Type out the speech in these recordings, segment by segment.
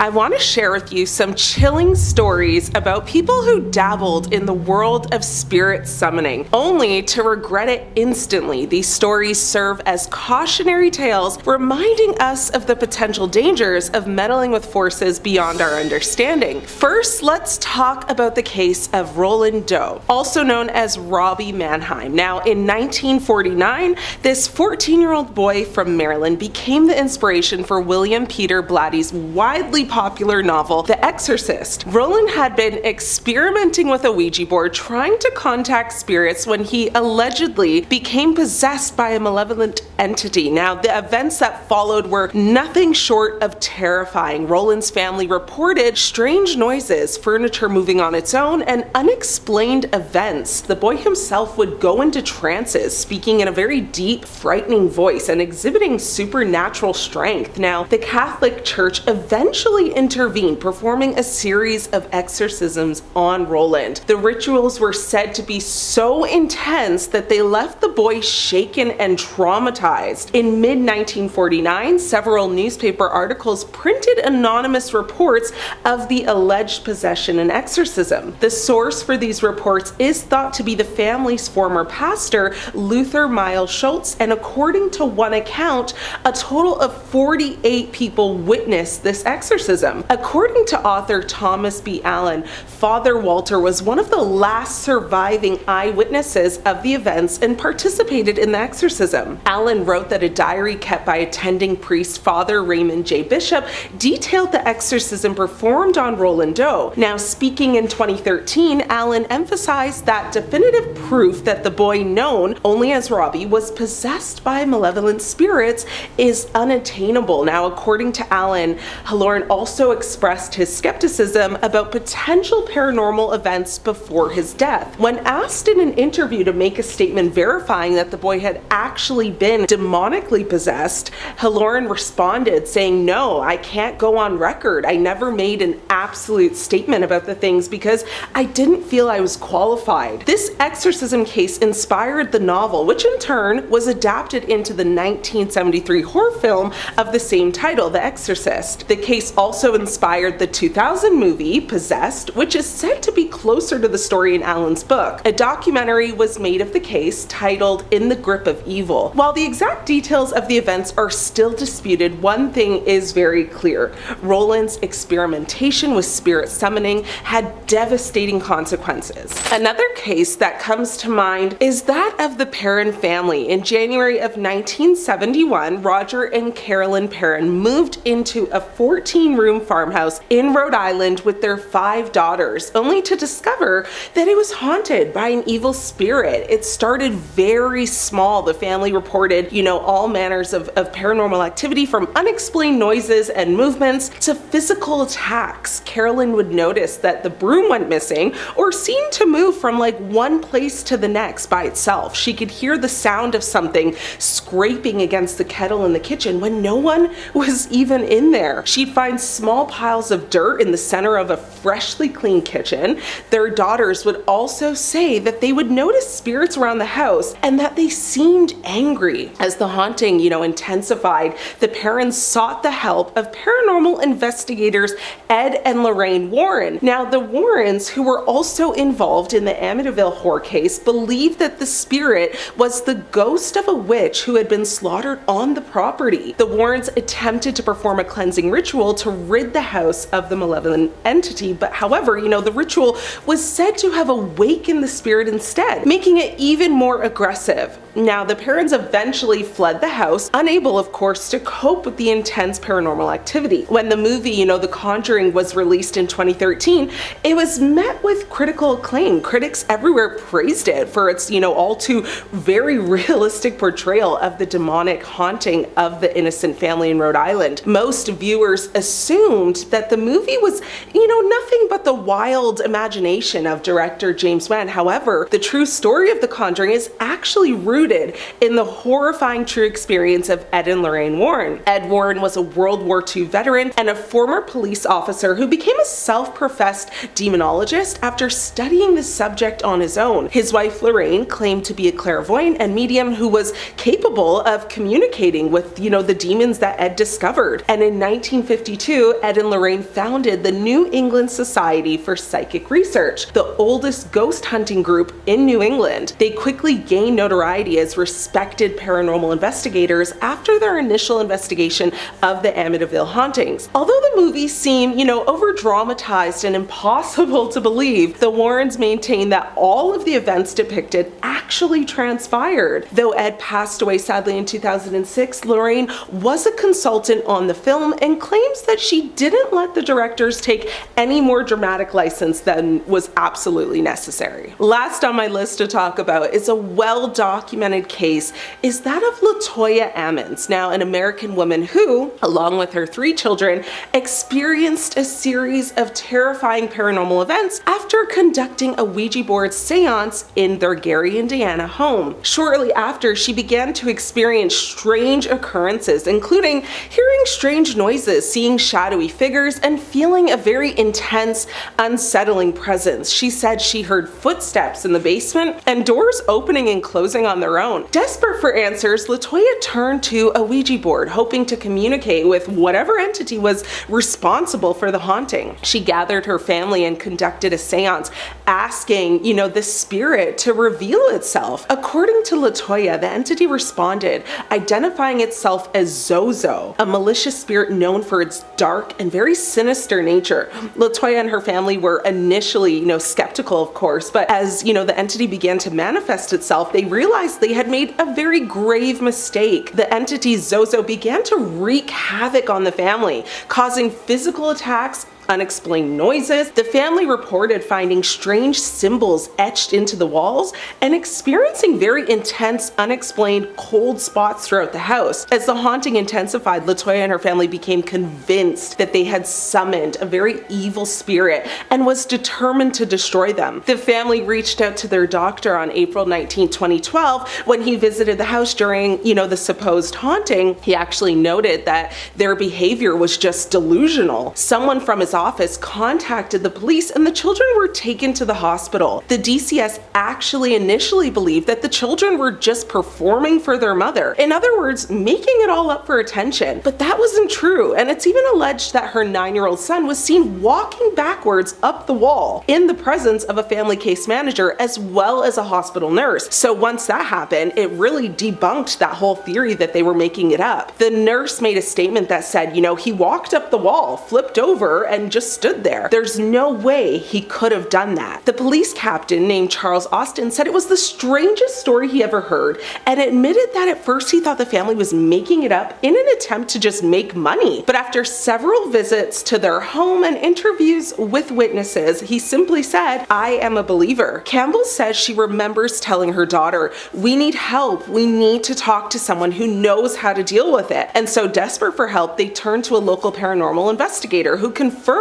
I want to share with you some chilling stories about people who dabbled in the world of spirit summoning, only to regret it instantly. These stories serve as cautionary tales, reminding us of the potential dangers of meddling with forces beyond our understanding. First, let's talk about the case of Roland Doe, also known as Robbie Mannheim. Now, in 1949, this 14-year-old boy from Maryland became the inspiration for William Peter Blatty's widely popular novel, The Exorcist. Roland had been experimenting with a Ouija board, trying to contact spirits when he allegedly became possessed by a malevolent entity. Now, the events that followed were nothing short of terrifying. Roland's family reported strange noises, furniture moving on its own, and unexplained events. The boy himself would go into trances, speaking in a very deep, frightening voice and exhibiting supernatural strength. Now, the Catholic Church eventually intervened, performing a series of exorcisms on Roland. The rituals were said to be so intense that they left the boy shaken and traumatized. In mid-1949, several newspaper articles printed anonymous reports of the alleged possession and exorcism. The source for these reports is thought to be the family's former pastor, Luther Miles Schultz, and according to one account, a total of 48 people witnessed this exorcism. According to author Thomas B. Allen, Father Walter was one of the last surviving eyewitnesses of the events and participated in the exorcism. Allen wrote that a diary kept by attending priest Father Raymond J. Bishop detailed the exorcism performed on Roland Doe. Now, speaking in 2013, Allen emphasized that definitive proof that the boy known only as Robbie was possessed by malevolent spirits is unattainable. Now, according to Allen, Halloran also expressed his skepticism about potential paranormal events before his death. When asked in an interview to make a statement verifying that the boy had actually been demonically possessed, Halloran responded saying, "No, I can't go on record. I never made an absolute statement about the things because I didn't feel I was qualified." This exorcism case inspired the novel, which in turn was adapted into the 1973 horror film of the same title, The Exorcist. The case also inspired the 2000 movie, Possessed, which is said to be closer to the story in Allen's book. A documentary was made of the case titled In the Grip of Evil. While the exact details of the events are still disputed, one thing is very clear. Roland's experimentation with spirit summoning had devastating consequences. Another case that comes to mind is that of the Perrin family. In January of 1971, Roger and Carolyn Perrin moved into a 14-room farmhouse in Rhode Island with their 5 daughters, only to discover that it was haunted by an evil spirit. It started very small. The family reported, all manners of paranormal activity, from unexplained noises and movements to physical attacks. Carolyn would notice that the broom went missing or seemed to move from one place to the next by itself. She could hear the sound of something scraping against the kettle in the kitchen when no one was even in there. She'd find small piles of dirt in the center of a freshly cleaned kitchen. Their daughters would also say that they would notice spirits around the house and that they seemed angry. As the haunting, intensified, the parents sought the help of paranormal investigators Ed and Lorraine Warren. Now, the Warrens, who were also involved in the Amityville horror case, believed that the spirit was the ghost of a witch who had been slaughtered on the property. The Warrens attempted to perform a cleansing ritual to rid the house of the malevolent entity, but however, the ritual was said to have awakened the spirit instead, making it even more aggressive. Now, the parents eventually fled the house, unable, of course, to cope with the intense paranormal activity. When the movie, The Conjuring, was released in 2013, it was met with critical acclaim. Critics everywhere praised it for its, all too very realistic portrayal of the demonic haunting of the innocent family in Rhode Island. Most viewers assumed that the movie was, nothing but the wild imagination of director James Wan. However, the true story of The Conjuring is actually rooted in the horrifying true experience of Ed and Lorraine Warren. Ed Warren was a World War II veteran and a former police officer who became a self-professed demonologist after studying the subject on his own. His wife Lorraine claimed to be a clairvoyant and medium who was capable of communicating with, the demons that Ed discovered. And in 1952, 1942, Ed and Lorraine founded the New England Society for Psychic Research, the oldest ghost hunting group in New England. They quickly gained notoriety as respected paranormal investigators after their initial investigation of the Amityville hauntings. Although the movies seem, over-dramatized and impossible to believe, the Warrens maintain that all of the events depicted actually transpired. Though Ed passed away sadly in 2006, Lorraine was a consultant on the film and claims that she didn't let the directors take any more dramatic license than was absolutely necessary. Last on my list to talk about is a well-documented case, is that of LaToya Ammons, now an American woman who, along with her 3 children, experienced a series of terrifying paranormal events after conducting a Ouija board seance in their Gary, Indiana home. Shortly after, she began to experience strange occurrences, including hearing strange noises, seeing shadowy figures, and feeling a very intense, unsettling presence. She said she heard footsteps in the basement and doors opening and closing on their own. Desperate for answers, LaToya turned to a Ouija board, hoping to communicate with whatever entity was responsible for the haunting. She gathered her family and conducted a seance, asking, the spirit to reveal itself. According to LaToya, the entity responded, identifying itself as Zozo, a malicious spirit known for its dark and very sinister nature. LaToya and her family were initially, skeptical, of course, but as, the entity began to manifest itself, they realized they had made a very grave mistake. The entity Zozo began to wreak havoc on the family, causing physical attacks, unexplained noises. The family reported finding strange symbols etched into the walls and experiencing very intense, unexplained cold spots throughout the house. As the haunting intensified, LaToya and her family became convinced that they had summoned a very evil spirit and was determined to destroy them. The family reached out to their doctor on April 19, 2012, when he visited the house during, the supposed haunting. He actually noted that their behavior was just delusional. Someone from his office contacted the police and the children were taken to the hospital. The DCS actually initially believed that the children were just performing for their mother. In other words, making it all up for attention. But that wasn't true, and it's even alleged that her 9-year-old son was seen walking backwards up the wall in the presence of a family case manager as well as a hospital nurse. So once that happened, it really debunked that whole theory that they were making it up. The nurse made a statement that said, he walked up the wall, flipped over, and just stood there. There's no way he could have done that. The police captain named Charles Austin said it was the strangest story he ever heard and admitted that at first he thought the family was making it up in an attempt to just make money. But after several visits to their home and interviews with witnesses, he simply said, "I am a believer." Campbell says she remembers telling her daughter, "We need help. We need to talk to someone who knows how to deal with it." And so desperate for help, they turned to a local paranormal investigator who confirmed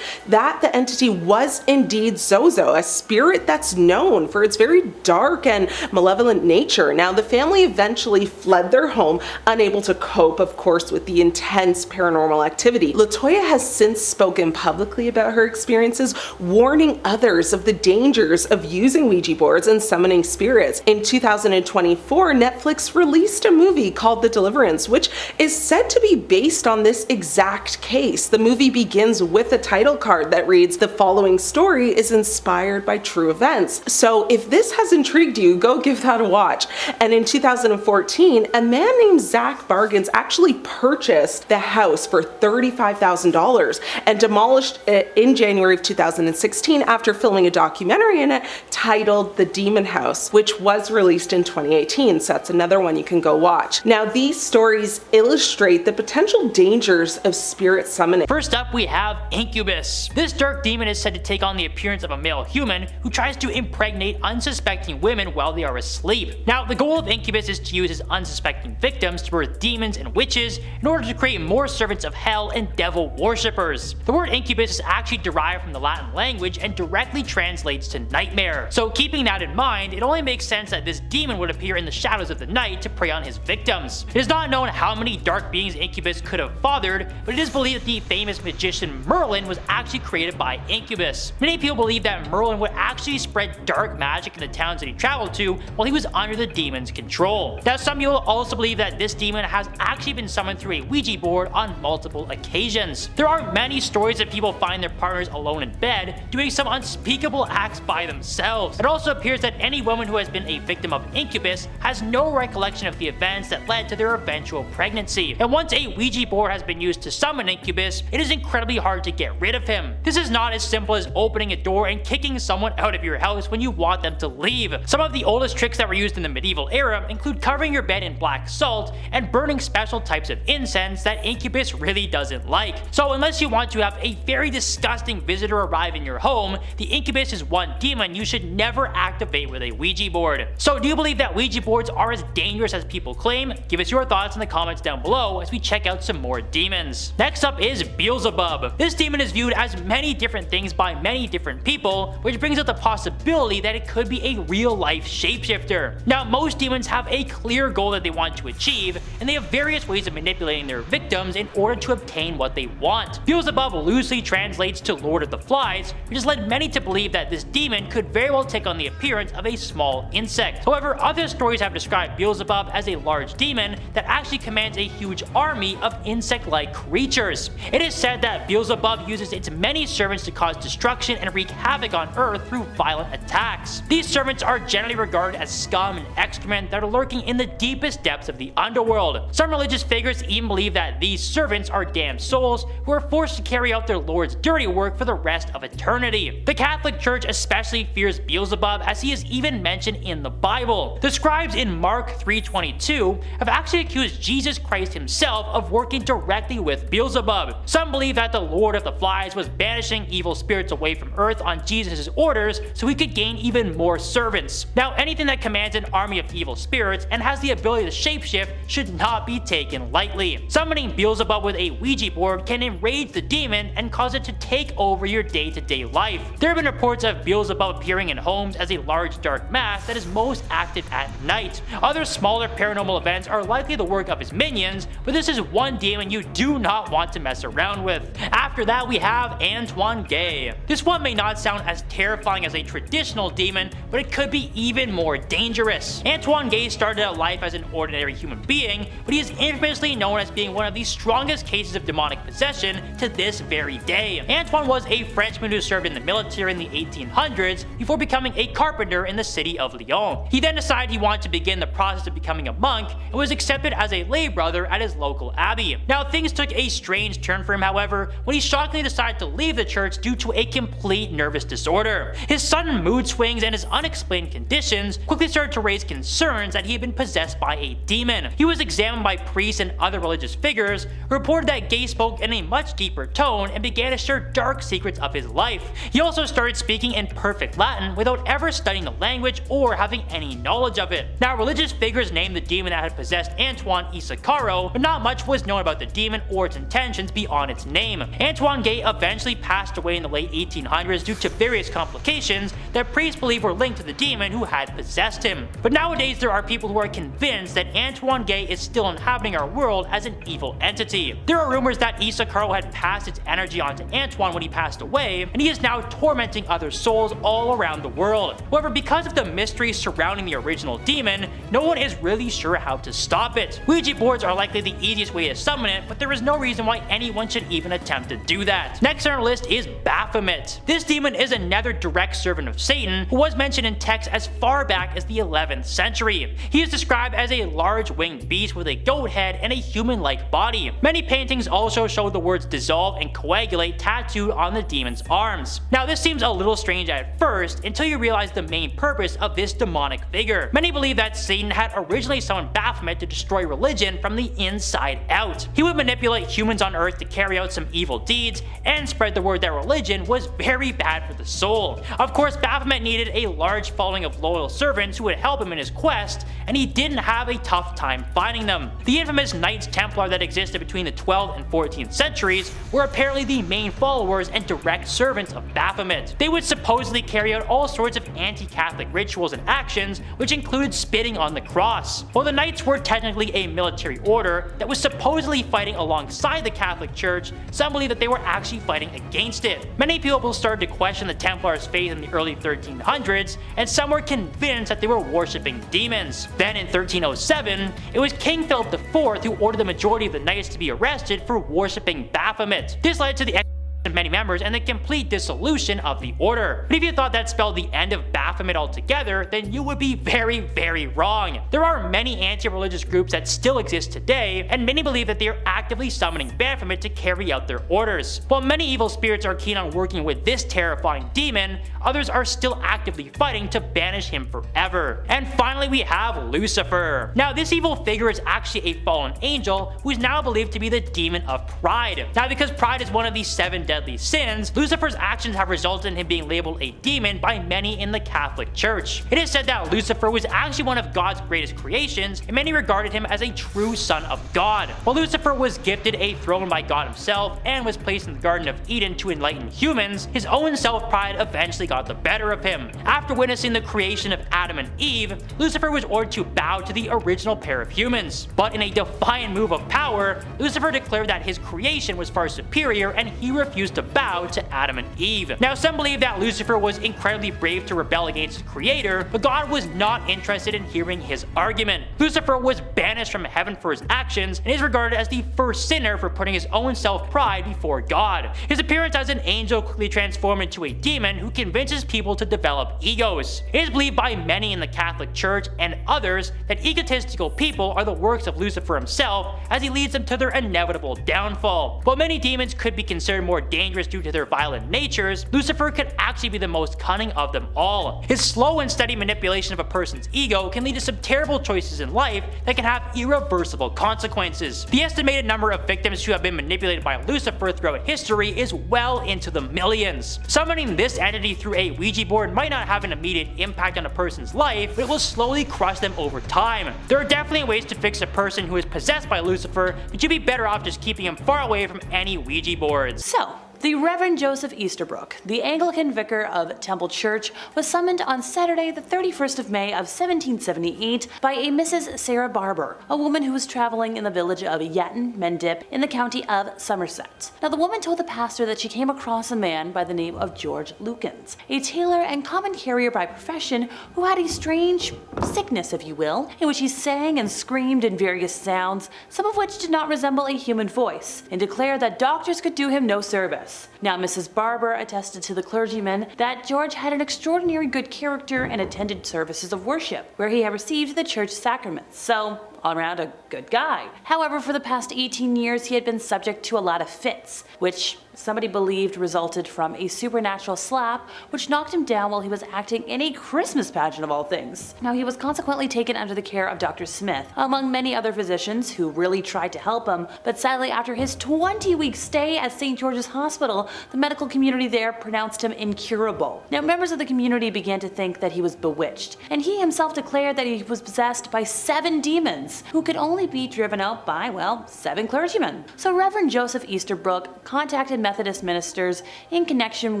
that the entity was indeed Zozo, a spirit that's known for its very dark and malevolent nature. Now, the family eventually fled their home, unable to cope, of course, with the intense paranormal activity. LaToya has since spoken publicly about her experiences, warning others of the dangers of using Ouija boards and summoning spirits. In 2024, Netflix released a movie called The Deliverance, which is said to be based on this exact case. The movie begins with a title card that reads, "The following story is inspired by true events." So if this has intrigued you, go give that a watch. And in 2014, a man named Zach Bargains actually purchased the house for $35,000 and demolished it in January of 2016 after filming a documentary in it titled The Demon House, which was released in 2018. So that's another one you can go watch. Now, these stories illustrate the potential dangers of spirit summoning. First up, we have Incubus. This dark demon is said to take on the appearance of a male human who tries to impregnate unsuspecting women while they are asleep. Now, the goal of Incubus is to use his unsuspecting victims to birth demons and witches in order to create more servants of hell and devil worshippers. The word incubus is actually derived from the Latin language and directly translates to nightmare. So keeping that in mind, it only makes sense that this demon would appear in the shadows of the night to prey on his victims. It is not known how many dark beings Incubus could have fathered, but it is believed that the famous magician Merlin was actually created by Incubus. Many people believe that Merlin would actually spread dark magic in the towns that he traveled to while he was under the demon's control. Now, some people also believe that this demon has actually been summoned through a Ouija board on multiple occasions. There are many stories of people find their partners alone in bed, doing some unspeakable acts by themselves. It also appears that any woman who has been a victim of Incubus has no recollection of the events that led to their eventual pregnancy. And once a Ouija board has been used to summon Incubus, it is incredibly hard to get rid of him. This is not as simple as opening a door and kicking someone out of your house when you want them to leave. Some of the oldest tricks that were used in the medieval era include covering your bed in black salt and burning special types of incense that Incubus really doesn't like. So unless you want to have a very disgusting visitor arrive in your home, the Incubus is one demon you should never activate with a Ouija board. So do you believe that Ouija boards are as dangerous as people claim? Give us your thoughts in the comments down below as we check out some more demons. Next up is Beelzebub. This demon is viewed as many different things by many different people, which brings up the possibility that it could be a real-life shapeshifter. Now, most demons have a clear goal that they want to achieve, and they have various ways of manipulating their victims in order to obtain what they want. Beelzebub loosely translates to Lord of the Flies, which has led many to believe that this demon could very well take on the appearance of a small insect. However, other stories have described Beelzebub as a large demon that actually commands a huge army of insect-like creatures. It is said that Beelzebub uses its many servants to cause destruction and wreak havoc on Earth through violent attacks. These servants are generally regarded as scum and excrement that are lurking in the deepest depths of the underworld. Some religious figures even believe that these servants are damned souls who are forced to carry out their lord's dirty work for the rest of eternity. The Catholic Church especially fears Beelzebub, as he is even mentioned in the Bible. The scribes in Mark 3:22 have actually accused Jesus Christ himself of working directly with Beelzebub. Some believe that the Lord of the Flies was banishing evil spirits away from Earth on Jesus' orders so he could gain even more servants. Now, anything that commands an army of evil spirits and has the ability to shapeshift should not be taken lightly. Summoning Beelzebub with a Ouija board can enrage the demon and cause it to take over your day-to-day life. There have been reports of Beelzebub appearing in homes as a large dark mass that is most active at night. Other smaller paranormal events are likely the work of his minions, but this is one demon you do not want to mess around with. After that, we have Antoine Gay. This one may not sound as terrifying as a traditional demon, but it could be even more dangerous. Antoine Gay started out life as an ordinary human being, but he is infamously known as being one of the strongest cases of demonic possession to this very day. Antoine was a Frenchman who served in the military in the 1800s before becoming a carpenter in the city of Lyon. He then decided he wanted to begin the process of becoming a monk and was accepted as a lay brother at his local abbey. Now, things took a strange turn for him, however, when he shockingly decided to leave the church due to a complete nervous disorder. His sudden mood swings and his unexplained conditions quickly started to raise concerns that he had been possessed by a demon. He was examined by priests and other religious figures who reported that Gay spoke in a much deeper tone and began to share dark secrets of his life. He also started speaking in perfect Latin without ever studying the language or having any knowledge of it. Now, religious figures named the demon that had possessed Antoine Isacaro, but not much was known about the demon or its intentions beyond its name. Antoine Gay eventually passed away in the late 1800s due to various complications that priests believe were linked to the demon who had possessed him. But nowadays, there are people who are convinced that Antoine Gay is still inhabiting our world as an evil entity. There are rumors that Isacaro had passed its energy onto Antoine when he passed away, and he is now tormenting other souls all around the world. However, because of the mystery surrounding the original demon, no one is really sure how to stop it. Ouija boards are likely the easiest way to summon it, but there is no reason why anyone should even attempt to do that. Next on our list is Baphomet. This demon is another direct servant of Satan who was mentioned in texts as far back as the 11th century. He is described as a large winged beast with a goat head and a human-like body. Many paintings also show the words dissolve and coagulate tattooed on the demon's arms. Now, this seems a little strange at first until you realize the main purpose of this demonic figure. Many believe that Satan had originally summoned Baphomet to destroy religion from the inside out. He would manipulate humans on Earth to carry out some evil deeds and spread the word that religion was very bad for the soul. Of course, Baphomet needed a large following of loyal servants who would help him in his quest, and he didn't have a tough time finding them. The infamous Knights Templar that existed between the 12th and 14th centuries were apparently the main followers and direct servants of Baphomet. They would supposedly carry out all sorts of anti-Catholic rituals and actions, which included spitting on the cross. While the Knights were technically a military order that was supposedly fighting alongside the Catholic Church, some believe that they were actually fighting against it. Many people started to question the Templars' faith in the early 1300s, and some were convinced that they were worshipping demons. Then in 1307, it was King Philip IV who ordered the majority of the Knights to be arrested for worshipping Baphomet. This led to the of many members and the complete dissolution of the order. But if you thought that spelled the end of Baphomet altogether, then you would be very, very wrong. There are many anti-religious groups that still exist today, and many believe that they are actively summoning Baphomet to carry out their orders. While many evil spirits are keen on working with this terrifying demon, others are still actively fighting to banish him forever. And finally we have Lucifer. Now this evil figure is actually a fallen angel who is now believed to be the demon of pride. Now because pride is one of the 7 deadly sins, Lucifer's actions have resulted in him being labeled a demon by many in the Catholic Church. It is said that Lucifer was actually one of God's greatest creations, and many regarded him as a true son of God. While Lucifer was gifted a throne by God himself and was placed in the Garden of Eden to enlighten humans, his own self-pride eventually got the better of him. After witnessing the creation of Adam and Eve, Lucifer was ordered to bow to the original pair of humans. But in a defiant move of power, Lucifer declared that his creation was far superior and he refused to bow to Adam and Eve. Now some believe that Lucifer was incredibly brave to rebel against his creator, but God was not interested in hearing his argument. Lucifer was banished from heaven for his actions and is regarded as the first sinner for putting his own self-pride before God. His appearance as an angel quickly transformed into a demon who convinces people to develop egos. It is believed by many in the Catholic Church and others that egotistical people are the works of Lucifer himself as he leads them to their inevitable downfall. While many demons could be considered more dangerous due to their violent natures, Lucifer could actually be the most cunning of them all. His slow and steady manipulation of a person's ego can lead to some terrible choices in life that can have irreversible consequences. The estimated number of victims who have been manipulated by Lucifer throughout history is well into the millions. Summoning this entity through a Ouija board might not have an immediate impact on a person's life, but it will slowly crush them over time. There are definitely ways to fix a person who is possessed by Lucifer, but you'd be better off just keeping him far away from any Ouija boards. So, the Reverend Joseph Easterbrook, the Anglican vicar of Temple Church, was summoned on Saturday the 31st of May of 1778 by a Mrs. Sarah Barber, a woman who was traveling in the village of Yatton Mendip in the county of Somerset. Now the woman told the pastor that she came across a man by the name of George Lukins, a tailor and common carrier by profession who had a strange sickness, if you will, in which he sang and screamed in various sounds, some of which did not resemble a human voice, and declared that doctors could do him no service. Now Mrs. Barber attested to the clergyman that George had an extraordinary good character and attended services of worship, where he had received the church sacraments, so all around a good guy. However, for the past 18 years he had been subject to a lot of fits, which somebody believed resulted from a supernatural slap which knocked him down while he was acting in a Christmas pageant of all things. Now he was consequently taken under the care of Dr. Smyth, among many other physicians who really tried to help him, but sadly after his 20-week stay at St. George's Hospital, the medical community there pronounced him incurable. Now members of the community began to think that he was bewitched, and he himself declared that he was possessed by 7 demons who could only be driven out by, well, 7 clergymen. So Reverend Joseph Easterbrook contacted Methodist ministers in connection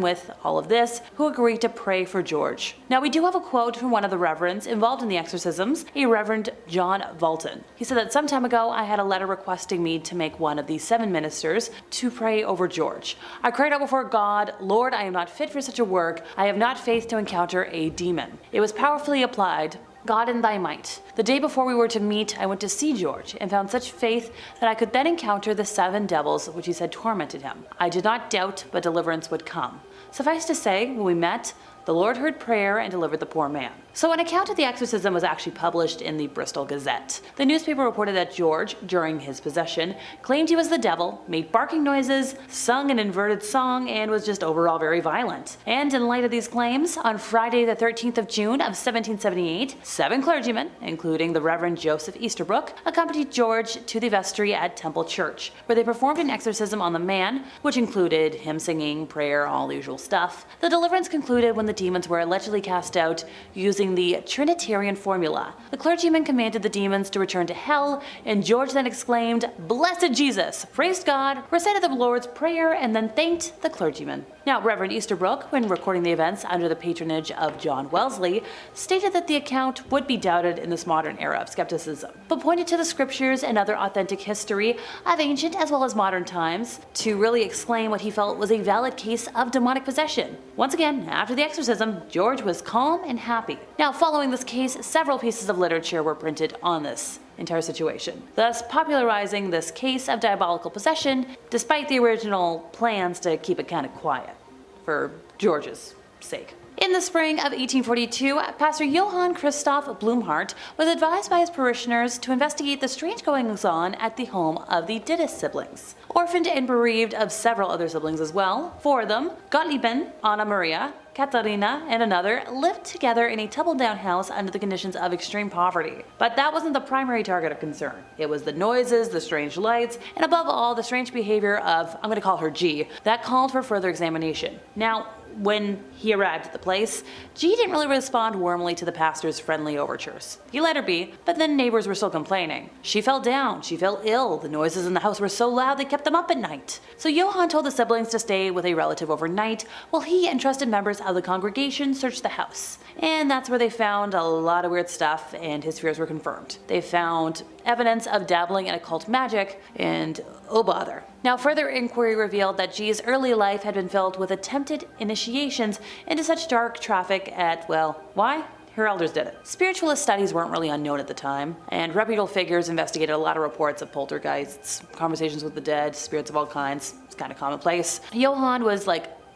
with all of this who agreed to pray for George. Now we do have a quote from one of the reverends involved in the exorcisms, a Reverend John Valton. He said that some time ago I had a letter requesting me to make one of these 7 ministers to pray over George. I cried out before God, Lord, I am not fit for such a work. I have not faith to encounter a demon. It was powerfully applied. God in thy might. The day before we were to meet, I went to see George and found such faith that I could then encounter the 7 devils which he said tormented him. I did not doubt, but deliverance would come. Suffice to say, when we met, the Lord heard prayer and delivered the poor man. So an account of the exorcism was actually published in the Bristol Gazette. The newspaper reported that George, during his possession, claimed he was the devil, made barking noises, sung an inverted song, and was just overall very violent. And in light of these claims, on Friday the 13th of June of 1778, 7 clergymen, including the Reverend Joseph Easterbrook, accompanied George to the vestry at Temple Church, where they performed an exorcism on the man, which included hymn singing, prayer, all the usual stuff. The deliverance concluded when the the demons were allegedly cast out using the Trinitarian formula. The clergyman commanded the demons to return to hell, and George then exclaimed, "Blessed Jesus!" praised God, recited the Lord's Prayer, and then thanked the clergyman. Now, Reverend Easterbrook, when recording the events under the patronage of John Wellesley, stated that the account would be doubted in this modern era of skepticism, but pointed to the scriptures and other authentic history of ancient as well as modern times to really explain what he felt was a valid case of demonic possession. Once again, after the exorcism, George was calm and happy. Now, following this case, several pieces of literature were printed on this entire situation, thus popularizing this case of diabolical possession, despite the original plans to keep it kind of quiet, for George's sake. In the spring of 1842, Pastor Johann Christoph Blumhardt was advised by his parishioners to investigate the strange goings-on at the home of the Dietis siblings. Orphaned and bereaved of several other siblings as well, four of them, Gotleeben, Anna Maria, Katharina, and another, lived together in a tumble-down house under the conditions of extreme poverty. But that wasn't the primary target of concern. It was the noises, the strange lights, and above all, the strange behavior of, I'm going to call her G, that called for further examination. Now, when he arrived at the place, G didn't really respond warmly to the pastor's friendly overtures. He let her be, but then neighbors were still complaining. She felt down, she felt ill, the noises in the house were so loud they kept them up at night. So Johann told the siblings to stay with a relative overnight, while he and trusted members of the congregation searched the house. And that's where they found a lot of weird stuff, and his fears were confirmed. They found evidence of dabbling in occult magic, and oh bother. Now, further inquiry revealed that G's early life had been filled with attempted initiations into such dark traffic at, well, why? Her elders did it. Spiritualist studies weren't really unknown at the time, and reputable figures investigated a lot of reports of poltergeists, conversations with the dead, spirits of all kinds. It's kind of commonplace. Johann was,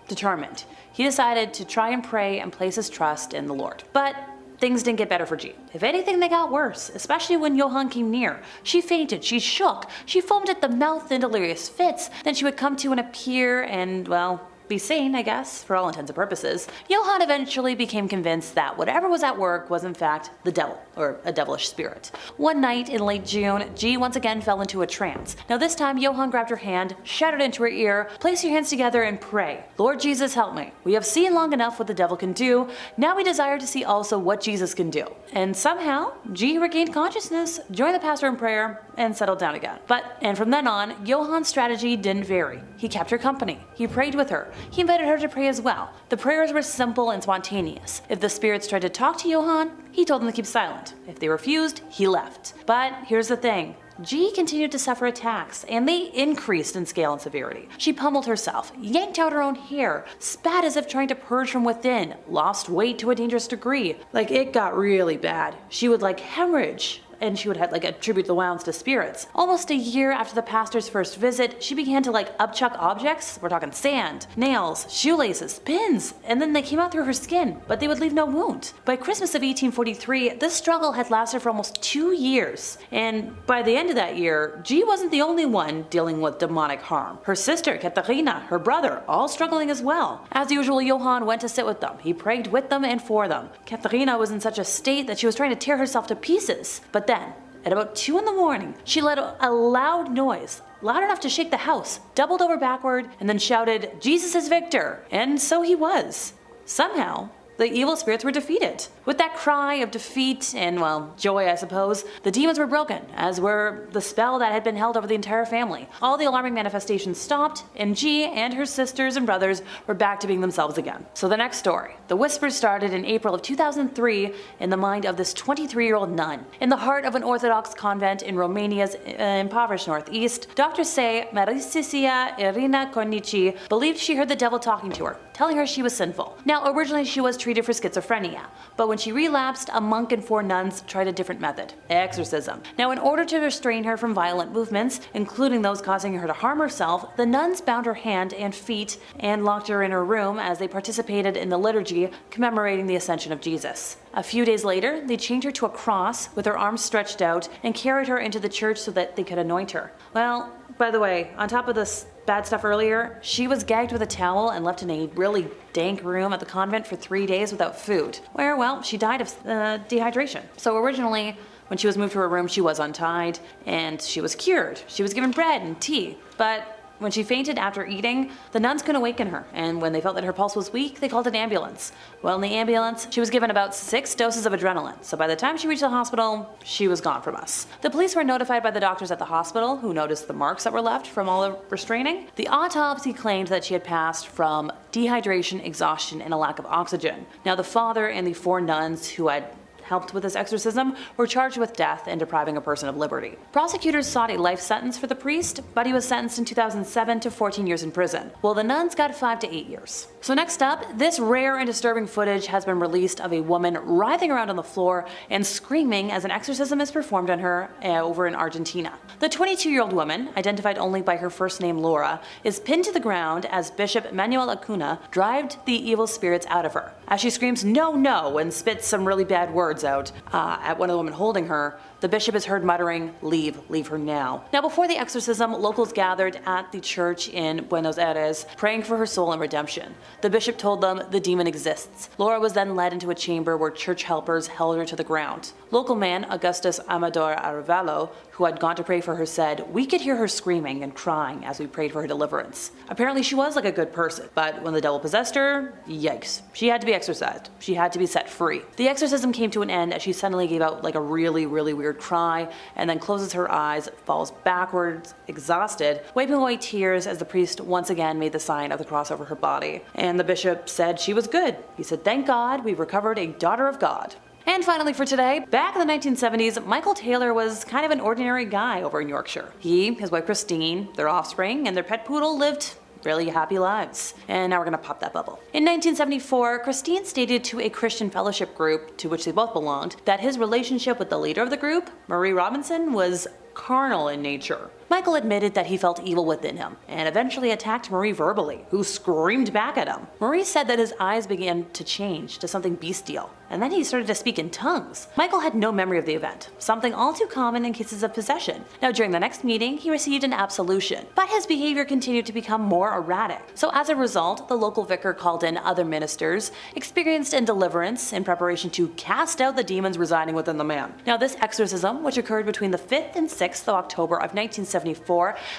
determined. He decided to try and pray and place his trust in the Lord. But things didn't get better for G. If anything, they got worse, especially when Johann came near. She fainted, she shook, she foamed at the mouth in delirious fits, then she would come to and appear and, well, be sane, I guess, for all intents and purposes. Johann eventually became convinced that whatever was at work was in fact the devil, or a devilish spirit. One night in late June, G once again fell into a trance. Now this time, Johann grabbed her hand, shouted into her ear, "Place your hands together and pray. Lord Jesus, help me. We have seen long enough what the devil can do. Now we desire to see also what Jesus can do." And somehow, G regained consciousness, joined the pastor in prayer, and settled down again. And from then on, Johann's strategy didn't vary. He kept her company. He prayed with her. He invited her to pray as well. The prayers were simple and spontaneous. If the spirits tried to talk to Johann, he told them to keep silent. If they refused, he left. But here's the thing. G continued to suffer attacks, and they increased in scale and severity. She pummeled herself, yanked out her own hair, spat as if trying to purge from within, lost weight to a dangerous degree. It got really bad. She would hemorrhage, and she would attribute the wounds to spirits. Almost a year after the pastor's first visit, she began to upchuck objects. We're talking sand, nails, shoelaces, pins, and then they came out through her skin, but they would leave no wound. By Christmas of 1843, this struggle had lasted for almost 2 years, and by the end of that year, G wasn't the only one dealing with demonic harm. Her sister, Katharina, her brother, all struggling as well. As usual, Johann went to sit with them. He prayed with them and for them. Katharina was in such a state that she was trying to tear herself to pieces, but then, at about 2 in the morning, she let a loud noise, loud enough to shake the house, doubled over backward, and then shouted, "Jesus is victor!" And so he was. Somehow, the evil spirits were defeated. With that cry of defeat and, well, joy, I suppose, the demons were broken, as were the spell that had been held over the entire family. All the alarming manifestations stopped, and G and her sisters and brothers were back to being themselves again. So the next story. The whispers started in April of 2003 in the mind of this 23-year-old nun. In the heart of an Orthodox convent in Romania's impoverished northeast, doctors say Marisisia Irina Cornici believed she heard the devil talking to her, telling her she was sinful. Now, originally she was treated for schizophrenia, but when she relapsed, a monk and 4 nuns tried a different method, exorcism. Now, in order to restrain her from violent movements, including those causing her to harm herself, the nuns bound her hand and feet and locked her in her room as they participated in the liturgy commemorating the ascension of Jesus. A few days later, they chained her to a cross with her arms stretched out and carried her into the church so that they could anoint her. Well, by the way, on top of this bad stuff earlier, she was gagged with a towel and left in a really dank room at the convent for 3 days without food, where, well, she died of dehydration. So originally, when she was moved to her room, she was untied and she was cured. She was given bread and tea, but When she fainted after eating, the nuns couldn't awaken her, and when they felt that her pulse was weak, they called an ambulance. Well, in the ambulance, she was given about 6 doses of adrenaline, so by the time she reached the hospital, she was gone from us. The police were notified by the doctors at the hospital, who noticed the marks that were left from all the restraining. The autopsy claimed that she had passed from dehydration, exhaustion, and a lack of oxygen. Now, the father and the 4 nuns who had helped with this exorcism were charged with death and depriving a person of liberty. Prosecutors sought a life sentence for the priest, but he was sentenced in 2007 to 14 years in prison, while the nuns got 5 to 8 years. So next up, this rare and disturbing footage has been released of a woman writhing around on the floor and screaming as an exorcism is performed on her over in Argentina. The 22-year-old woman, identified only by her first name Laura, is pinned to the ground as Bishop Manuel Acuna drives the evil spirits out of her. As she screams "no, no" and spits some really bad words out at one of the women holding her, the bishop is heard muttering, leave her now." Now, before the exorcism, locals gathered at the church in Buenos Aires praying for her soul and redemption. The bishop told them the demon exists. Laura was then led into a chamber where church helpers held her to the ground. Local man Augustus Amador Arevalo, who had gone to pray for her, said, "We could hear her screaming and crying as we prayed for her deliverance." Apparently she was like a good person, but when the devil possessed her, yikes. She had to be exorcised. She had to be set free. The exorcism came to an end as she suddenly gave out like a really weird cry and then closes her eyes, falls backwards, exhausted, wiping away tears as the priest once again made the sign of the cross over her body. And the bishop said she was good. He said, "Thank God, we've recovered a daughter of God." And finally for today, back in the 1970s, Michael Taylor was kind of an ordinary guy over in Yorkshire. He, his wife Christine, their offspring, and their pet poodle lived really happy lives. And now we're gonna pop that bubble. In 1974, Christine stated to a Christian fellowship group, to which they both belonged, that his relationship with the leader of the group, Marie Robinson, was carnal in nature. Michael admitted that he felt evil within him, and eventually attacked Marie verbally, who screamed back at him. Marie said that his eyes began to change to something bestial, and then he started to speak in tongues. Michael had no memory of the event, something all too common in cases of possession. Now, during the next meeting, he received an absolution, but his behavior continued to become more erratic. So as a result, the local vicar called in other ministers, experienced in deliverance in preparation to cast out the demons residing within the man. Now, this exorcism, which occurred between the 5th and 6th of October of 1974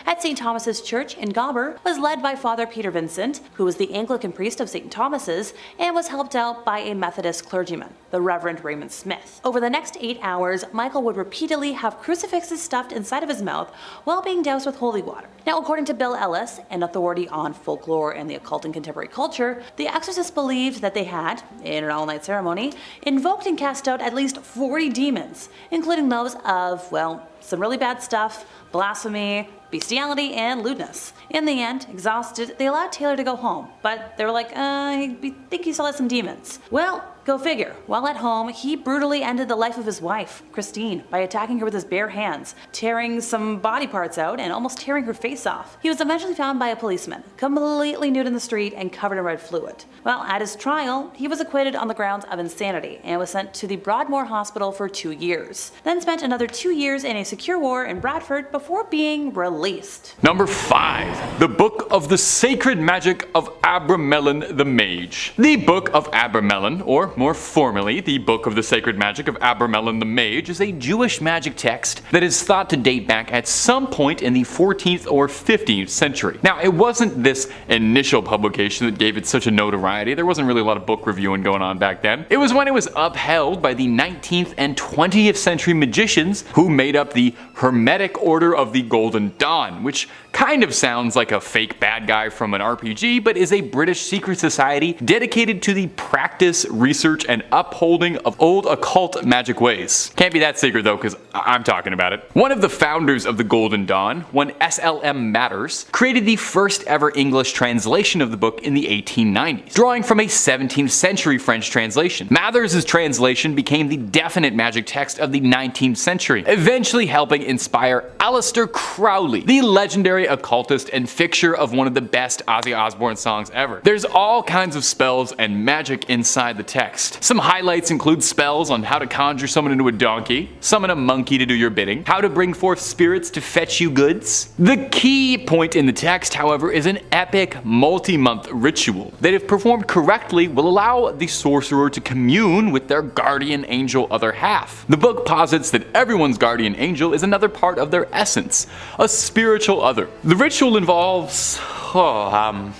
at St. Thomas's Church in Gobber, was led by Father Peter Vincent, who was the Anglican priest of St. Thomas's, and was helped out by a Methodist clergyman, the Reverend Raymond Smyth. Over the next 8 hours, Michael would repeatedly have crucifixes stuffed inside of his mouth while being doused with holy water. Now, according to Bill Ellis, an authority on folklore and the occult in contemporary culture, the exorcists believed that they had, in an all-night ceremony, invoked and cast out at least 40 demons, including those of, well, some really bad stuff, blasphemy, bestiality, and lewdness. In the end, exhausted, they allowed Taylor to go home, but they were like, we think he still has some demons. Well, go figure. While at home, he brutally ended the life of his wife, Christine, by attacking her with his bare hands, tearing some body parts out, and almost tearing her face off. He was eventually found by a policeman, completely nude in the street and covered in red fluid. Well, at his trial, he was acquitted on the grounds of insanity and was sent to the Broadmoor Hospital for 2 years, then spent another 2 years in a secure ward in Bradford before being released. Number 5. The Book of the Sacred Magic of Abramelin the Mage. The Book of Abramelin, or more formally, the Book of the Sacred Magic of Abramelin the Mage, is a Jewish magic text that is thought to date back at some point in the 14th or 15th century. Now, it wasn't this initial publication that gave it such a notoriety. There wasn't really a lot of book reviewing going on back then. It was when it was upheld by the 19th and 20th century magicians who made up the Hermetic Order of the Golden Dawn, which kind of sounds like a fake bad guy from an RPG, but is a British secret society dedicated to the practice, research, and upholding of old occult magic ways. Can't be that secret though, because I'm talking about it. One of the founders of the Golden Dawn, one SLM Matters, created the first ever English translation of the book in the 1890s, drawing from a 17th century French translation. Mathers' translation became the definite magic text of the 19th century, eventually helping inspire Aleister Crowley, the legendary occultist and fixture of one of the best Ozzy Osbourne songs ever. There's all kinds of spells and magic inside the text. Some highlights include spells on how to conjure someone into a donkey, summon a monkey to do your bidding, how to bring forth spirits to fetch you goods. The key point in the text, however, is an epic multi-month ritual that, if performed correctly, will allow the sorcerer to commune with their guardian angel other half. The book posits that everyone's guardian angel is another part of their essence, a spiritual other. The ritual involves, I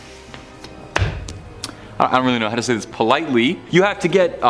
don't really know how to say this politely. You have to get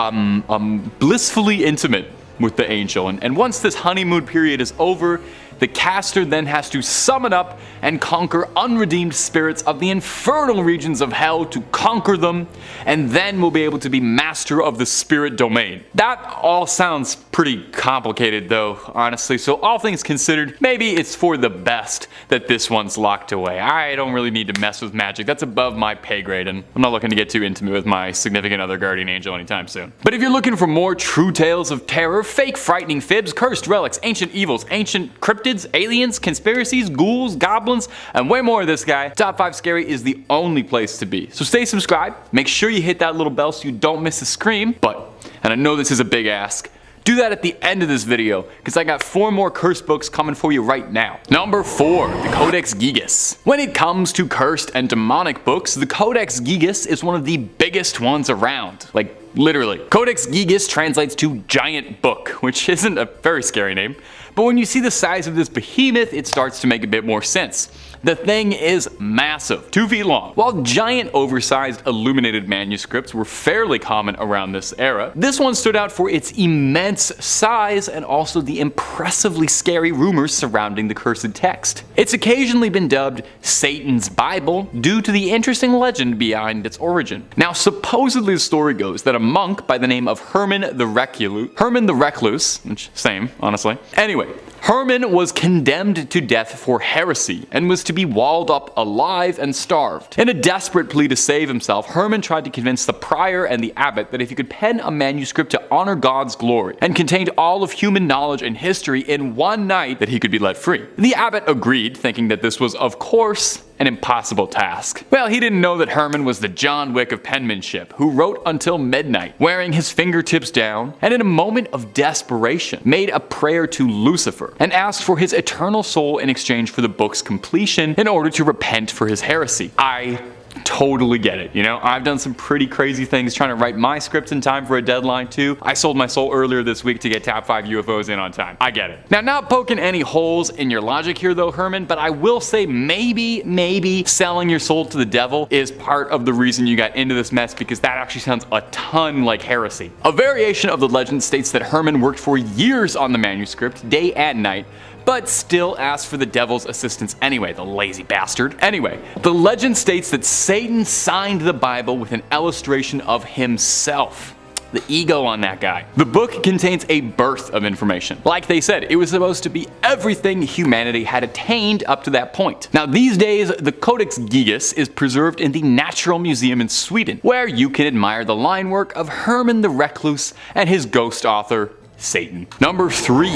blissfully intimate with the angel, and once this honeymoon period is over, the caster then has to summon up and conquer unredeemed spirits of the infernal regions of hell to conquer them, and then will be able to be master of the spirit domain. That all sounds pretty complicated though, honestly, so all things considered, maybe it's for the best that this one's locked away. I don't really need to mess with magic, that's above my pay grade, and I'm not looking to get too intimate with my significant other guardian angel anytime soon. But if you're looking for more true tales of terror, fake frightening fibs, cursed relics, ancient evils, ancient cryptids, aliens, conspiracies, ghouls, goblins, and way more of this guy, Top 5 Scary is the only place to be. So stay subscribed, make sure you hit that little bell so you don't miss a scream, but, and I know this is a big ask, do that at the end of this video, because I got 4 more cursed books coming for you right now. Number 4, the Codex Gigas. When it comes to cursed and demonic books, the Codex Gigas is one of the biggest ones around. Like, literally. Codex Gigas translates to giant book, which isn't a very scary name, but when you see the size of this behemoth, it starts to make a bit more sense. The thing is massive, 2 feet long. While giant oversized illuminated manuscripts were fairly common around this era, this one stood out for its immense size and also the impressively scary rumors surrounding the cursed text. It's occasionally been dubbed Satan's Bible due to the interesting legend behind its origin. Now supposedly the story goes that a monk by the name of Herman the Recluse, which same honestly. Anyway, Herman was condemned to death for heresy and was to be walled up alive and starved. In a desperate plea to save himself, Herman tried to convince the prior and the abbot that if he could pen a manuscript to honor God's glory and contained all of human knowledge and history in one night, that he could be let free. The abbot agreed, thinking that this was, of course, an impossible task. Well, he didn't know that Herman was the John Wick of penmanship, who wrote until midnight, wearing his fingertips down, and in a moment of desperation, made a prayer to Lucifer, and asked for his eternal soul in exchange for the book's completion in order to repent for his heresy. I totally get it, you know? I've done some pretty crazy things trying to write my script in time for a deadline too. I sold my soul earlier this week to get Top 5 UFOs in on time. I get it. Now, not poking any holes in your logic here though, Herman, but I will say maybe selling your soul to the devil is part of the reason you got into this mess, because that actually sounds a ton like heresy. A variation of the legend states that Herman worked for years on the manuscript, day and night, but still asked for the devil's assistance anyway, the lazy bastard. Anyway, the legend states that Satan signed the Bible with an illustration of himself. The ego on that guy. The book contains a birth of information. Like they said, it was supposed to be everything humanity had attained up to that point. Now these days, the Codex Gigas is preserved in the Natural Museum in Sweden, where you can admire the line work of Herman the Recluse and his ghost author, Satan. Number 3,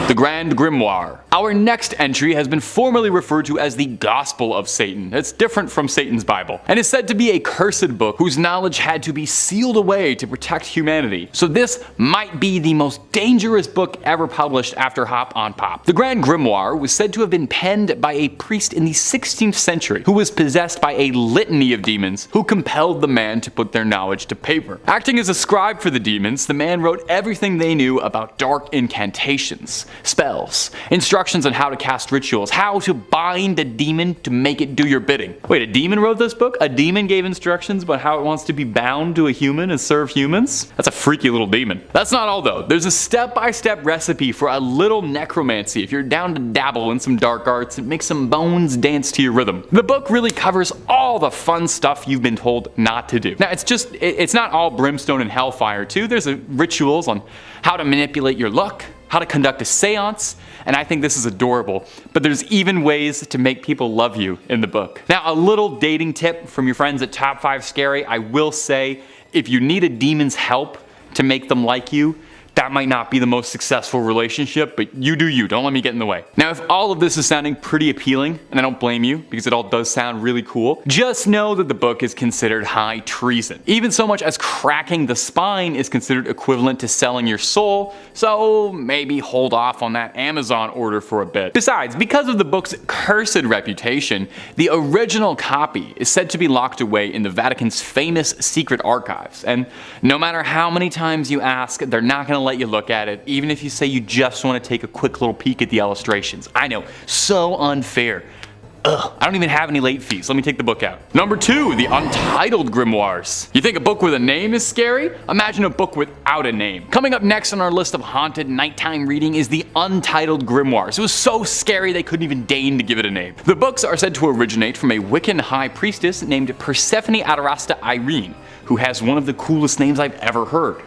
the Grand Grimoire. Our next entry has been formally referred to as the Gospel of Satan. It's different from Satan's Bible, and is said to be a cursed book whose knowledge had to be sealed away to protect humanity. So this might be the most dangerous book ever published after Hop on Pop. The Grand Grimoire was said to have been penned by a priest in the 16th century who was possessed by a litany of demons who compelled the man to put their knowledge to paper. Acting as a scribe for the demons, the man wrote everything they knew about dark incantations, spells, instructions on how to cast rituals, how to bind a demon to make it do your bidding. Wait, a demon wrote this book? A demon gave instructions about how it wants to be bound to a human and serve humans? That's a freaky little demon. That's not all though. There's a step-by-step recipe for a little necromancy if you're down to dabble in some dark arts and make some bones dance to your rhythm. The book really covers all the fun stuff you've been told not to do. Now it's not all brimstone and hellfire too. There's rituals on how to manipulate your luck, how to conduct a seance, and I think this is adorable, but there's even ways to make people love you in the book. Now, a little dating tip from your friends at Top 5 Scary, I will say, if you need a demon's help to make them like you, that might not be the most successful relationship, but you do you, don't let me get in the way. Now, if all of this is sounding pretty appealing, and I don't blame you, because it all does sound really cool, just know that the book is considered high treason. Even so much as cracking the spine is considered equivalent to selling your soul, so maybe hold off on that Amazon order for a bit. Besides, because of the book's cursed reputation, the original copy is said to be locked away in the Vatican's famous secret archives, and no matter how many times you ask, they're not gonna let you look at it, even if you say you just want to take a quick little peek at the illustrations. I know, so unfair. Ugh, I don't even have any late fees. Let me take the book out. Number 2, the Untitled grimoires. You think a book with a name is scary? Imagine a book without a name. Coming up next on our list of haunted nighttime reading is the Untitled grimoires. It was so scary they couldn't even deign to give it a name. The books are said to originate from a Wiccan high priestess named Persephone Adarasta Irene, who has one of the coolest names I've ever heard.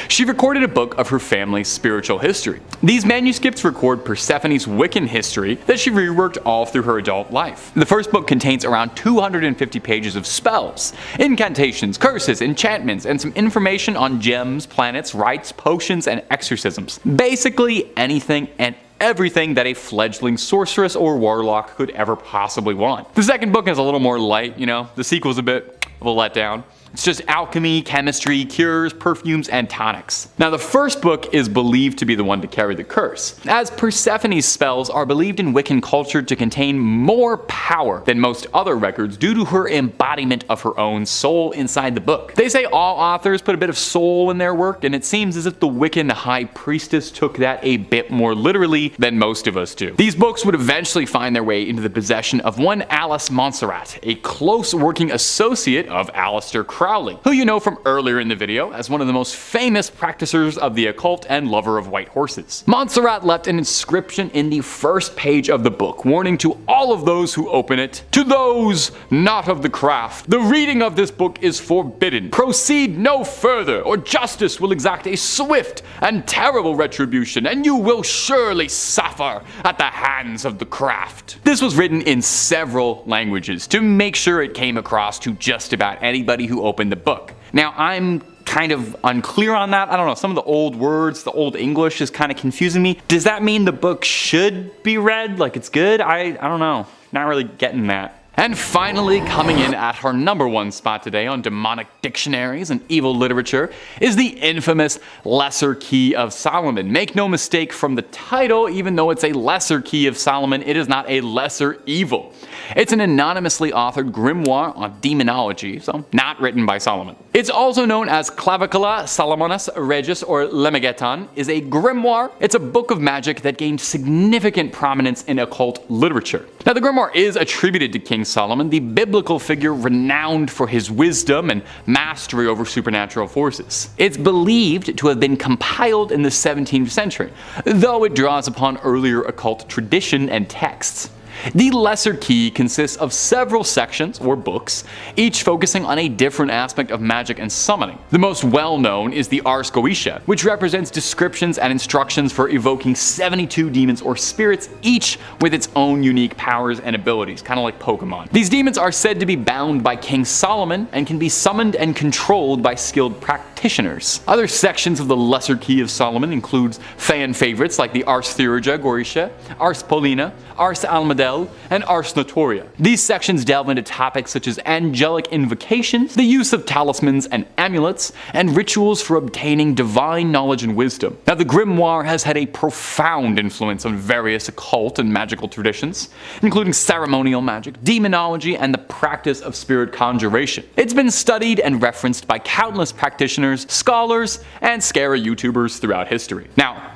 She recorded a book of her family's spiritual history. These manuscripts record Persephone's Wiccan history that she reworked all through her adult life. The first book contains around 250 pages of spells, incantations, curses, enchantments, and some information on gems, planets, rites, potions, and exorcisms. Basically anything and everything that a fledgling sorceress or warlock could ever possibly want. The second book is a little more light, the sequel's a bit of a letdown. It's just alchemy, chemistry, cures, perfumes, and tonics. Now the first book is believed to be the one to carry the curse, as Persephone's spells are believed in Wiccan culture to contain more power than most other records due to her embodiment of her own soul inside the book. They say all authors put a bit of soul in their work, and it seems as if the Wiccan high priestess took that a bit more literally than most of us do. These books would eventually find their way into the possession of one Alice Montserrat, a close working associate of Aleister Crowley, who you know from earlier in the video as one of the most famous practicers of the occult and lover of white horses. Montserrat left an inscription in the first page of the book, warning to all of those who open it, "To those not of the craft, the reading of this book is forbidden. Proceed no further, or justice will exact a swift and terrible retribution, and you will surely suffer at the hands of the craft." This was written in several languages to make sure it came across to just about anybody who opened the book. Now I'm kind of unclear on that. I don't know, some of the old words, the old English is kind of confusing me. Does that mean the book should be read like it's good? I don't know, not really getting that. And finally, coming in at her number 1 spot today on demonic dictionaries and evil literature is the infamous Lesser Key of Solomon. Make no mistake from the title, even though it's a Lesser Key of Solomon, it is not a lesser evil. It's an anonymously authored grimoire on demonology, so not written by Solomon. It's also known as Clavicula Salomonis Regis or Lemegeton, is a grimoire. It's a book of magic that gained significant prominence in occult literature. Now the grimoire is attributed to King Solomon, the biblical figure renowned for his wisdom and mastery over supernatural forces. It's believed to have been compiled in the 17th century, though it draws upon earlier occult tradition and texts. The Lesser Key consists of several sections, or books, each focusing on a different aspect of magic and summoning. The most well-known is the Ars Goetia, which represents descriptions and instructions for evoking 72 demons or spirits, each with its own unique powers and abilities, kind of like Pokemon. These demons are said to be bound by King Solomon and can be summoned and controlled by skilled practitioners. Other sections of the Lesser Key of Solomon includes fan favorites like the Ars Theurgia Goetia, Ars Paulina, Ars Almadel, and Ars Notoria. These sections delve into topics such as angelic invocations, the use of talismans and amulets, and rituals for obtaining divine knowledge and wisdom. Now the grimoire has had a profound influence on various occult and magical traditions, including ceremonial magic, demonology, and the practice of spirit conjuration. It's been studied and referenced by countless practitioners, scholars, and scary YouTubers throughout history. Now,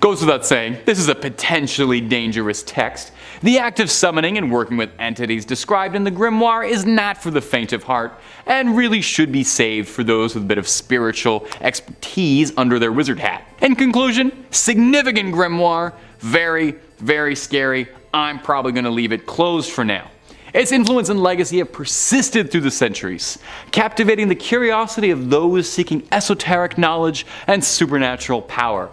goes without saying, this is a potentially dangerous text. The act of summoning and working with entities described in the grimoire is not for the faint of heart, and really should be saved for those with a bit of spiritual expertise under their wizard hat. In conclusion, significant grimoire, very, very scary. I'm probably going to leave it closed for now. Its influence and legacy have persisted through the centuries, captivating the curiosity of those seeking esoteric knowledge and supernatural power,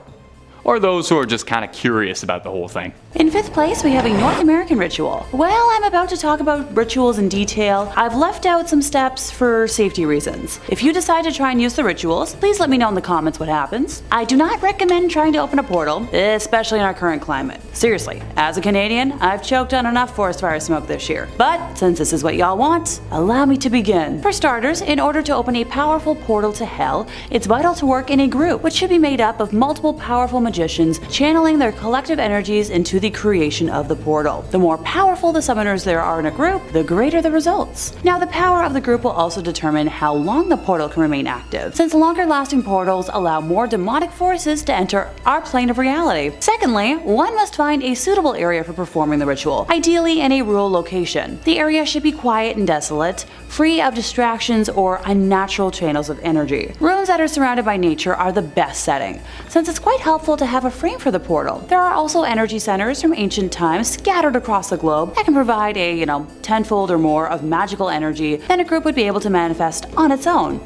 or those who are just kind of curious about the whole thing. In 5th place, we have a North American ritual. While I'm about to talk about rituals in detail, I've left out some steps for safety reasons. If you decide to try and use the rituals, please let me know in the comments what happens. I do not recommend trying to open a portal, especially in our current climate. Seriously, as a Canadian, I've choked on enough forest fire smoke this year. But since this is what y'all want, allow me to begin. For starters, in order to open a powerful portal to hell, it's vital to work in a group, which should be made up of multiple powerful magicians channeling their collective energies into the the creation of the portal. The more powerful the summoners there are in a group, the greater the results. Now, the power of the group will also determine how long the portal can remain active, since longer lasting portals allow more demonic forces to enter our plane of reality. Secondly, one must find a suitable area for performing the ritual, ideally in a rural location. The area should be quiet and desolate, free of distractions or unnatural channels of energy. Rooms that are surrounded by nature are the best setting, since it's quite helpful to have a frame for the portal. There are also energy centers from ancient times scattered across the globe that can provide a, tenfold or more of magical energy than a group would be able to manifest on its own.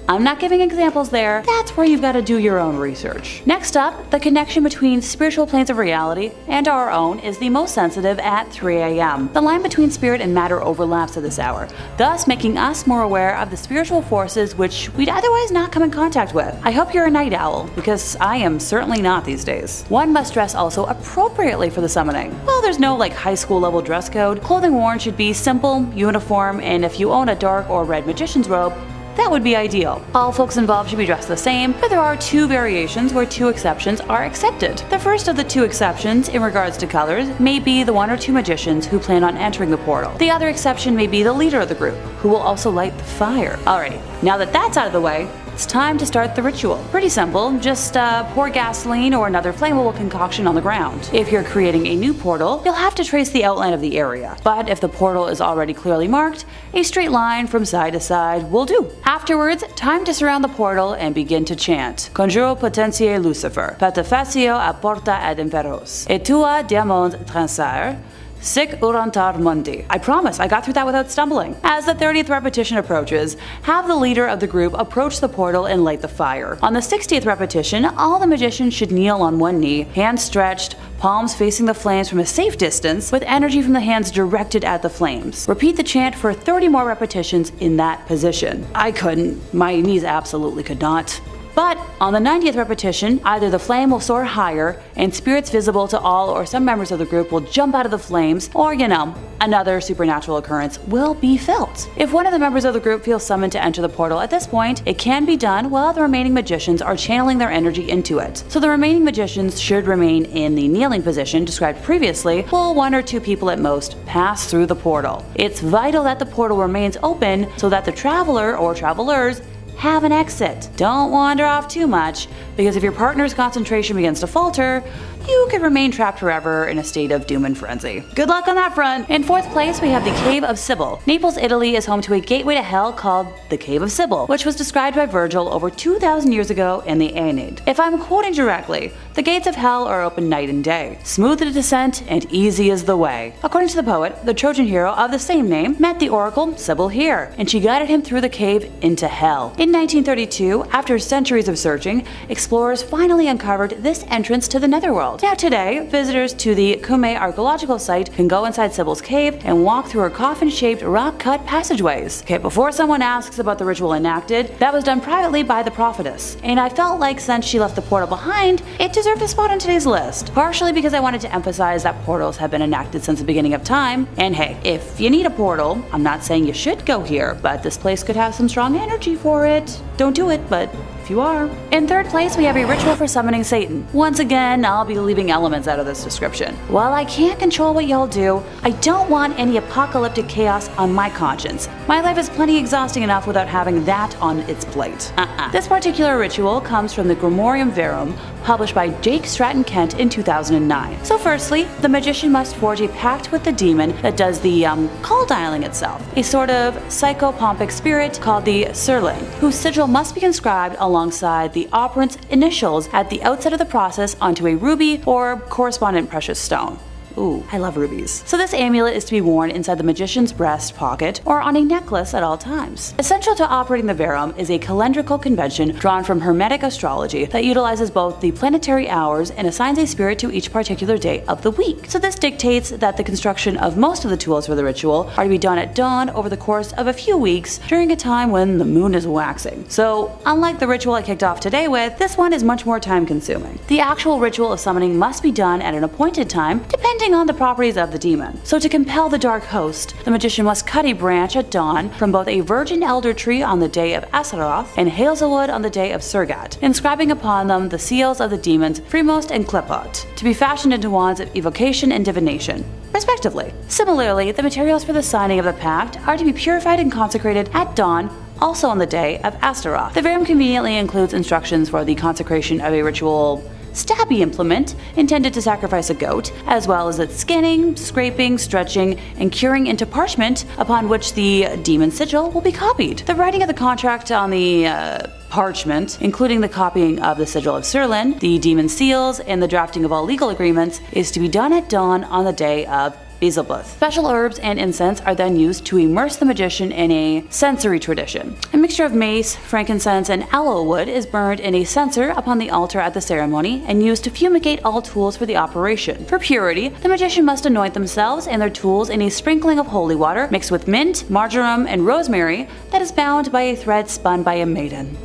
I'm not giving examples there, that's where you've got to do your own research. Next up, the connection between spiritual planes of reality and our own is the most sensitive at 3 a.m. The line between spirit and matter overlaps at this hour, thus making us more aware of the spiritual forces which we'd otherwise not come in contact with. I hope you're a night owl, because I am certainly not these days. One must dress also appropriately for the summoning. Well, there's no high school level dress code. Clothing worn should be simple, uniform, and if you own a dark or red magician's robe, that would be ideal. All folks involved should be dressed the same, but there are 2 variations where 2 exceptions are accepted. The first of the 2 exceptions in regards to colors may be the 1 or 2 magicians who plan on entering the portal. The other exception may be the leader of the group, who will also light the fire. Alrighty, now that that's out of the way, it's time to start the ritual. Pretty simple, just pour gasoline or another flammable concoction on the ground. If you're creating a new portal, you'll have to trace the outline of the area, but if the portal is already clearly marked, a straight line from side to side will do. Afterwards, time to surround the portal and begin to chant. Conjuro potentiae Lucifer, patefacio a porta ad inferos, et tua diamond transire, sic urantar mundi. I promise, I got through that without stumbling. As the 30th repetition approaches, have the leader of the group approach the portal and light the fire. On the 60th repetition, all the magicians should kneel on one knee, hands stretched, palms facing the flames from a safe distance, with energy from the hands directed at the flames. Repeat the chant for 30 more repetitions in that position. I couldn't. My knees absolutely could not. But on the 90th repetition, either the flame will soar higher and spirits visible to all or some members of the group will jump out of the flames, or another supernatural occurrence will be felt. If one of the members of the group feels summoned to enter the portal at this point, it can be done while the remaining magicians are channeling their energy into it. So the remaining magicians should remain in the kneeling position described previously, while 1 or 2 people at most pass through the portal. It's vital that the portal remains open so that the traveler or travelers have an exit. Don't wander off too much, because if your partner's concentration begins to falter, you could remain trapped forever in a state of doom and frenzy. Good luck on that front! In 4th place, we have the Cave of Sibyl. Naples, Italy is home to a gateway to hell called the Cave of Sibyl, which was described by Virgil over 2,000 years ago in the Aeneid. If I'm quoting directly, the gates of hell are open night and day. Smooth the descent and easy is the way. According to the poet, the Trojan hero of the same name met the oracle Sibyl here, and she guided him through the cave into hell. In 1932, after centuries of searching, explorers finally uncovered this entrance to the netherworld. Now today, visitors to the Cumae archaeological site can go inside Sibyl's cave and walk through her coffin-shaped rock-cut passageways. Okay, before someone asks about the ritual enacted, that was done privately by the prophetess, and I felt like since she left the portal behind, it deserved a spot on today's list. Partially because I wanted to emphasize that portals have been enacted since the beginning of time, and hey, if you need a portal, I'm not saying you should go here, but this place could have some strong energy for it. Don't do it, but if you are. In 3rd place, we have a ritual for summoning Satan. Once again, I'll be leaving elements out of this description. While I can't control what y'all do, I don't want any apocalyptic chaos on my conscience. My life is plenty exhausting enough without having that on its plate. This particular ritual comes from the Grimorium Verum, published by Jake Stratton Kent in 2009. So firstly, the magician must forge a pact with the demon that does the call dialing itself, a sort of psychopompic spirit called the Surling, whose sigil must be inscribed alongside the operant's initials at the outset of the process onto a ruby or correspondent precious stone. Ooh, I love rubies. So this amulet is to be worn inside the magician's breast pocket or on a necklace at all times. Essential to operating the Verum is a calendrical convention drawn from Hermetic astrology that utilizes both the planetary hours and assigns a spirit to each particular day of the week. So this dictates that the construction of most of the tools for the ritual are to be done at dawn over the course of a few weeks during a time when the moon is waxing. So unlike the ritual I kicked off today with, this one is much more time consuming. The actual ritual of summoning must be done at an appointed time, depending depending on the properties of the demon. So to compel the dark host, the magician must cut a branch at dawn from both a virgin elder tree on the day of Asaroth and hazelwood on the day of Surgat, inscribing upon them the seals of the demons Fremost and Klepot, to be fashioned into wands of evocation and divination, respectively. Similarly, the materials for the signing of the pact are to be purified and consecrated at dawn, also on the day of Astaroth. The Verum conveniently includes instructions for the consecration of a ritual stabby implement intended to sacrifice a goat, as well as its scanning, scraping, stretching, and curing into parchment upon which the demon sigil will be copied. The writing of the contract on the parchment, including the copying of the sigil of Sirlin, the demon seals, and the drafting of all legal agreements, is to be done at dawn on the day of Beelzebub. Special herbs and incense are then used to immerse the magician in a sensory tradition. A mixture of mace, frankincense, and aloe wood is burned in a censer upon the altar at the ceremony and used to fumigate all tools for the operation. For purity, the magician must anoint themselves and their tools in a sprinkling of holy water mixed with mint, marjoram, and rosemary that is bound by a thread spun by a maiden.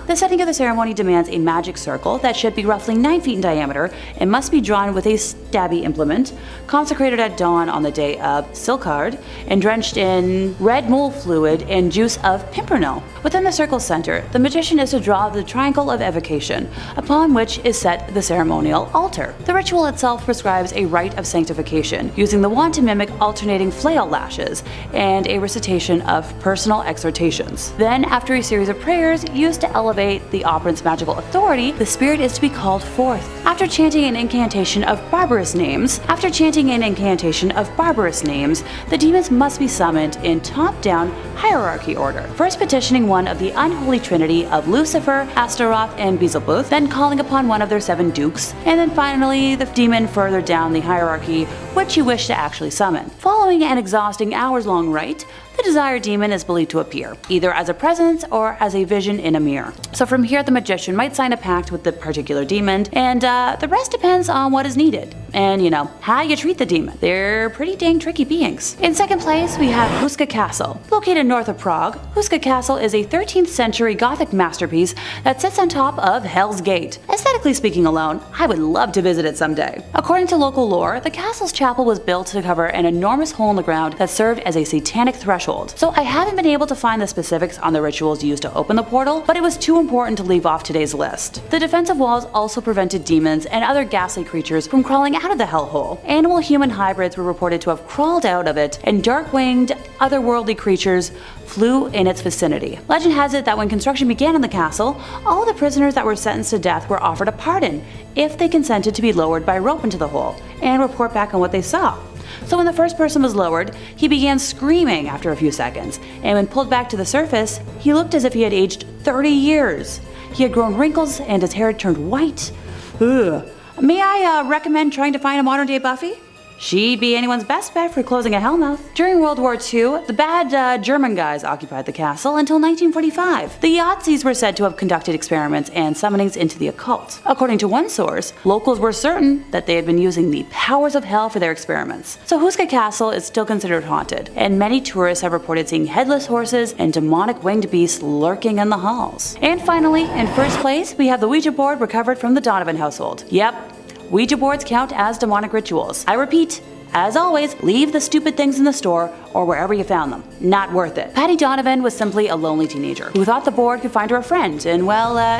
The setting of the ceremony demands a magic circle that should be roughly 9 feet in diameter and must be drawn with a stabby implement, consecrated at dawn on the day of Silkard, and drenched in red mole fluid and juice of pimpernel. Within the circle's center, the magician is to draw the triangle of evocation, upon which is set the ceremonial altar. The ritual itself prescribes a rite of sanctification, using the wand to mimic alternating flail lashes, and a recitation of personal exhortations. Then, after a series of prayers used to elevate the operant's magical authority, the spirit is to be called forth. After chanting an incantation of barbarous names, the demons must be summoned in top-down hierarchy order. First petitioning one of the unholy trinity of Lucifer, Astaroth, and Beelzebub, then calling upon one of their 7 dukes, and then finally the demon further down the hierarchy which you wish to actually summon. Following an exhausting hours-long rite, the desired demon is believed to appear, either as a presence or as a vision in a mirror. So from here, the magician might sign a pact with the particular demon, and the rest depends on what is needed. And, how you treat the demon. They're pretty dang tricky beings. In second place, we have Houska Castle. Located north of Prague, Houska Castle is a 13th century Gothic masterpiece that sits on top of Hell's Gate. Aesthetically speaking alone, I would love to visit it someday. According to local lore, the castle's chapel was built to cover an enormous hole in the ground that served as a satanic threshold. So I haven't been able to find the specifics on the rituals used to open the portal, but it was too important to leave off today's list. The defensive walls also prevented demons and other ghastly creatures from crawling out of the hellhole. Animal-human hybrids were reported to have crawled out of it, and dark-winged, otherworldly creatures flew in its vicinity. Legend has it that when construction began in the castle, all the prisoners that were sentenced to death were offered a pardon if they consented to be lowered by rope into the hole and report back on what they saw. So when the first person was lowered, he began screaming after a few seconds, and when pulled back to the surface, he looked as if he had aged 30 years. He had grown wrinkles and his hair had turned white. Ugh. May I recommend trying to find a modern-day Buffy? She'd be anyone's best bet for closing a hellmouth. During World War II, the bad German guys occupied the castle until 1945. The Yazis were said to have conducted experiments and summonings into the occult. According to one source, locals were certain that they had been using the powers of hell for their experiments. So Houska Castle is still considered haunted, and many tourists have reported seeing headless horses and demonic winged beasts lurking in the halls. And finally, in first place, we have the Ouija board recovered from the Donovan household. Yep, Ouija boards count as demonic rituals. I repeat, as always, leave the stupid things in the store or wherever you found them. Not worth it. Patty Donovan was simply a lonely teenager who thought the board could find her a friend, and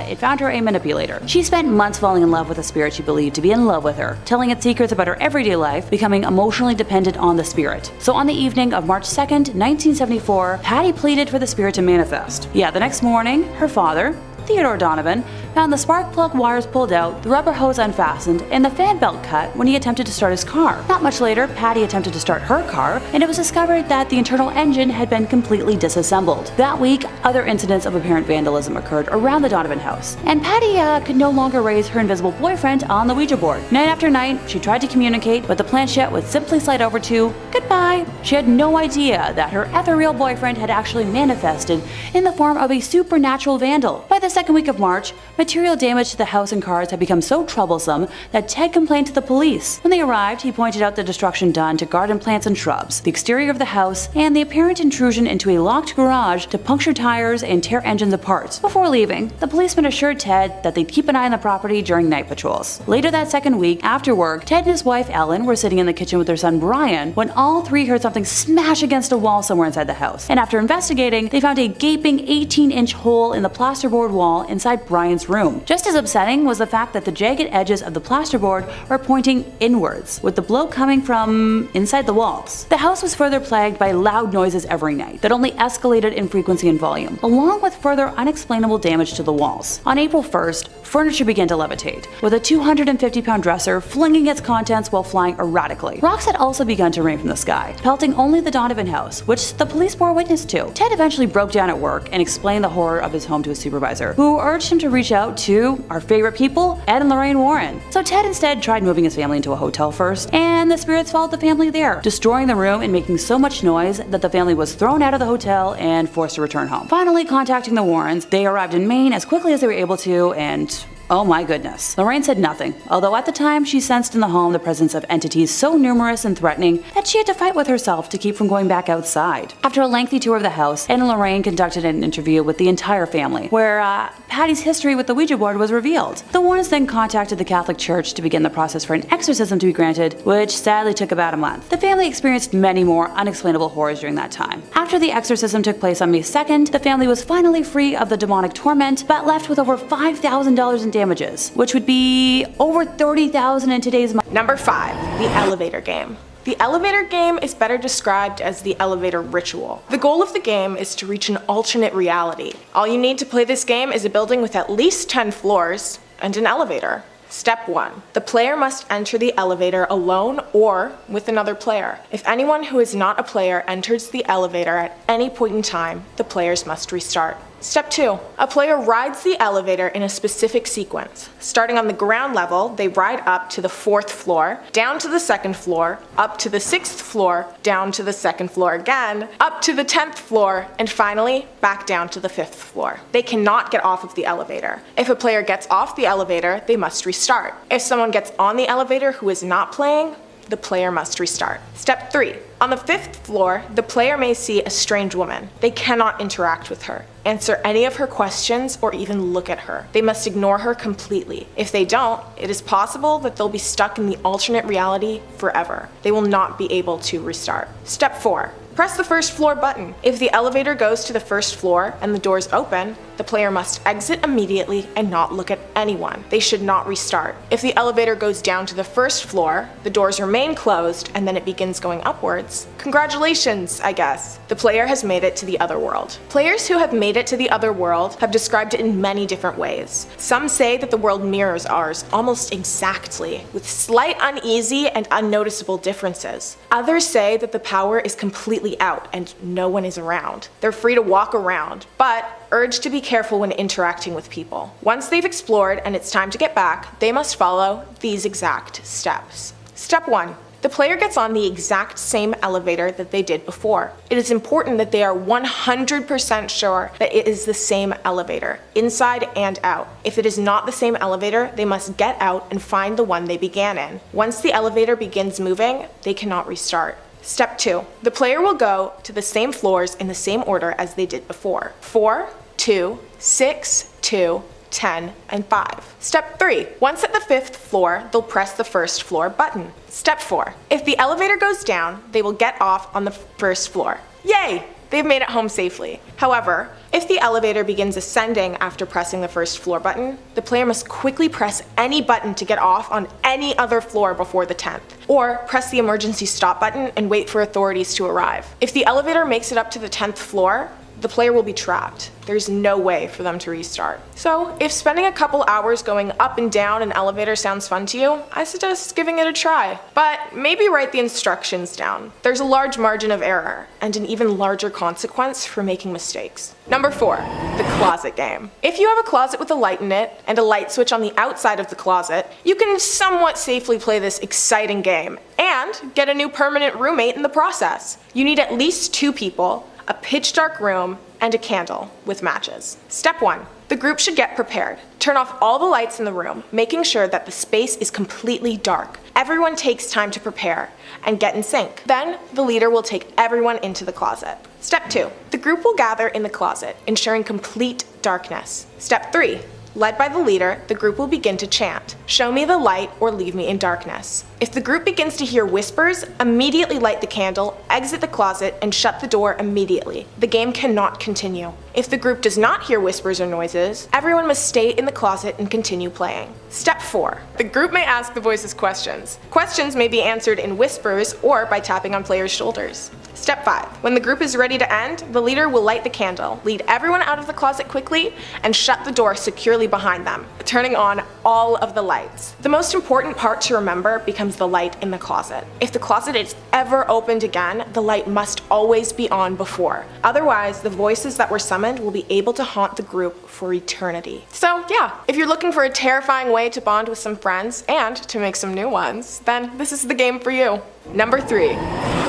it found her a manipulator. She spent months falling in love with a spirit she believed to be in love with her, telling it secrets about her everyday life, becoming emotionally dependent on the spirit. So on the evening of March 2nd, 1974, Patty pleaded for the spirit to manifest. Yeah, the next morning, her father, Theodore Donovan, found the spark plug wires pulled out, the rubber hose unfastened, and the fan belt cut when he attempted to start his car. Not much later, Patty attempted to start her car, and it was discovered that the internal engine had been completely disassembled. That week, other incidents of apparent vandalism occurred around the Donovan house, and Patty could no longer raise her invisible boyfriend on the Ouija board. Night after night, she tried to communicate, but the planchette would simply slide over to goodbye. She had no idea that her ethereal boyfriend had actually manifested in the form of a supernatural vandal. By the second week of March, material damage to the house and cars had become so troublesome that Ted complained to the police. When they arrived, he pointed out the destruction done to garden plants and shrubs, the exterior of the house, and the apparent intrusion into a locked garage to puncture tires and tear engines apart. Before leaving, the policeman assured Ted that they'd keep an eye on the property during night patrols. Later that second week, after work, Ted and his wife Ellen were sitting in the kitchen with their son Brian when all three heard something smash against a wall somewhere inside the house. And after investigating, they found a gaping 18-inch hole in the plasterboard wall inside Brian's room. Just as upsetting was the fact that the jagged edges of the plasterboard were pointing inwards, with the blow coming from inside the walls. The house was further plagued by loud noises every night that only escalated in frequency and volume, along with further unexplainable damage to the walls. On April 1st, furniture began to levitate, with a 250-pound dresser flinging its contents while flying erratically. Rocks had also begun to rain from the sky, pelting only the Donovan house, which the police bore witness to. Ted eventually broke down at work and explained the horror of his home to his supervisor, who urged him to reach out to our favorite people, Ed and Lorraine Warren. So Ted instead tried moving his family into a hotel first, and the spirits followed the family there, destroying the room and making so much noise that the family was thrown out of the hotel and forced to return home. Finally contacting the Warrens, they arrived in Maine as quickly as they were able to, and oh my goodness. Lorraine said nothing, although at the time she sensed in the home the presence of entities so numerous and threatening that she had to fight with herself to keep from going back outside. After a lengthy tour of the house, Ed and Lorraine conducted an interview with the entire family, where Patty's history with the Ouija board was revealed. The Warrens then contacted the Catholic Church to begin the process for an exorcism to be granted, which sadly took about a month. The family experienced many more unexplainable horrors during that time. After the exorcism took place on May 2nd, the family was finally free of the demonic torment, but left with over $5,000 in damages, which would be over $30,000 in today's money. Number 5. The elevator game. The elevator game is better described as the elevator ritual. The goal of the game is to reach an alternate reality. All you need to play this game is a building with at least 10 floors and an elevator. Step 1. The player must enter the elevator alone or with another player. If anyone who is not a player enters the elevator at any point in time, the players must restart. Step 2. A player rides the elevator in a specific sequence. Starting on the ground level, they ride up to the 4th floor, down to the 2nd floor, up to the 6th floor, down to the 2nd floor again, up to the 10th floor, and finally, back down to the 5th floor. They cannot get off of the elevator. If a player gets off the elevator, they must restart. If someone gets on the elevator who is not playing, the player must restart. Step 3. On the 5th floor, the player may see a strange woman. They cannot interact with her, answer any of her questions, or even look at her. They must ignore her completely. If they don't, it is possible that they'll be stuck in the alternate reality forever. They will not be able to restart. Step 4. Press the 1st floor button. If the elevator goes to the 1st floor and the doors open, the player must exit immediately and not look at anyone. They should not restart. If the elevator goes down to the 1st floor, the doors remain closed, and then it begins going upwards, congratulations, I guess. The player has made it to the other world. Players who have made it to the other world have described it in many different ways. Some say that the world mirrors ours almost exactly, with slight uneasy and unnoticeable differences. Others say that the power is completely out and no one is around. They're free to walk around, but urged to be careful when interacting with people. Once they've explored and it's time to get back, they must follow these exact steps. Step 1. The player gets on the exact same elevator that they did before. It is important that they are 100% sure that it is the same elevator, inside and out. If it is not the same elevator, they must get out and find the one they began in. Once the elevator begins moving, they cannot restart. Step 2. The player will go to the same floors in the same order as they did before. 4, 2, 6, 2, 10, and 5. Step 3. Once at the 5th floor, they'll press the 1st floor button. Step 4. If the elevator goes down, they will get off on the 1st floor. Yay! They've made it home safely. However, if the elevator begins ascending after pressing the 1st floor button, the player must quickly press any button to get off on any other floor before the 10th, or press the emergency stop button and wait for authorities to arrive. If the elevator makes it up to the 10th floor, the player will be trapped. There's no way for them to restart. So, if spending a couple hours going up and down an elevator sounds fun to you, I suggest giving it a try. But maybe write the instructions down. There's a large margin of error, and an even larger consequence for making mistakes. Number 4, the closet game. If you have a closet with a light in it, and a light switch on the outside of the closet, you can somewhat safely play this exciting game, and get a new permanent roommate in the process. You need at least 2 people. a pitch dark room, and a candle with matches. Step 1. The group should get prepared. Turn off all the lights in the room, making sure that the space is completely dark. Everyone takes time to prepare and get in sync. Then, the leader will take everyone into the closet. Step 2. The group will gather in the closet, ensuring complete darkness. Step 3. Led by the leader, the group will begin to chant, "Show me the light or leave me in darkness." If the group begins to hear whispers, immediately light the candle, exit the closet, and shut the door immediately. The game cannot continue. If the group does not hear whispers or noises, everyone must stay in the closet and continue playing. Step 4. The group may ask the voices questions. Questions may be answered in whispers or by tapping on players' shoulders. Step 5. When the group is ready to end, the leader will light the candle, lead everyone out of the closet quickly, and shut the door securely behind them, turning on all of the lights. The most important part to remember becomes the light in the closet. If the closet is ever opened again, the light must always be on before. Otherwise, the voices that were summoned will be able to haunt the group for eternity. So yeah, if you're looking for a terrifying way to bond with some friends and to make some new ones, then this is the game for you. Number 3.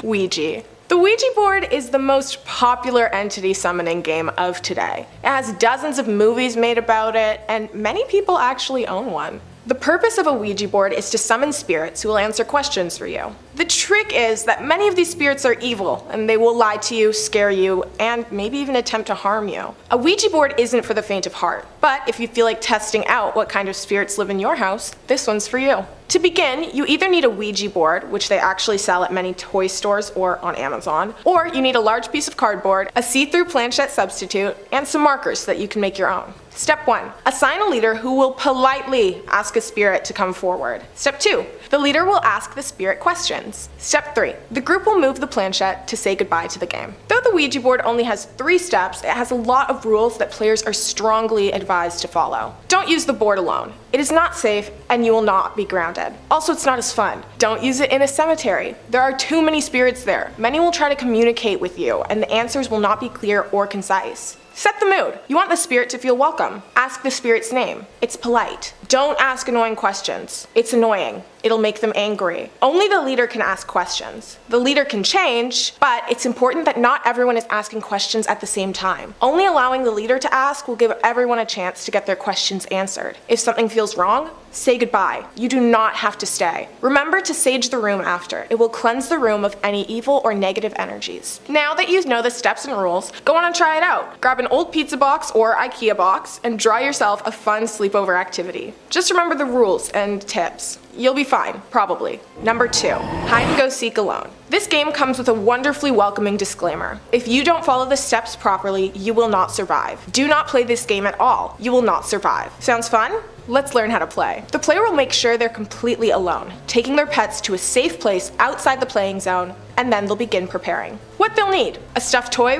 Ouija. The Ouija board is the most popular entity summoning game of today. It has dozens of movies made about it, and many people actually own one. The purpose of a Ouija board is to summon spirits who will answer questions for you. The trick is that many of these spirits are evil, and they will lie to you, scare you, and maybe even attempt to harm you. A Ouija board isn't for the faint of heart, but if you feel like testing out what kind of spirits live in your house, this one's for you. To begin, you either need a Ouija board, which they actually sell at many toy stores or on Amazon, or you need a large piece of cardboard, a see-through planchette substitute, and some markers so that you can make your own. Step 1. Assign a leader who will politely ask a spirit to come forward. Step 2. The leader will ask the spirit questions. Step 3. The group will move the planchette to say goodbye to the game. Though the Ouija board only has 3 steps, it has a lot of rules that players are strongly advised to follow. Don't use the board alone. It is not safe, and you will not be grounded. Also, it's not as fun. Don't use it in a cemetery. There are too many spirits there. Many will try to communicate with you, and the answers will not be clear or concise. Set the mood. You want the spirit to feel welcome. Ask the spirit's name. It's polite. Don't ask annoying questions. It's annoying. It'll make them angry. Only the leader can ask questions. The leader can change, but it's important that not everyone is asking questions at the same time. Only allowing the leader to ask will give everyone a chance to get their questions answered. If something feels wrong, say goodbye. You do not have to stay. Remember to sage the room after. It will cleanse the room of any evil or negative energies. Now that you know the steps and rules, go on and try it out. Grab an old pizza box or IKEA box and draw yourself a fun sleepover activity. Just remember the rules and tips. You'll be fine, probably. Number 2, hide and go seek alone. This game comes with a wonderfully welcoming disclaimer. If you don't follow the steps properly, you will not survive. Do not play this game at all. You will not survive. Sounds fun? Let's learn how to play. The player will make sure they're completely alone, taking their pets to a safe place outside the playing zone, and then they'll begin preparing. What they'll need: a stuffed doll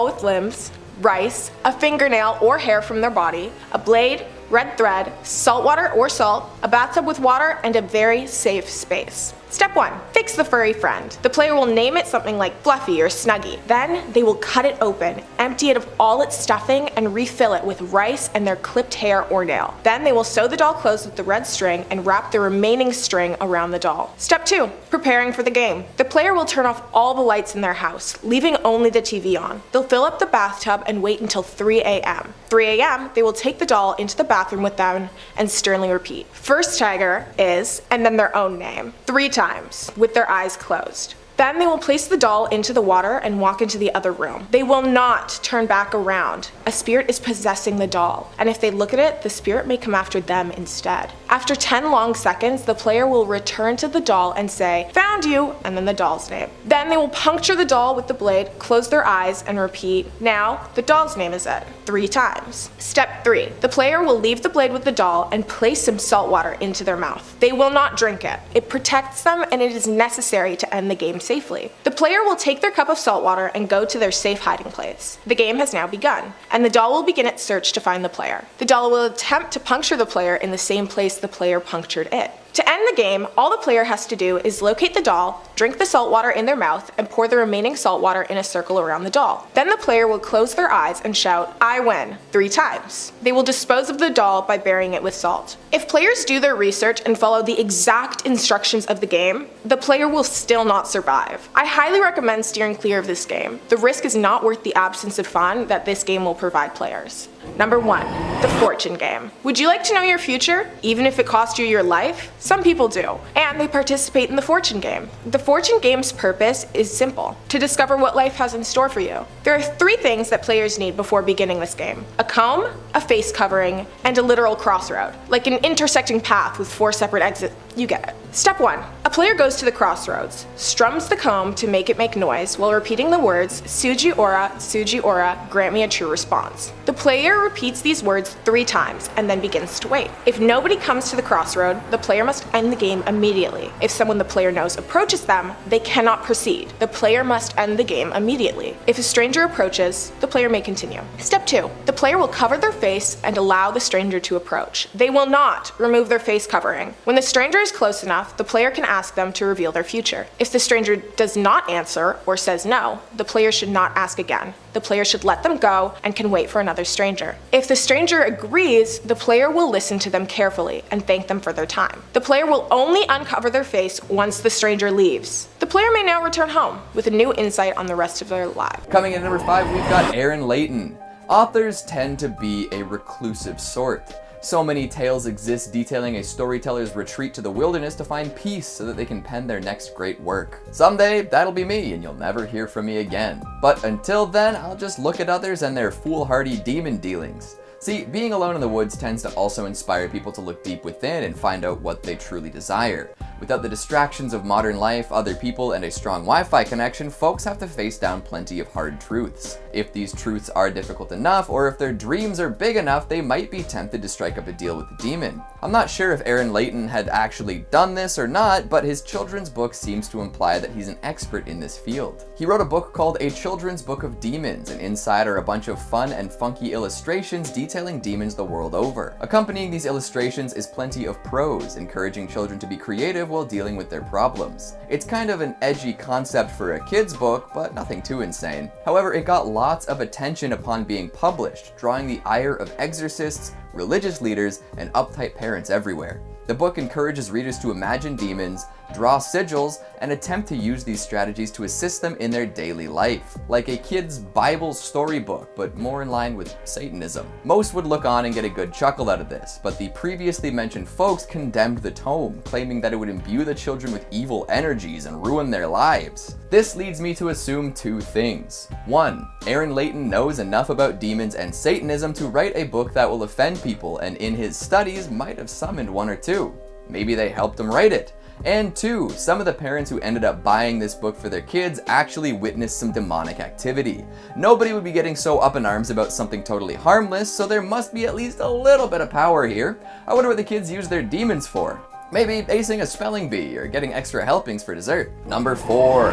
with limbs, rice, a fingernail or hair from their body, a blade, red thread, salt water or salt, a bathtub with water, and a very safe space. Step 1. Fix the furry friend. The player will name it something like Fluffy or Snuggy. Then they will cut it open, empty it of all its stuffing, and refill it with rice and their clipped hair or nail. Then they will sew the doll closed with the red string and wrap the remaining string around the doll. Step 2. Preparing for the game. The player will turn off all the lights in their house, leaving only the TV on. They'll fill up the bathtub and wait until 3 a.m. 3 a.m., they will take the doll into the bathroom with them and sternly repeat, "First tiger is," and then their own name, 3 times, with their eyes closed. Then they will place the doll into the water and walk into the other room. They will not turn back around. A spirit is possessing the doll, and if they look at it, the spirit may come after them instead. After 10 long seconds, the player will return to the doll and say, "Found you," and then the doll's name. Then they will puncture the doll with the blade, close their eyes, and repeat, "Now, the doll's name is it," 3 times. Step 3. The player will leave the blade with the doll and place some salt water into their mouth. They will not drink it. It protects them, and it is necessary to end the game safely. The player will take their cup of salt water and go to their safe hiding place. The game has now begun, and the doll will begin its search to find the player. The doll will attempt to puncture the player in the same place the player punctured it. To end the game, all the player has to do is locate the doll, drink the salt water in their mouth, and pour the remaining salt water in a circle around the doll. Then the player will close their eyes and shout, "I win," 3 times. They will dispose of the doll by burying it with salt. If players do their research and follow the exact instructions of the game, the player will still not survive. I highly recommend steering clear of this game. The risk is not worth the absence of fun that this game will provide players. Number 1, the fortune game. Would you like to know your future, even if it cost you your life? Some people do, and they participate in the fortune game. The fortune game's purpose is simple: to discover what life has in store for you. There are 3 things that players need before beginning this game: a comb, a face covering, and a literal crossroad, like an intersecting path with 4 separate exits. You get it. Step 1. A player goes to the crossroads, strums the comb to make it make noise while repeating the words, "Suji ora, grant me a true response." The player repeats these words 3 times and then begins to wait. If nobody comes to the crossroad, the player must end the game immediately. If someone the player knows approaches them, they cannot proceed. The player must end the game immediately. If a stranger approaches, the player may continue. Step 2. The player will cover their face and allow the stranger to approach. They will not remove their face covering. When the stranger is close enough, the player can ask them to reveal their future. If the stranger does not answer or says no, the player should not ask again. The player should let them go and can wait for another stranger. If the stranger agrees, the player will listen to them carefully and thank them for their time. The player will only uncover their face once the stranger leaves. The player may now return home with a new insight on the rest of their lives. Coming in at number 5, we've got Aaron Layton. Authors tend to be a reclusive sort. So many tales exist detailing a storyteller's retreat to the wilderness to find peace so that they can pen their next great work. Someday, that'll be me, and you'll never hear from me again. But until then, I'll just look at others and their foolhardy demon dealings. See, being alone in the woods tends to also inspire people to look deep within and find out what they truly desire. Without the distractions of modern life, other people, and a strong Wi-Fi connection, folks have to face down plenty of hard truths. If these truths are difficult enough, or if their dreams are big enough, they might be tempted to strike up a deal with the demon. I'm not sure if Aaron Layton had actually done this or not, but his children's book seems to imply that he's an expert in this field. He wrote a book called A Children's Book of Demons, and inside are a bunch of fun and funky illustrations detailing demons the world over. Accompanying these illustrations is plenty of prose, encouraging children to be creative while dealing with their problems. It's kind of an edgy concept for a kid's book, but nothing too insane. However, it got lots of attention upon being published, drawing the ire of exorcists, religious leaders, and uptight parents everywhere. The book encourages readers to imagine demons, draw sigils, and attempt to use these strategies to assist them in their daily life, like a kid's Bible storybook, but more in line with Satanism. Most would look on and get a good chuckle out of this, but the previously mentioned folks condemned the tome, claiming that it would imbue the children with evil energies and ruin their lives. This leads me to assume 2 things. 1. Aaron Layton knows enough about demons and Satanism to write a book that will offend people, and in his studies might have summoned 1 or 2. Maybe they helped him write it. And 2, some of the parents who ended up buying this book for their kids actually witnessed some demonic activity. Nobody would be getting so up in arms about something totally harmless, so there must be at least a little bit of power here. I wonder what the kids use their demons for. Maybe acing a spelling bee or getting extra helpings for dessert. Number 4,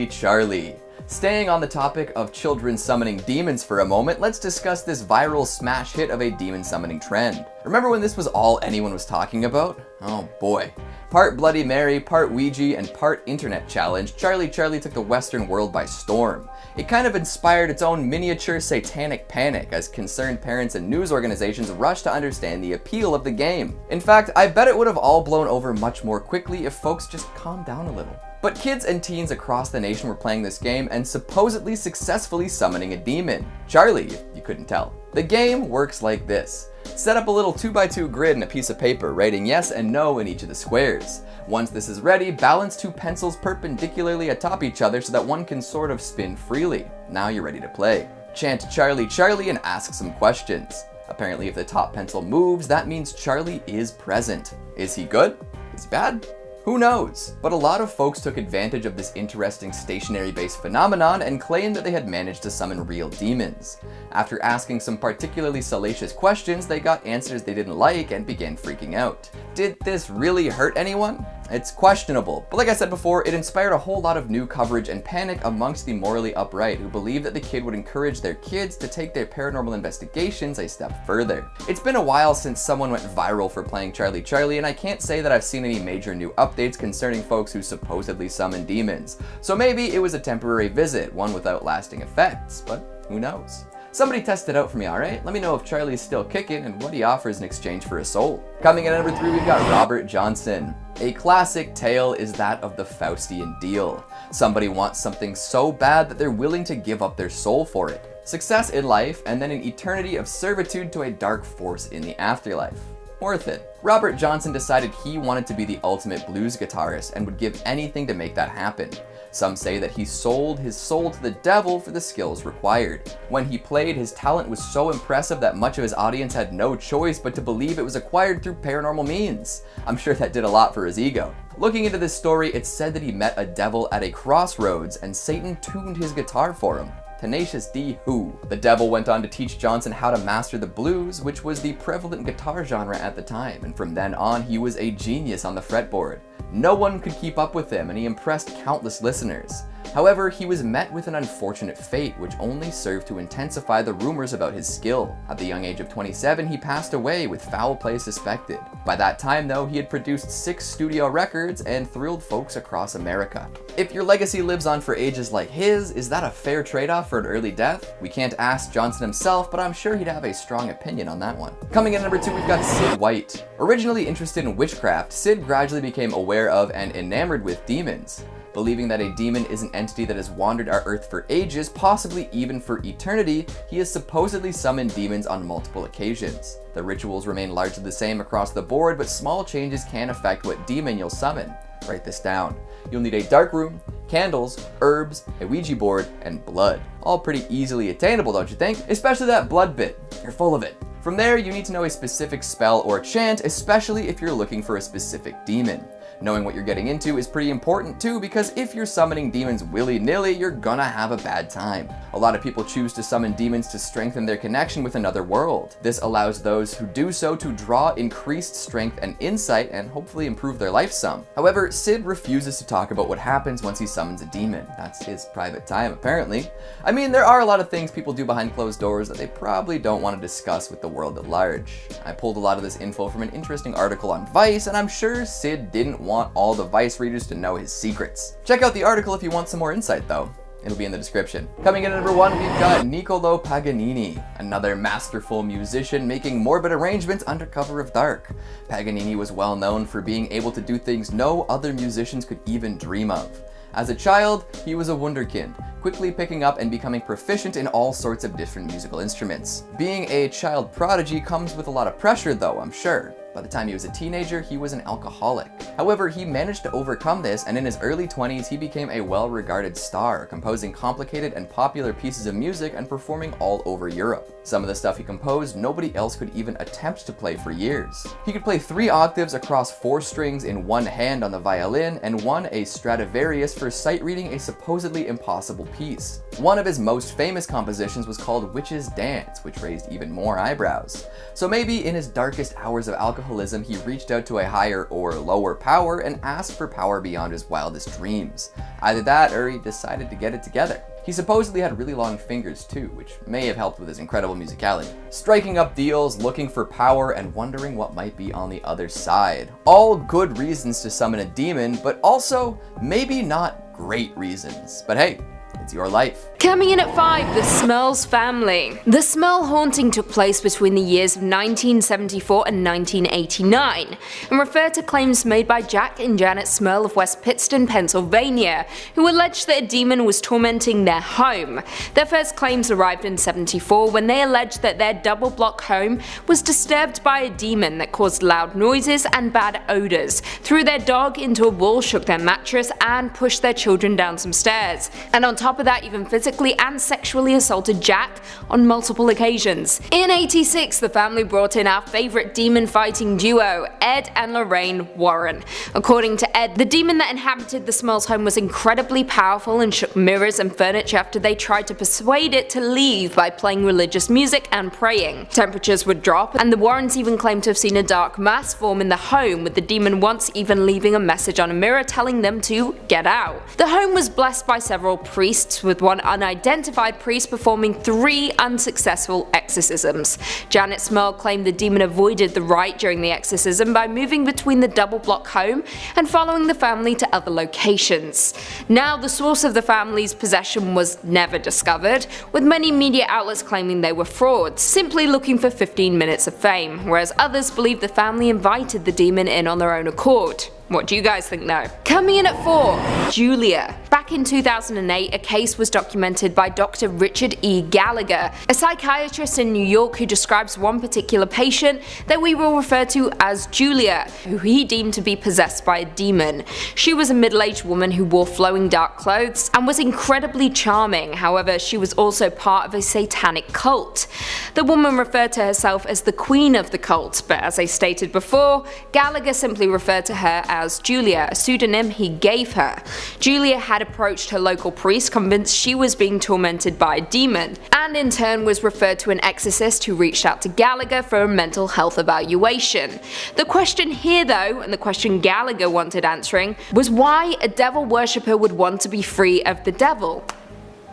Charlie. Staying on the topic of children summoning demons for a moment, let's discuss this viral smash hit of a demon summoning trend. Remember when this was all anyone was talking about? Oh boy. Part Bloody Mary, part Ouija, and part internet challenge, Charlie took the Western world by storm. It kind of inspired its own miniature satanic panic as concerned parents and news organizations rushed to understand the appeal of the game. In fact, I bet it would have all blown over much more quickly if folks just calmed down a little. But kids and teens across the nation were playing this game and supposedly successfully summoning a demon. Charlie, if you couldn't tell. The game works like this. Set up a little 2x2 grid and a piece of paper, writing yes and no in each of the squares. Once this is ready, balance 2 pencils perpendicularly atop each other so that one can sort of spin freely. Now you're ready to play. Chant Charlie and ask some questions. Apparently if the top pencil moves, that means Charlie is present. Is he good? Is he bad? Who knows? But a lot of folks took advantage of this interesting stationary-based phenomenon and claimed that they had managed to summon real demons. After asking some particularly salacious questions, they got answers they didn't like and began freaking out. Did this really hurt anyone? It's questionable, but like I said before, it inspired a whole lot of new coverage and panic amongst the morally upright who believed that the kid would encourage their kids to take their paranormal investigations a step further. It's been a while since someone went viral for playing Charlie Charlie, and I can't say that I've seen any major new updates concerning folks who supposedly summon demons. So maybe it was a temporary visit, one without lasting effects, but who knows? Somebody test it out for me, alright? Let me know if Charlie's still kicking and what he offers in exchange for a soul. Coming in at number 3, we've got Robert Johnson. A classic tale is that of the Faustian deal. Somebody wants something so bad that they're willing to give up their soul for it. Success in life, and then an eternity of servitude to a dark force in the afterlife. Worth it. Robert Johnson decided he wanted to be the ultimate blues guitarist and would give anything to make that happen. Some say that he sold his soul to the devil for the skills required. When he played, his talent was so impressive that much of his audience had no choice but to believe it was acquired through paranormal means. I'm sure that did a lot for his ego. Looking into this story, it's said that he met a devil at a crossroads and Satan tuned his guitar for him. Tenacious D who. The devil went on to teach Johnson how to master the blues, which was the prevalent guitar genre at the time, and from then on he was a genius on the fretboard. No one could keep up with him, and he impressed countless listeners. However, he was met with an unfortunate fate, which only served to intensify the rumors about his skill. At the young age of 27, he passed away with foul play suspected. By that time, though, he had produced 6 studio records and thrilled folks across America. If your legacy lives on for ages like his, is that a fair trade-off for an early death? We can't ask Johnson himself, but I'm sure he'd have a strong opinion on that one. Coming in at number 2, we've got Sid White. Originally interested in witchcraft, Sid gradually became aware of and enamored with demons. Believing that a demon is an entity that has wandered our earth for ages, possibly even for eternity, he has supposedly summoned demons on multiple occasions. The rituals remain largely the same across the board, but small changes can affect what demon you'll summon. Write this down. You'll need a dark room, candles, herbs, a Ouija board, and blood. All pretty easily attainable, don't you think? Especially that blood bit. You're full of it. From there, you need to know a specific spell or chant, especially if you're looking for a specific demon. Knowing what you're getting into is pretty important too, because if you're summoning demons willy-nilly, you're gonna have a bad time. A lot of people choose to summon demons to strengthen their connection with another world. This allows those who do so to draw increased strength and insight and hopefully improve their life some. However, Sid refuses to talk about what happens once he summons a demon. That's his private time, apparently. I mean, there are a lot of things people do behind closed doors that they probably don't want to discuss with the world at large. I pulled a lot of this info from an interesting article on Vice, and I'm sure Sid didn't want all the Vice readers to know his secrets. Check out the article if you want some more insight though. It'll be in the description. Coming in at number 1, we've got Nicolo Paganini, another masterful musician making morbid arrangements under cover of dark. Paganini was well known for being able to do things no other musicians could even dream of. As a child, he was a wunderkind, quickly picking up and becoming proficient in all sorts of different musical instruments. Being a child prodigy comes with a lot of pressure though, I'm sure. By the time he was a teenager, he was an alcoholic. However, he managed to overcome this, and in his early 20s, he became a well-regarded star, composing complicated and popular pieces of music and performing all over Europe. Some of the stuff he composed, nobody else could even attempt to play for years. He could play 3 octaves across 4 strings in one hand on the violin, and won a Stradivarius for sight reading a supposedly impossible piece. One of his most famous compositions was called Witch's Dance, which raised even more eyebrows. So maybe in his darkest hours of alcoholism, he reached out to a higher or lower power and asked for power beyond his wildest dreams. Either that, or he decided to get it together. He supposedly had really long fingers too, which may have helped with his incredible musicality. Striking up deals, looking for power, and wondering what might be on the other side. All good reasons to summon a demon, but also maybe not great reasons. But hey, it's your life. Coming in at 5, the Smyth family. The Smyth haunting took place between the years of 1974 and 1989 and referred to claims made by Jack and Janet Smyth of West Pittston, Pennsylvania, who alleged that a demon was tormenting their home. Their first claims arrived in 74 when they alleged that their double-block home was disturbed by a demon that caused loud noises and bad odors, threw their dog into a wall, shook their mattress, and pushed their children down some stairs. And on top of that, even physically and sexually assaulted Jack on multiple occasions. In '86, the family brought in our favourite demon fighting duo, Ed and Lorraine Warren. According to Ed, the demon that inhabited the Smyths' home was incredibly powerful and shook mirrors and furniture after they tried to persuade it to leave by playing religious music and praying. Temperatures would drop, and the Warrens even claimed to have seen a dark mass form in the home, with the demon once even leaving a message on a mirror telling them to get out. The home was blessed by several priests, with one unidentified priest performing 3 unsuccessful exorcisms. Janet Smyth claimed the demon avoided the rite during the exorcism by moving between the double-block home and following the family to other locations. Now, the source of the family's possession was never discovered, with many media outlets claiming they were frauds, simply looking for 15 minutes of fame, whereas others believe the family invited the demon in on their own accord. What do you guys think though? Coming in at 4, Julia. Back in 2008, a case was documented by Dr. Richard E. Gallagher, a psychiatrist in New York who describes one particular patient that we will refer to as Julia, who he deemed to be possessed by a demon. She was a middle-aged woman who wore flowing dark clothes and was incredibly charming. However, she was also part of a satanic cult. The woman referred to herself as the queen of the cult, but as I stated before, Gallagher simply referred to her as Julia, a pseudonym he gave her. Julia had approached her local priest, convinced she was being tormented by a demon, and in turn was referred to an exorcist who reached out to Gallagher for a mental health evaluation. The question here though, and the question Gallagher wanted answering, was why a devil worshipper would want to be free of the devil.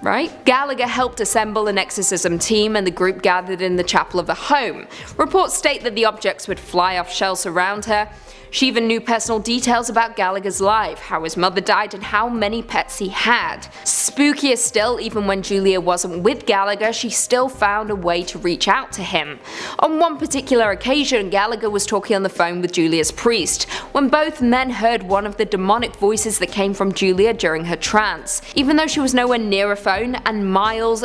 Right? Gallagher helped assemble an exorcism team, and the group gathered in the chapel of the home. Reports state that the objects would fly off shelves around her. She even knew personal details about Gallagher's life, how his mother died and how many pets he had. Spookier still, even when Julia wasn't with Gallagher, she still found a way to reach out to him. On one particular occasion, Gallagher was talking on the phone with Julia's priest, when both men heard one of the demonic voices that came from Julia during her trance, even though she was nowhere near a phone and miles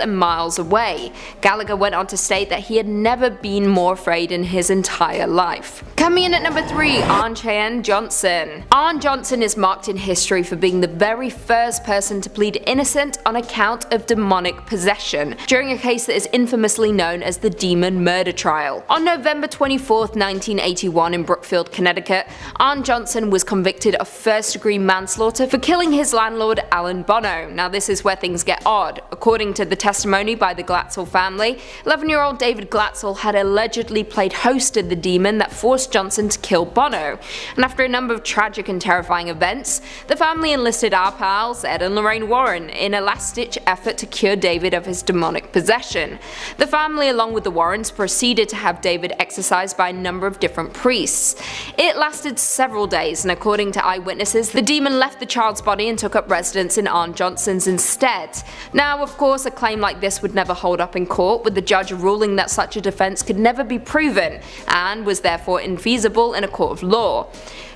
away. Gallagher went on to state that he had never been more afraid in his entire life. Coming in at number 3, Arne Johnson. Arne Johnson is marked in history for being the very first person to plead innocent on account of demonic possession, during a case that is infamously known as the Demon Murder Trial. On November 24th, 1981 in Brookfield, Connecticut, Arne Johnson was convicted of first-degree manslaughter for killing his landlord Alan Bono. Now this is where things get odd. According to the testimony by the Glatzel family, 11-year-old David Glatzel had allegedly played host to the demon that forced Johnson to kill Bono, and after a number of tragic and terrifying events, the family enlisted our pals Ed and Lorraine Warren in a last-ditch effort to cure David of his demonic possession. The family, along with the Warrens, proceeded to have David exorcised by a number of different priests. It lasted several days, and according to eyewitnesses, the demon left the child's body and took up residence in Arne Johnson's instead. Now, of course, a claim like this would never hold up in court, with the judge ruling that such a defense could never be proven, and was therefore infeasible in a court of law.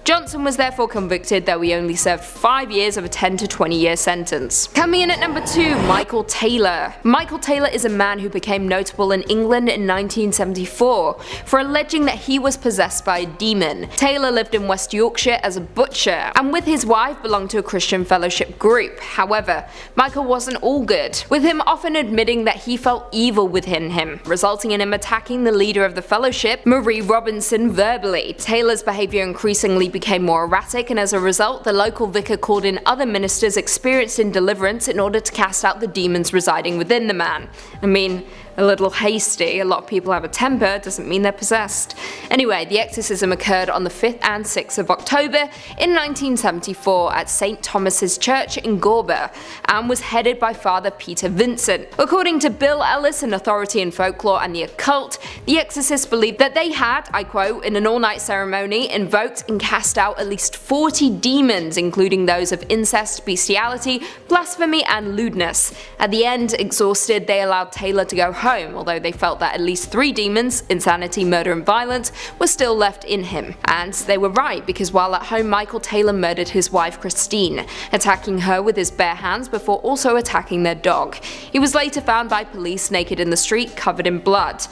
Johnson was therefore convicted, though he only served 5 years of a 10 to 20 year sentence. Coming in at number 2, Michael Taylor. Michael Taylor is a man who became notable in England in 1974 for alleging that he was possessed by a demon. Taylor lived in West Yorkshire as a butcher, and with his wife belonged to a Christian fellowship group. However, Michael wasn't all good, with him often admitting that he felt evil within him, resulting in him attacking the leader of the fellowship, Marie Robinson, verbally. Taylor's behaviour increasingly became more erratic, and as a result, the local vicar called in other ministers experienced in deliverance in order to cast out the demons residing within the man. I mean, a little hasty. A lot of people have a temper, doesn't mean they're possessed. Anyway, the exorcism occurred on the 5th and 6th of October in 1974 at St. Thomas's Church in Gorba, and was headed by Father Peter Vincent. According to Bill Ellis, an authority in folklore and the occult, the exorcists believed that they had, I quote, in an all-night ceremony, invoked and cast out at least 40 demons, including those of incest, bestiality, blasphemy, and lewdness. At the end, exhausted, they allowed Taylor to go home, although they felt that at least 3 demons, insanity, murder, and violence, were still left in him. And they were right, because while at home, Michael Taylor murdered his wife Christine, attacking her with his bare hands before also attacking their dog. He was later found by police naked in the street, covered in blood.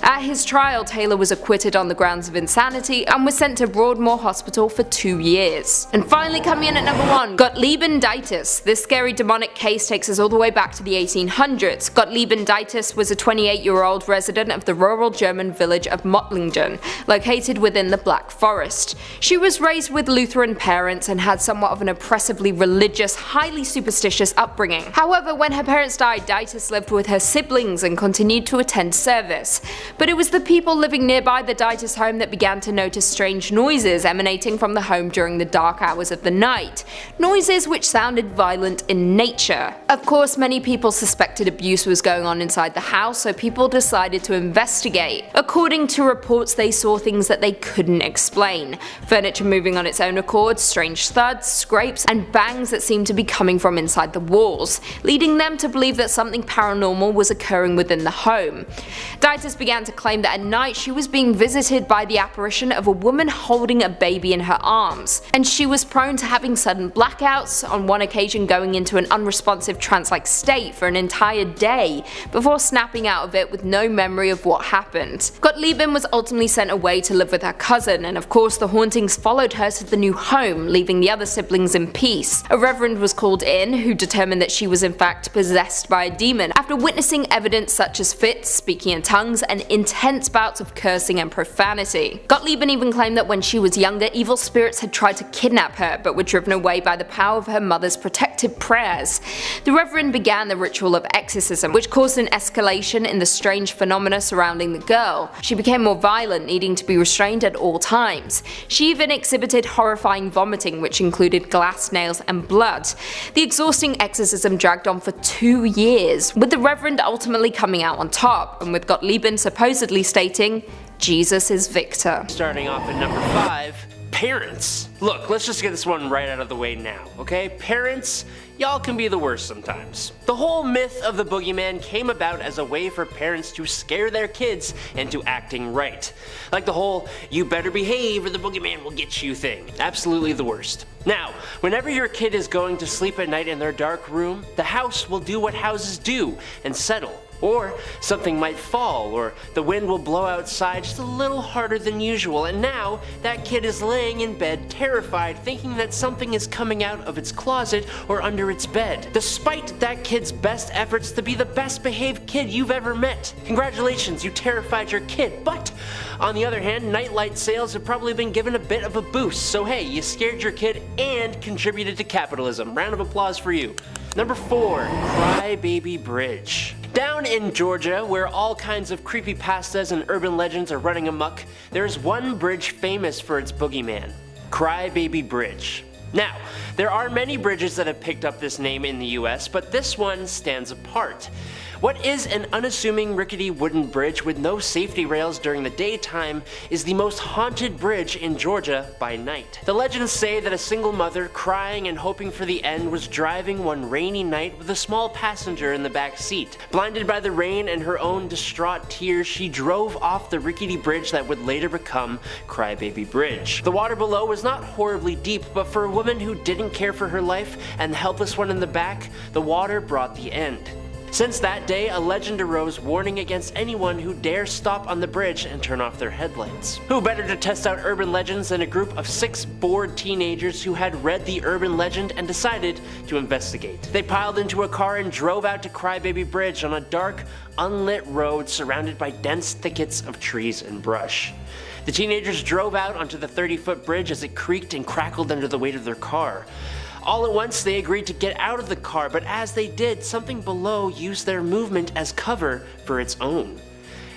At his trial, Taylor was acquitted on the grounds of insanity and was sent to Broadmoor Hospital for 2 years. And finally coming in at number 1, Gotleeben Ditus. This scary demonic case takes us all the way back to the 1800s. Gotleeben Ditus was a 28-year-old resident of the rural German village of Mottlingen, located within the Black Forest. She was raised with Lutheran parents and had somewhat of an oppressively religious, highly superstitious upbringing. However, when her parents died, Dietis lived with her siblings and continued to attend service. But it was the people living nearby the Dietis home that began to notice strange noises emanating from the home during the dark hours of the night. Noises which sounded violent in nature. Of course, many people suspected abuse was going on inside the house, so people decided to investigate. According to reports, they saw things that they couldn't explain. Furniture moving on its own accord, strange thuds, scrapes, and bangs that seemed to be coming from inside the walls, leading them to believe that something paranormal was occurring within the home. Dietis began to claim that at night she was being visited by the apparition of a woman holding a baby in her arms, and she was prone to having sudden blackouts, on one occasion going into an unresponsive trance-like state for an entire day, before snapping out of it with no memory of what happened. Gotleeben was ultimately sent away to live with her cousin, and of course the hauntings followed her to the new home, leaving the other siblings in peace. A reverend was called in, who determined that she was in fact possessed by a demon after witnessing evidence such as fits, speaking in tongues, and intense bouts of cursing and profanity. Gotleeben even claimed that when she was younger, evil spirits had tried to kidnap her, but were driven away by the power of her mother's protective prayers. The reverend began the ritual of exorcism, which caused an escalation in the strange phenomena surrounding the girl. She became more violent, needing to be restrained at all times. She even exhibited horrifying vomiting, which included glass nails and blood. The exhausting exorcism dragged on for 2 years, with the reverend ultimately coming out on top, and with Gotleeben supposedly stating, "Jesus is victor." Starting off at number 5, parents. Look, let's just get this one right out of the way now, okay? Parents, y'all can be the worst sometimes. The whole myth of the boogeyman came about as a way for parents to scare their kids into acting right. Like the whole, you better behave or the boogeyman will get you thing. Absolutely the worst. Now, whenever your kid is going to sleep at night in their dark room, the house will do what houses do and settle. Or something might fall, or the wind will blow outside just a little harder than usual, and now that kid is laying in bed terrified, thinking that something is coming out of its closet or under its bed, despite that kid's best efforts to be the best behaved kid you've ever met. Congratulations, you terrified your kid. But on the other hand, nightlight sales have probably been given a bit of a boost, so hey, you scared your kid and contributed to capitalism. Round of applause for you. Number 4, Crybaby Bridge. Down in Georgia, where all kinds of creepypastas and urban legends are running amok, there's one bridge famous for its boogeyman, Crybaby Bridge. Now, there are many bridges that have picked up this name in the US, but this one stands apart. What is an unassuming rickety wooden bridge with no safety rails during the daytime is the most haunted bridge in Georgia by night. The legends say that a single mother, crying and hoping for the end, was driving one rainy night with a small passenger in the back seat. Blinded by the rain and her own distraught tears, she drove off the rickety bridge that would later become Crybaby Bridge. The water below was not horribly deep, but for a woman who didn't care for her life and the helpless one in the back, the water brought the end. Since that day, a legend arose warning against anyone who dares stop on the bridge and turn off their headlights. Who better to test out urban legends than a group of 6 bored teenagers who had read the urban legend and decided to investigate. They piled into a car and drove out to Crybaby Bridge on a dark, unlit road surrounded by dense thickets of trees and brush. The teenagers drove out onto the 30-foot bridge as it creaked and crackled under the weight of their car. All at once, they agreed to get out of the car, but as they did, something below used their movement as cover for its own.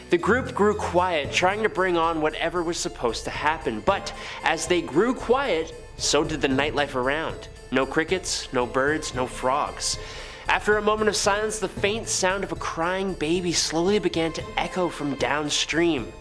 The group grew quiet, trying to bring on whatever was supposed to happen, but as they grew quiet, so did the nightlife around. No crickets, no birds, no frogs. After a moment of silence, the faint sound of a crying baby slowly began to echo from downstream.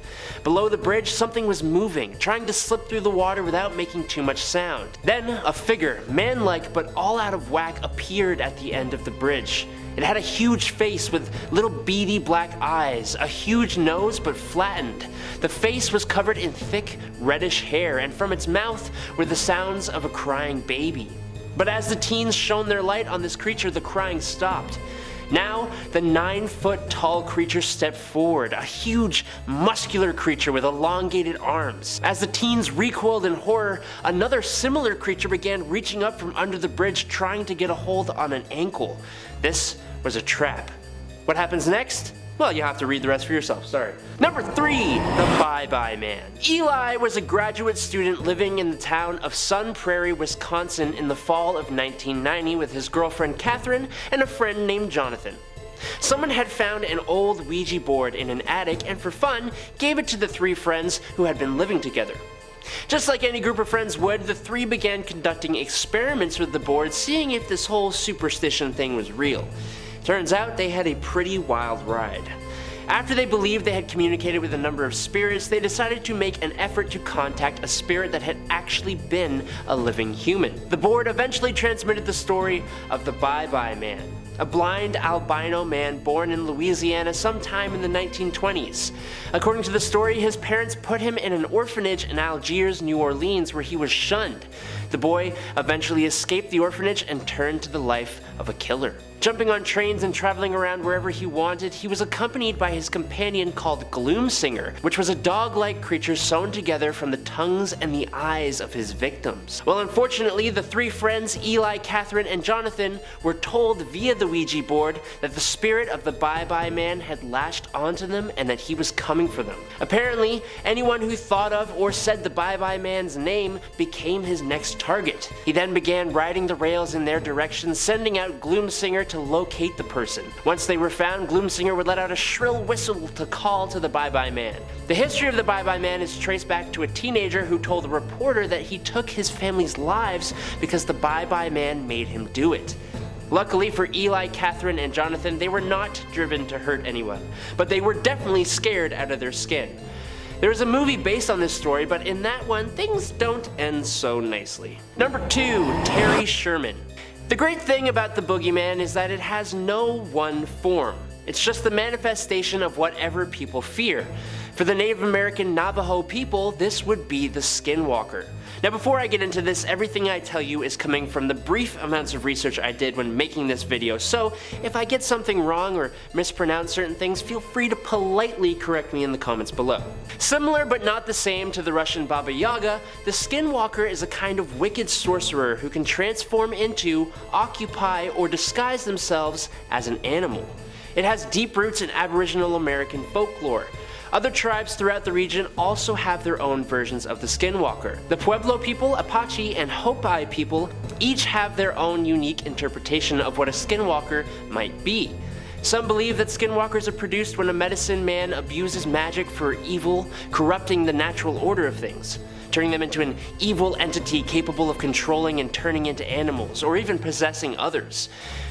Below the bridge, something was moving, trying to slip through the water without making too much sound. Then, a figure, man-like but all out of whack, appeared at the end of the bridge. It had a huge face with little beady black eyes, a huge nose but flattened. The face was covered in thick, reddish hair, and from its mouth were the sounds of a crying baby. But as the teens shone their light on this creature, the crying stopped. Now, the 9-foot tall creature stepped forward, a huge, muscular creature with elongated arms. As the teens recoiled in horror, another similar creature began reaching up from under the bridge trying to get a hold on an ankle. This was a trap. What happens next? Well, you have to read the rest for yourself, sorry. Number 3, the Bye-Bye Man. Eli was a graduate student living in the town of Sun Prairie, Wisconsin in the fall of 1990 with his girlfriend Catherine and a friend named Jonathan. Someone had found an old Ouija board in an attic and for fun gave it to the 3 friends who had been living together. Just like any group of friends would, the 3 began conducting experiments with the board, seeing if this whole superstition thing was real. Turns out they had a pretty wild ride. After they believed they had communicated with a number of spirits, they decided to make an effort to contact a spirit that had actually been a living human. The board eventually transmitted the story of the Bye-Bye Man, a blind albino man born in Louisiana sometime in the 1920s. According to the story, his parents put him in an orphanage in Algiers, New Orleans, where he was shunned. The boy eventually escaped the orphanage and turned to the life of a killer. Jumping on trains and traveling around wherever he wanted, he was accompanied by his companion called Gloomsinger, which was a dog-like creature sewn together from the tongues and the eyes of his victims. Well, unfortunately, the 3 friends, Eli, Catherine, and Jonathan, were told via the Ouija board that the spirit of the Bye-Bye Man had latched onto them and that he was coming for them. Apparently, anyone who thought of or said the Bye-Bye Man's name became his next target. He then began riding the rails in their direction, sending out Gloomsinger to locate the person. Once they were found, Gloomsinger would let out a shrill whistle to call to the Bye-Bye Man. The history of the Bye-Bye Man is traced back to a teenager who told a reporter that he took his family's lives because the Bye-Bye Man made him do it. Luckily for Eli, Catherine, and Jonathan, they were not driven to hurt anyone, but they were definitely scared out of their skin. There is a movie based on this story, but in that one, things don't end so nicely. Number 2, Terry Sherman. The great thing about the Boogeyman is that it has no one form. It's just the manifestation of whatever people fear. For the Native American Navajo people, this would be the Skinwalker. Now before I get into this, everything I tell you is coming from the brief amounts of research I did when making this video, so if I get something wrong or mispronounce certain things, feel free to politely correct me in the comments below. Similar but not the same to the Russian Baba Yaga, the Skinwalker is a kind of wicked sorcerer who can transform into, occupy, or disguise themselves as an animal. It has deep roots in Aboriginal American folklore. Other tribes throughout the region also have their own versions of the Skinwalker. The Pueblo people, Apache, and Hopi people each have their own unique interpretation of what a Skinwalker might be. Some believe that Skinwalkers are produced when a medicine man abuses magic for evil, corrupting the natural order of things, turning them into an evil entity capable of controlling and turning into animals, or even possessing others.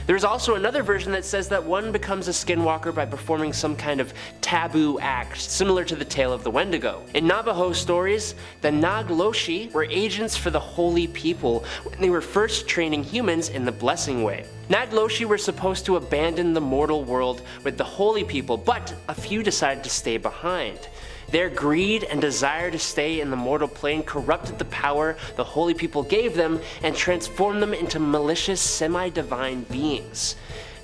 There's also another version that says that one becomes a Skinwalker by performing some kind of taboo act, similar to the tale of the Wendigo. In Navajo stories, the Nagloshi were agents for the holy people when they were first training humans in the blessing way. Nagloshi were supposed to abandon the mortal world with the holy people, but a few decided to stay behind. Their greed and desire to stay in the mortal plane corrupted the power the holy people gave them and transformed them into malicious semi-divine beings.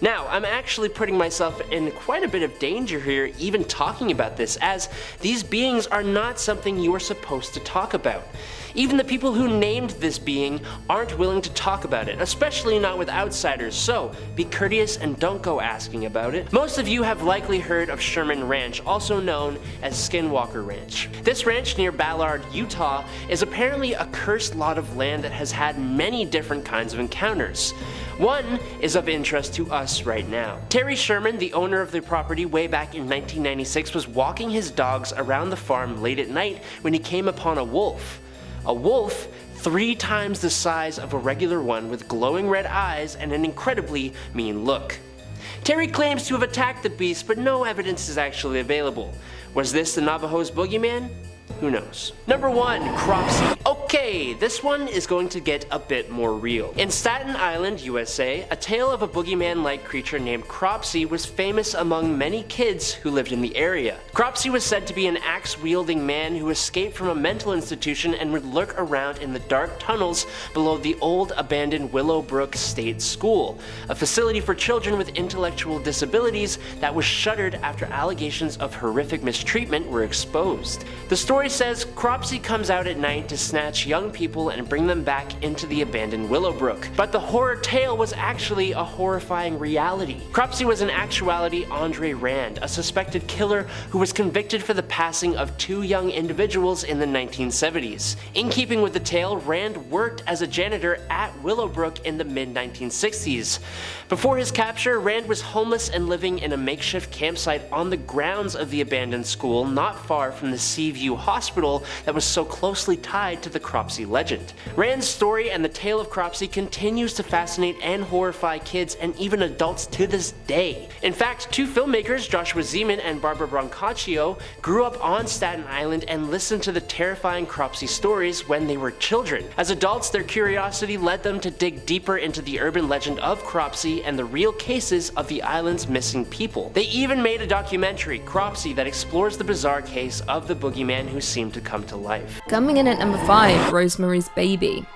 Now, I'm actually putting myself in quite a bit of danger here even talking about this, as these beings are not something you are supposed to talk about. Even the people who named this being aren't willing to talk about it, especially not with outsiders, so be courteous and don't go asking about it. Most of you have likely heard of Sherman Ranch, also known as Skinwalker Ranch. This ranch near Ballard, Utah is apparently a cursed lot of land that has had many different kinds of encounters. One is of interest to us right now. Terry Sherman, the owner of the property way back in 1996, was walking his dogs around the farm late at night when he came upon a wolf. A wolf 3 times the size of a regular one with glowing red eyes and an incredibly mean look. Terry claims to have attacked the beast, but no evidence is actually available. Was this the Navajo's Boogeyman? Who knows? Number 1, Cropsy. Okay, this one is going to get a bit more real. In Staten Island, USA, a tale of a boogeyman-like creature named Cropsy was famous among many kids who lived in the area. Cropsy was said to be an axe-wielding man who escaped from a mental institution and would lurk around in the dark tunnels below the old abandoned Willowbrook State School, a facility for children with intellectual disabilities that was shuttered after allegations of horrific mistreatment were exposed. The story says Cropsy comes out at night to snatch young people and bring them back into the abandoned Willowbrook. But the horror tale was actually a horrifying reality. Cropsy was in actuality Andre Rand, a suspected killer who was convicted for the passing of 2 young individuals in the 1970s. In keeping with the tale, Rand worked as a janitor at Willowbrook in the mid-1960s. Before his capture, Rand was homeless and living in a makeshift campsite on the grounds of the abandoned school not far from the Seaview Hospital that was so closely tied to the Cropsy legend. Rand's story and the tale of Cropsy continues to fascinate and horrify kids and even adults to this day. In fact, 2 filmmakers, Joshua Zeman and Barbara Brancaccio, grew up on Staten Island and listened to the terrifying Cropsy stories when they were children. As adults, their curiosity led them to dig deeper into the urban legend of Cropsy and the real cases of the island's missing people. They even made a documentary, Cropsy, that explores the bizarre case of the boogeyman who seemed to come to life. Coming in at number 5, Rosemary's Baby.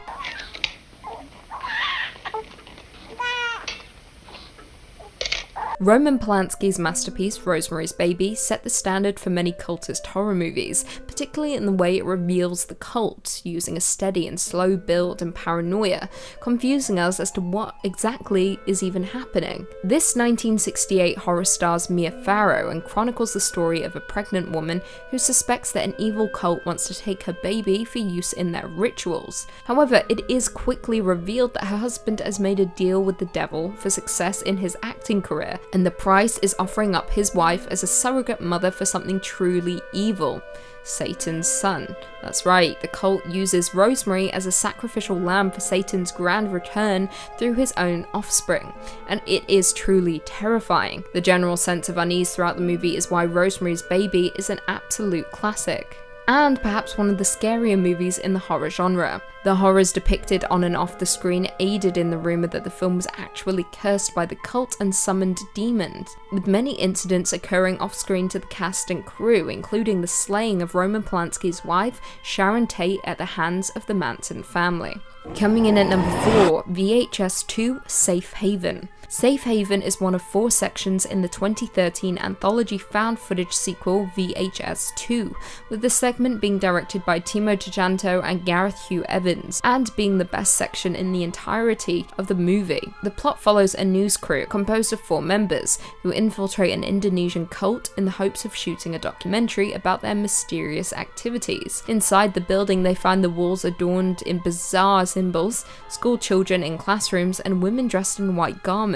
Roman Polanski's masterpiece, Rosemary's Baby, set the standard for many cultist horror movies, particularly in the way it reveals the cult, using a steady and slow build and paranoia, confusing us as to what exactly is even happening. This 1968 horror stars Mia Farrow and chronicles the story of a pregnant woman who suspects that an evil cult wants to take her baby for use in their rituals. However, it is quickly revealed that her husband has made a deal with the devil for success in his acting career, and the price is offering up his wife as a surrogate mother for something truly evil. Satan's son. That's right, the cult uses Rosemary as a sacrificial lamb for Satan's grand return through his own offspring, and it is truly terrifying. The general sense of unease throughout the movie is why Rosemary's Baby is an absolute classic, and perhaps one of the scarier movies in the horror genre. The horrors depicted on and off the screen aided in the rumour that the film was actually cursed by the cult and summoned demons, with many incidents occurring off-screen to the cast and crew, including the slaying of Roman Polanski's wife, Sharon Tate, at the hands of the Manson family. Coming in at number 4, VHS 2, Safe Haven. Safe Haven is one of 4 sections in the 2013 anthology found footage sequel VHS 2, with the segment being directed by Timo Tjahjanto and Gareth Hugh Evans, and being the best section in the entirety of the movie. The plot follows a news crew composed of 4 members who infiltrate an Indonesian cult in the hopes of shooting a documentary about their mysterious activities. Inside the building, they find the walls adorned in bizarre symbols, school children in classrooms, and women dressed in white garments.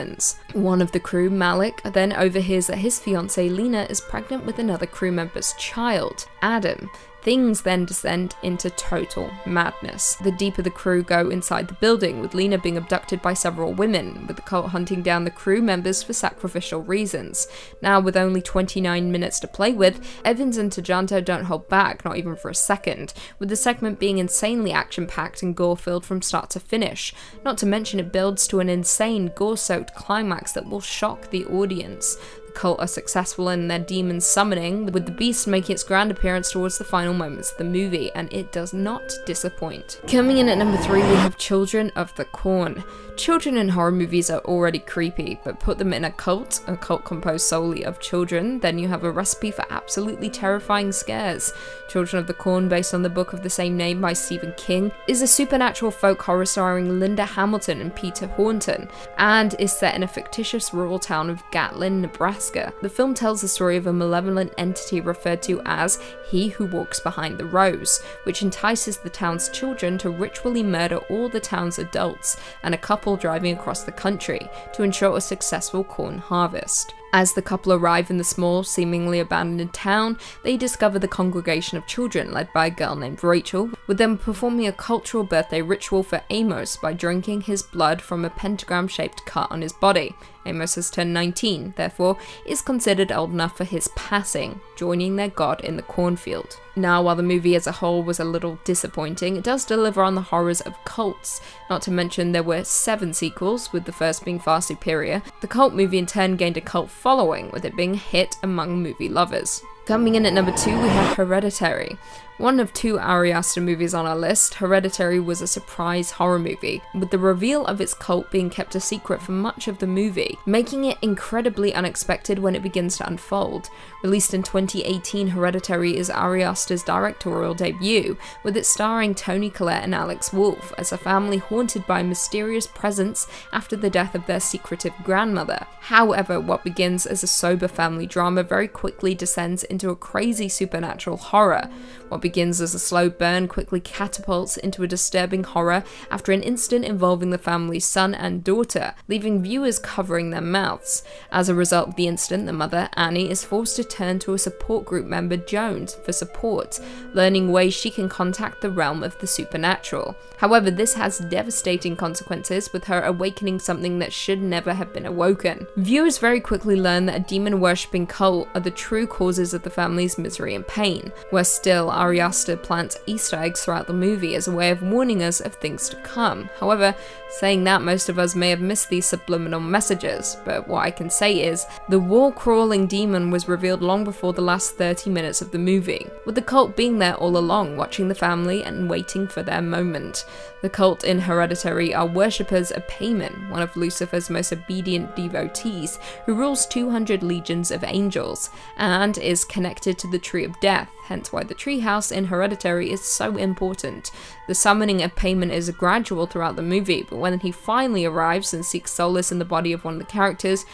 One of the crew, Malik, then overhears that his fiancée Lena is pregnant with another crew member's child, Adam. Things then descend into total madness. The deeper the crew go inside the building, with Lena being abducted by several women, with the cult hunting down the crew members for sacrificial reasons. Now, with only 29 minutes to play with, Evans and Tjahjanto don't hold back, not even for a second, with the segment being insanely action-packed and gore-filled from start to finish. Not to mention it builds to an insane, gore-soaked climax that will shock the audience. The cult are successful in their demon summoning, with the beast making its grand appearance towards the final moments of the movie, and it does not disappoint. Coming in at number 3, we have Children of the Corn. Children in horror movies are already creepy, but put them in a cult composed solely of children, then you have a recipe for absolutely terrifying scares. Children of the Corn, based on the book of the same name by Stephen King, is a supernatural folk horror starring Linda Hamilton and Peter Horton, and is set in a fictitious rural town of Gatlin, Nebraska. The film tells the story of a malevolent entity referred to as He Who Walks Behind the Rose, which entices the town's children to ritually murder all the town's adults and a couple driving across the country to ensure a successful corn harvest. As the couple arrive in the small, seemingly abandoned town, they discover the congregation of children led by a girl named Rachel, with them performing a cultural birthday ritual for Amos by drinking his blood from a pentagram-shaped cut on his body. Amos has turned 19, therefore is considered old enough for his passing. joining their god in the cornfield. Now, while the movie as a whole was a little disappointing, it does deliver on the horrors of cults. Not to mention there were 7 sequels, with the first being far superior. The cult movie in turn gained a cult following, with it being a hit among movie lovers. Coming in at number 2, we have Hereditary. One of 2 Ari Aster movies on our list, Hereditary was a surprise horror movie, with the reveal of its cult being kept a secret for much of the movie, making it incredibly unexpected when it begins to unfold. Released in 2018, Hereditary is Ari Aster's directorial debut, with it starring Toni Collette and Alex Wolff as a family haunted by a mysterious presence after the death of their secretive grandmother. However, what begins as a sober family drama very quickly descends into a crazy supernatural horror. What begins as a slow burn quickly catapults into a disturbing horror after an incident involving the family's son and daughter, leaving viewers covering their mouths. As a result of the incident, the mother, Annie, is forced to turn to a support group member, Jones, for support, learning ways she can contact the realm of the supernatural. However, this has devastating consequences, with her awakening something that should never have been awoken. Viewers very quickly learn that a demon-worshipping cult are the true causes of the family's misery and pain. Worse still, Ari Aster plants Easter eggs throughout the movie as a way of warning us of things to come. However, saying that, most of us may have missed these subliminal messages, but what I can say is, the wall-crawling demon was revealed long before the last 30 minutes of the movie, with the cult being there all along, watching the family and waiting for their moment. The cult in Hereditary are worshippers of Paimon, one of Lucifer's most obedient devotees, who rules 200 legions of angels, and is connected to the Tree of Death, hence why the treehouse in Hereditary is so important. The summoning of Paimon is gradual throughout the movie, but when he finally arrives and seeks solace in the body of one of the characters,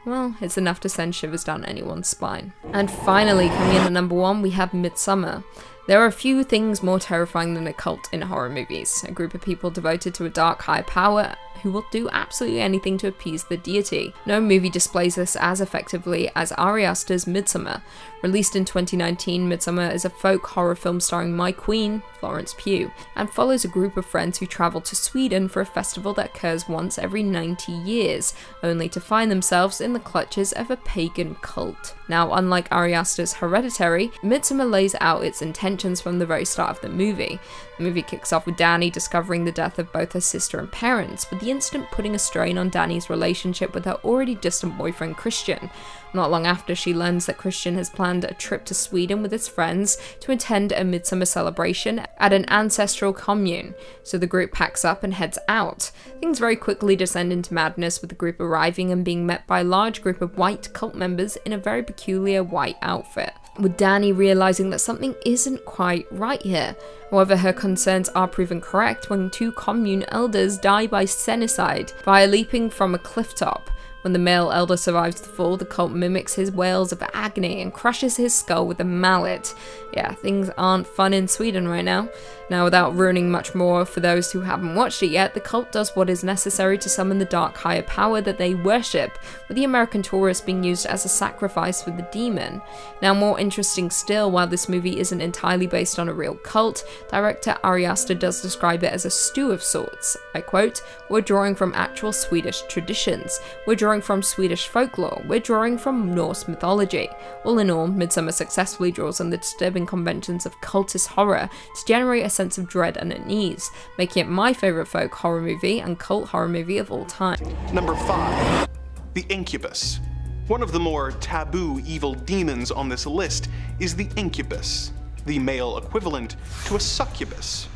well, it's enough to send shivers down anyone's spine. And finally, coming in at number 1, we have Midsommar. There are a few things more terrifying than a cult in horror movies. A group of people devoted to a dark higher power who will do absolutely anything to appease the deity. No movie displays this as effectively as Ari Aster's Midsommar. Released in 2019, Midsommar is a folk horror film starring my queen, Florence Pugh, and follows a group of friends who travel to Sweden for a festival that occurs once every 90 years, only to find themselves in the clutches of a pagan cult. Now, unlike Ari Aster's Hereditary, Midsommar lays out its intentions from the very start of the movie. The movie kicks off with Dani discovering the death of both her sister and parents, with the incident putting a strain on Dani's relationship with her already distant boyfriend Christian. Not long after, she learns that Christian has planned a trip to Sweden with his friends to attend a midsummer celebration at an ancestral commune, so the group packs up and heads out. Things very quickly descend into madness, with the group arriving and being met by a large group of white cult members in a very peculiar white outfit, with Dani realizing that something isn't quite right here. However, her concerns are proven correct when 2 commune elders die by senicide via leaping from a cliff top. When the male elder survives the fall, the cult mimics his wails of agony and crushes his skull with a mallet. Yeah, things aren't fun in Sweden right now. Now, without ruining much more for those who haven't watched it yet, the cult does what is necessary to summon the dark higher power that they worship, with the American tourist being used as a sacrifice for the demon. Now, more interesting still, while this movie isn't entirely based on a real cult, director Ari Aster does describe it as a stew of sorts. I quote, "We're drawing from actual Swedish traditions. We're drawing from Swedish folklore. We're drawing from Norse mythology." All in all, Midsommar successfully draws on the disturbing conventions of cultist horror to generate a sense of dread and unease, making it my favourite folk horror movie and cult horror movie of all time. Number 5. The Incubus. One of the more taboo evil demons on this list is the Incubus, the male equivalent to a succubus.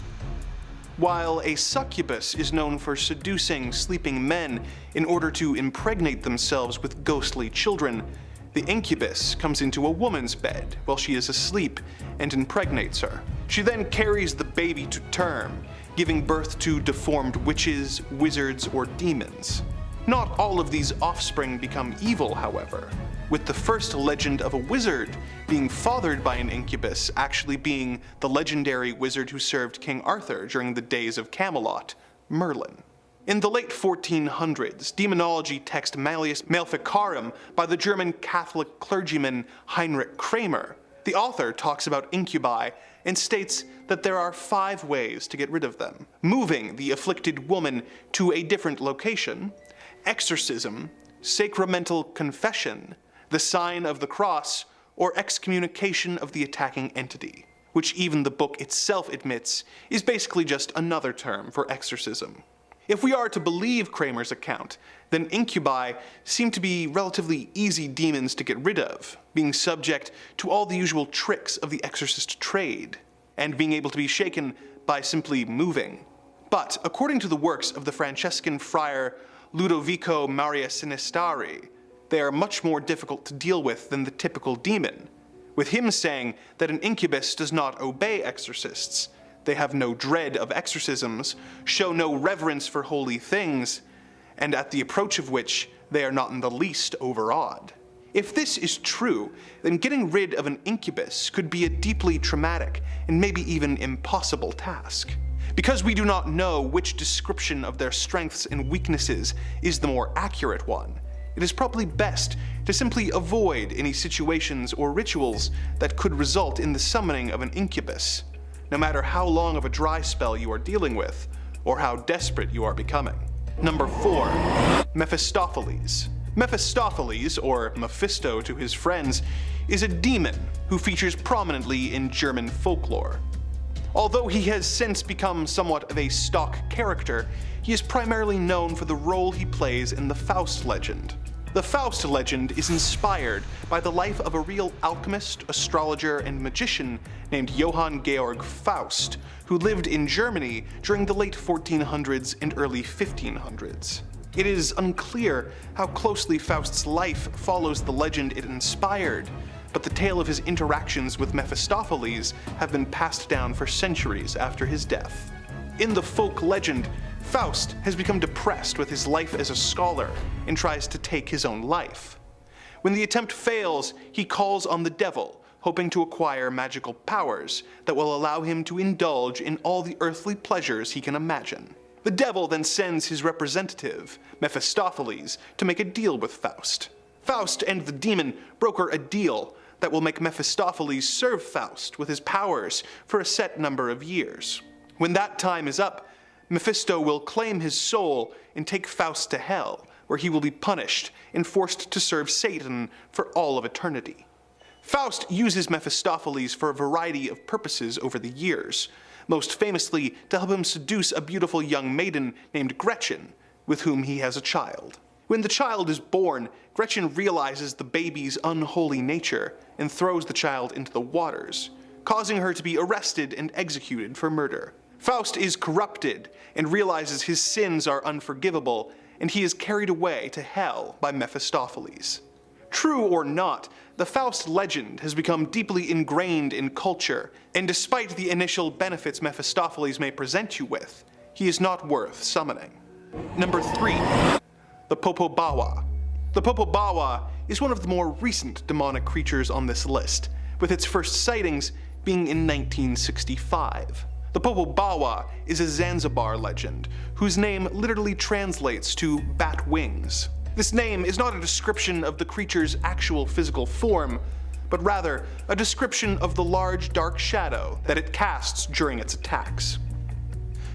While a succubus is known for seducing sleeping men in order to impregnate themselves with ghostly children, the incubus comes into a woman's bed while she is asleep and impregnates her. She then carries the baby to term, giving birth to deformed witches, wizards, or demons. Not all of these offspring become evil, however, with the first legend of a wizard being fathered by an incubus actually being the legendary wizard who served King Arthur during the days of Camelot, Merlin. In the late 1400s, demonology text Malleus Maleficarum by the German Catholic clergyman Heinrich Kramer, the author talks about incubi and states that there are 5 ways to get rid of them: moving the afflicted woman to a different location, exorcism, sacramental confession, the sign of the cross, or excommunication of the attacking entity, which even the book itself admits is basically just another term for exorcism. If we are to believe Kramer's account, then incubi seem to be relatively easy demons to get rid of, being subject to all the usual tricks of the exorcist trade, and being able to be shaken by simply moving. But according to the works of the Franciscan friar Ludovico Maria Sinistari, they are much more difficult to deal with than the typical demon, with him saying that an incubus does not obey exorcists. They have no dread of exorcisms, show no reverence for holy things, and at the approach of which they are not in the least overawed. If this is true, then getting rid of an incubus could be a deeply traumatic and maybe even impossible task. Because we do not know which description of their strengths and weaknesses is the more accurate one, it is probably best to simply avoid any situations or rituals that could result in the summoning of an incubus, no matter how long of a dry spell you are dealing with, or how desperate you are becoming. Number 4. Mephistopheles. Mephistopheles, or Mephisto to his friends, is a demon who features prominently in German folklore. Although he has since become somewhat of a stock character, he is primarily known for the role he plays in the Faust legend. The Faust legend is inspired by the life of a real alchemist, astrologer, and magician named Johann Georg Faust, who lived in Germany during the late 1400s and early 1500s. It is unclear how closely Faust's life follows the legend it inspired, but the tale of his interactions with Mephistopheles have been passed down for centuries after his death. In the folk legend, Faust has become depressed with his life as a scholar and tries to take his own life. When the attempt fails, he calls on the devil, hoping to acquire magical powers that will allow him to indulge in all the earthly pleasures he can imagine. The devil then sends his representative, Mephistopheles, to make a deal with Faust. Faust and the demon broker a deal that will make Mephistopheles serve Faust with his powers for a set number of years. When that time is up, Mephisto will claim his soul and take Faust to hell, where he will be punished and forced to serve Satan for all of eternity. Faust uses Mephistopheles for a variety of purposes over the years, most famously to help him seduce a beautiful young maiden named Gretchen, with whom he has a child. When the child is born, Gretchen realizes the baby's unholy nature and throws the child into the waters, causing her to be arrested and executed for murder. Faust is corrupted and realizes his sins are unforgivable, and he is carried away to hell by Mephistopheles. True or not, the Faust legend has become deeply ingrained in culture, and despite the initial benefits Mephistopheles may present you with, he is not worth summoning. Number 3. The Popo Bawa. The Popo Bawa is one of the more recent demonic creatures on this list, with its first sightings being in 1965. The Popo Bawa is a Zanzibar legend, whose name literally translates to bat wings. This name is not a description of the creature's actual physical form, but rather a description of the large dark shadow that it casts during its attacks.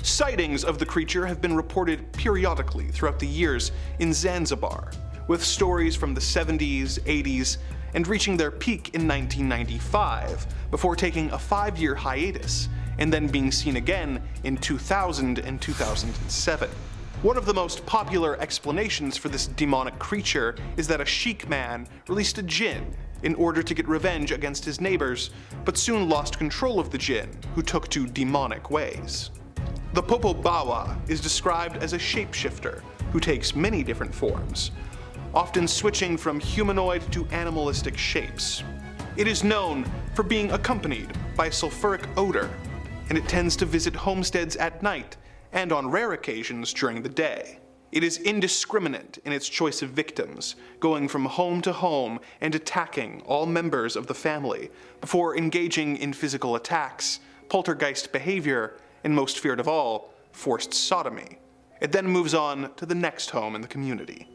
Sightings of the creature have been reported periodically throughout the years in Zanzibar, with stories from the 70s, 80s, and reaching their peak in 1995, before taking a 5-year hiatus, and then being seen again in 2000 and 2007. One of the most popular explanations for this demonic creature is that a sheik man released a jinn in order to get revenge against his neighbors, but soon lost control of the jinn, who took to demonic ways. The Popo Bawa is described as a shapeshifter who takes many different forms, often switching from humanoid to animalistic shapes. It is known for being accompanied by a sulfuric odor, and it tends to visit homesteads at night and on rare occasions during the day. It is indiscriminate in its choice of victims, going from home to home and attacking all members of the family before engaging in physical attacks, poltergeist behavior, and most feared of all, forced sodomy. It then moves on to the next home in the community.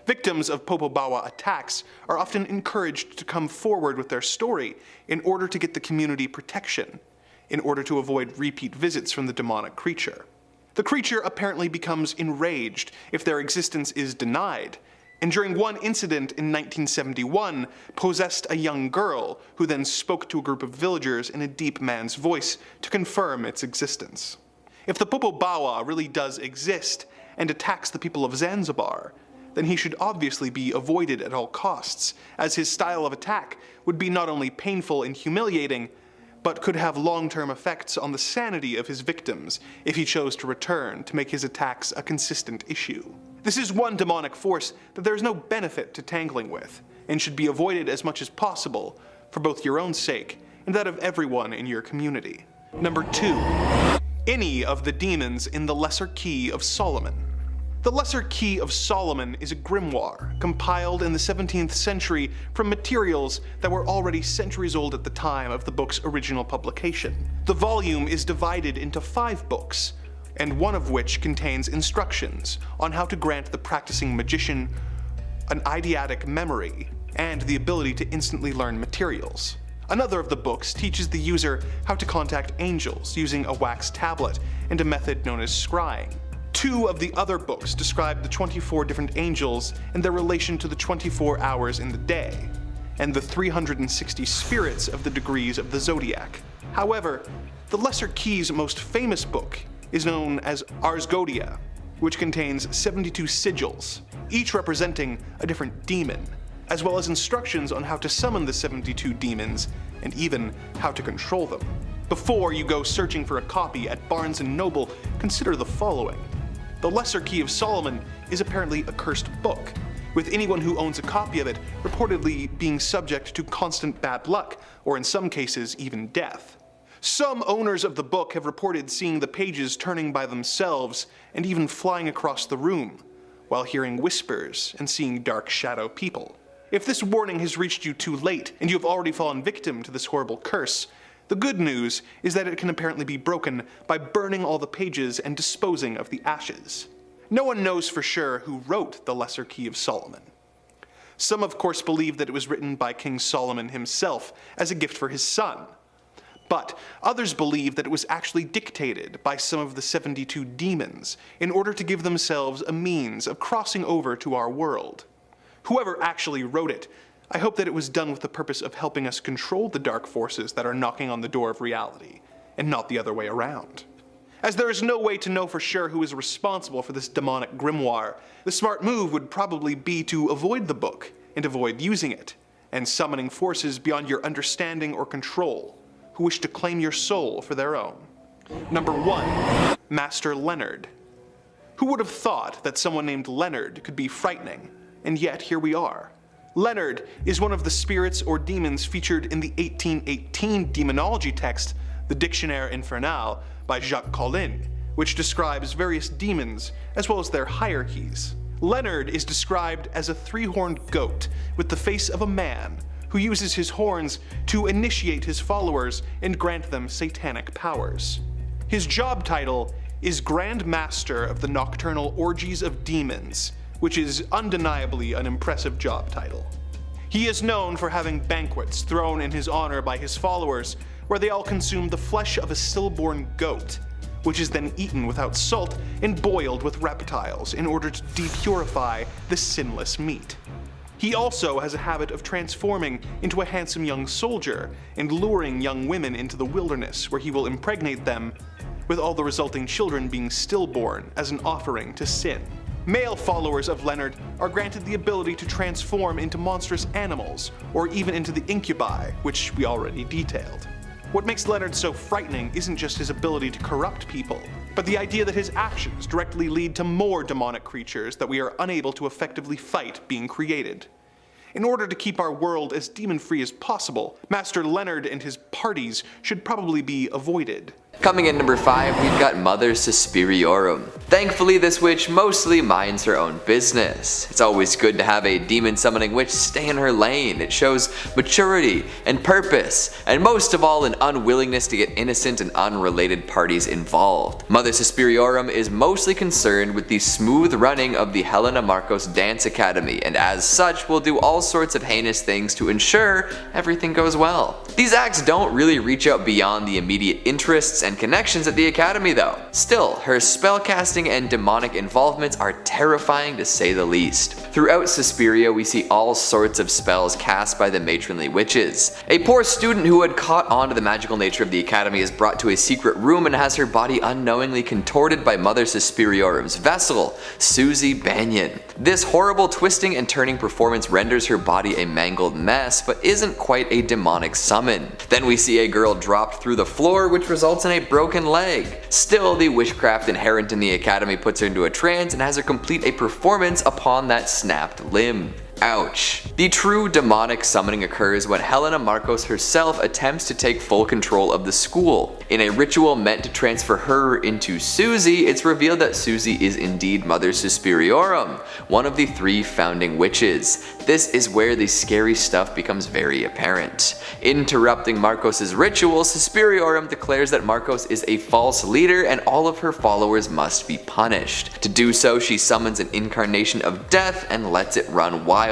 Victims of Popo Bawa attacks are often encouraged to come forward with their story in order to get the community protection, in order to avoid repeat visits from the demonic creature. The creature apparently becomes enraged if their existence is denied, and during one incident in 1971, possessed a young girl who then spoke to a group of villagers in a deep man's voice to confirm its existence. If the Popo Bawa really does exist and attacks the people of Zanzibar, then he should obviously be avoided at all costs, as his style of attack would be not only painful and humiliating, but could have long-term effects on the sanity of his victims if he chose to return to make his attacks a consistent issue. This is one demonic force that there is no benefit to tangling with, and should be avoided as much as possible for both your own sake and that of everyone in your community. Number 2. Any of the demons in the Lesser Key of Solomon. The Lesser Key of Solomon is a grimoire compiled in the 17th century from materials that were already centuries old at the time of the book's original publication. The volume is divided into 5 books, and one of which contains instructions on how to grant the practicing magician an eidetic memory and the ability to instantly learn materials. Another of the books teaches the user how to contact angels using a wax tablet and a method known as scrying. 2 of the other books describe the 24 different angels and their relation to the 24 hours in the day, and the 360 spirits of the degrees of the zodiac. However, the Lesser Key's most famous book is known as Ars Godia, which contains 72 sigils, each representing a different demon, as well as instructions on how to summon the 72 demons and even how to control them. Before you go searching for a copy at Barnes & Noble, consider the following. The Lesser Key of Solomon is apparently a cursed book, with anyone who owns a copy of it reportedly being subject to constant bad luck, or in some cases even death. Some owners of the book have reported seeing the pages turning by themselves and even flying across the room, while hearing whispers and seeing dark shadow people. If this warning has reached you too late and you have already fallen victim to this horrible curse, the good news is that it can apparently be broken by burning all the pages and disposing of the ashes. No one knows for sure who wrote the Lesser Key of Solomon. Some of course believe that it was written by King Solomon himself as a gift for his son, but others believe that it was actually dictated by some of the 72 demons in order to give themselves a means of crossing over to our world. Whoever actually wrote it, I hope that it was done with the purpose of helping us control the dark forces that are knocking on the door of reality, and not the other way around. As there is no way to know for sure who is responsible for this demonic grimoire, the smart move would probably be to avoid the book and avoid using it, and summoning forces beyond your understanding or control, who wish to claim your soul for their own. Number 1. Master Leonard. Who would have thought that someone named Leonard could be frightening, and yet here we are. Leonard is one of the spirits or demons featured in the 1818 demonology text, the Dictionnaire Infernal, by Jacques Collin, which describes various demons as well as their hierarchies. Leonard is described as a 3-horned goat with the face of a man who uses his horns to initiate his followers and grant them satanic powers. His job title is Grand Master of the Nocturnal Orgies of Demons, which is undeniably an impressive job title. He is known for having banquets thrown in his honor by his followers, where they all consume the flesh of a stillborn goat, which is then eaten without salt and boiled with reptiles in order to depurify the sinless meat. He also has a habit of transforming into a handsome young soldier and luring young women into the wilderness, where he will impregnate them, with all the resulting children being stillborn as an offering to sin. Male followers of Leonard are granted the ability to transform into monstrous animals, or even into the incubi, which we already detailed. What makes Leonard so frightening isn't just his ability to corrupt people, but the idea that his actions directly lead to more demonic creatures that we are unable to effectively fight being created. In order to keep our world as demon-free as possible, Master Leonard and his parties should probably be avoided. Coming in number 5, we've got Mother Suspiriorum. Thankfully, this witch mostly minds her own business. It's always good to have a demon summoning witch stay in her lane. It shows maturity and purpose, and most of all, an unwillingness to get innocent and unrelated parties involved. Mother Suspiriorum is mostly concerned with the smooth running of the Helena Marcos Dance Academy, and as such will do all sorts of heinous things to ensure everything goes well. These acts don't really reach out beyond the immediate interests and and connections at the academy though. Still, her spellcasting and demonic involvements are terrifying to say the least. Throughout Suspiria, we see all sorts of spells cast by the matronly witches. A poor student who had caught on to the magical nature of the academy is brought to a secret room and has her body unknowingly contorted by Mother Suspiriorum's vessel, Susie Banyan. This horrible twisting and turning performance renders her body a mangled mess, but isn't quite a demonic summon. Then we see a girl dropped through the floor, which results in a broken leg. Still, the witchcraft inherent in the academy puts her into a trance and has her complete a performance upon that snapped limb. Ouch. The true demonic summoning occurs when Helena Marcos herself attempts to take full control of the school. In a ritual meant to transfer her into Susie, it's revealed that Susie is indeed Mother Suspiriorum, one of the 3 founding witches. This is where the scary stuff becomes very apparent. Interrupting Marcos' ritual, Suspiriorum declares that Marcos is a false leader and all of her followers must be punished. To do so, she summons an incarnation of death and lets it run wild.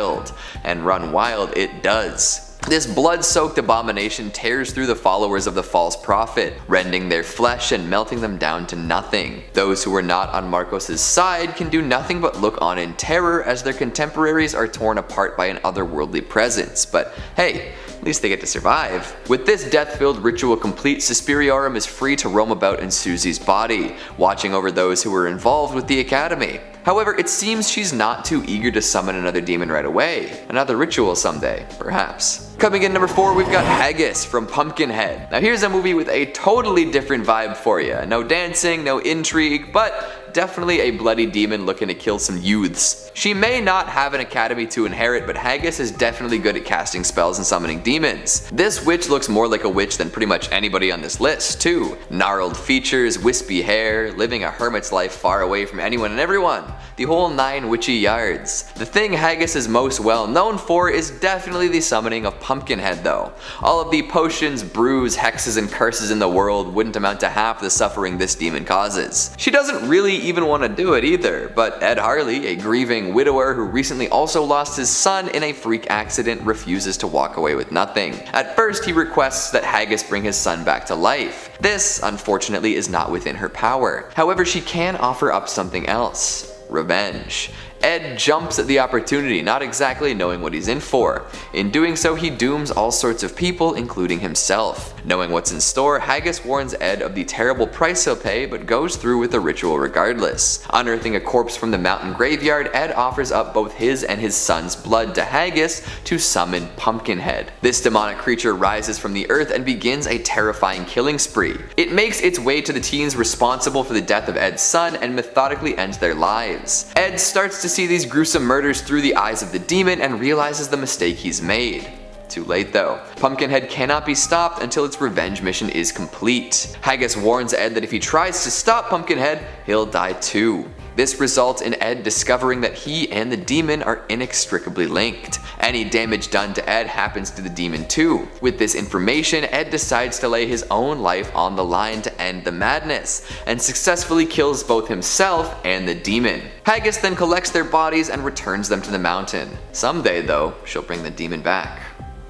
And run wild it does. This blood-soaked abomination tears through the followers of the false prophet, rending their flesh and melting them down to nothing. Those who are not on Marcos' side can do nothing but look on in terror as their contemporaries are torn apart by an otherworldly presence, but hey, at least they get to survive. With this death-filled ritual complete, Suspiriorum is free to roam about in Susie's body, watching over those who were involved with the academy. However, it seems she's not too eager to summon another demon right away. Another ritual someday, perhaps. Coming in number 4, we've got Haggis from Pumpkinhead. Now here's a movie with a totally different vibe for you. No dancing, no intrigue, but definitely a bloody demon looking to kill some youths. She may not have an academy to inherit, but Haggis is definitely good at casting spells and summoning demons. This witch looks more like a witch than pretty much anybody on this list, too. Gnarled features, wispy hair, living a hermit's life far away from anyone and everyone. The whole 9 witchy yards. The thing Haggis is most well known for is definitely the summoning of Pumpkinhead though. All of the potions, brews, hexes, and curses in the world wouldn't amount to half the suffering this demon causes. She doesn't really even want to do it either, but Ed Harley, a grieving widower who recently also lost his son in a freak accident, refuses to walk away with nothing. At first, he requests that Haggis bring his son back to life. This, unfortunately, is not within her power. However, she can offer up something else. Revenge. Ed jumps at the opportunity, not exactly knowing what he's in for. In doing so, he dooms all sorts of people, including himself. Knowing what's in store, Haggis warns Ed of the terrible price he'll pay, but goes through with the ritual regardless. Unearthing a corpse from the mountain graveyard, Ed offers up both his and his son's blood to Haggis to summon Pumpkinhead. This demonic creature rises from the earth and begins a terrifying killing spree. It makes its way to the teens responsible for the death of Ed's son and methodically ends their lives. Ed starts to see these gruesome murders through the eyes of the demon and realizes the mistake he's made. Too late though. Pumpkinhead cannot be stopped until its revenge mission is complete. Haggis warns Ed that if he tries to stop Pumpkinhead, he'll die too. This results in Ed discovering that he and the demon are inextricably linked. Any damage done to Ed happens to the demon too. With this information, Ed decides to lay his own life on the line to end the madness, and successfully kills both himself and the demon. Haggis then collects their bodies and returns them to the mountain. Someday though, she'll bring the demon back.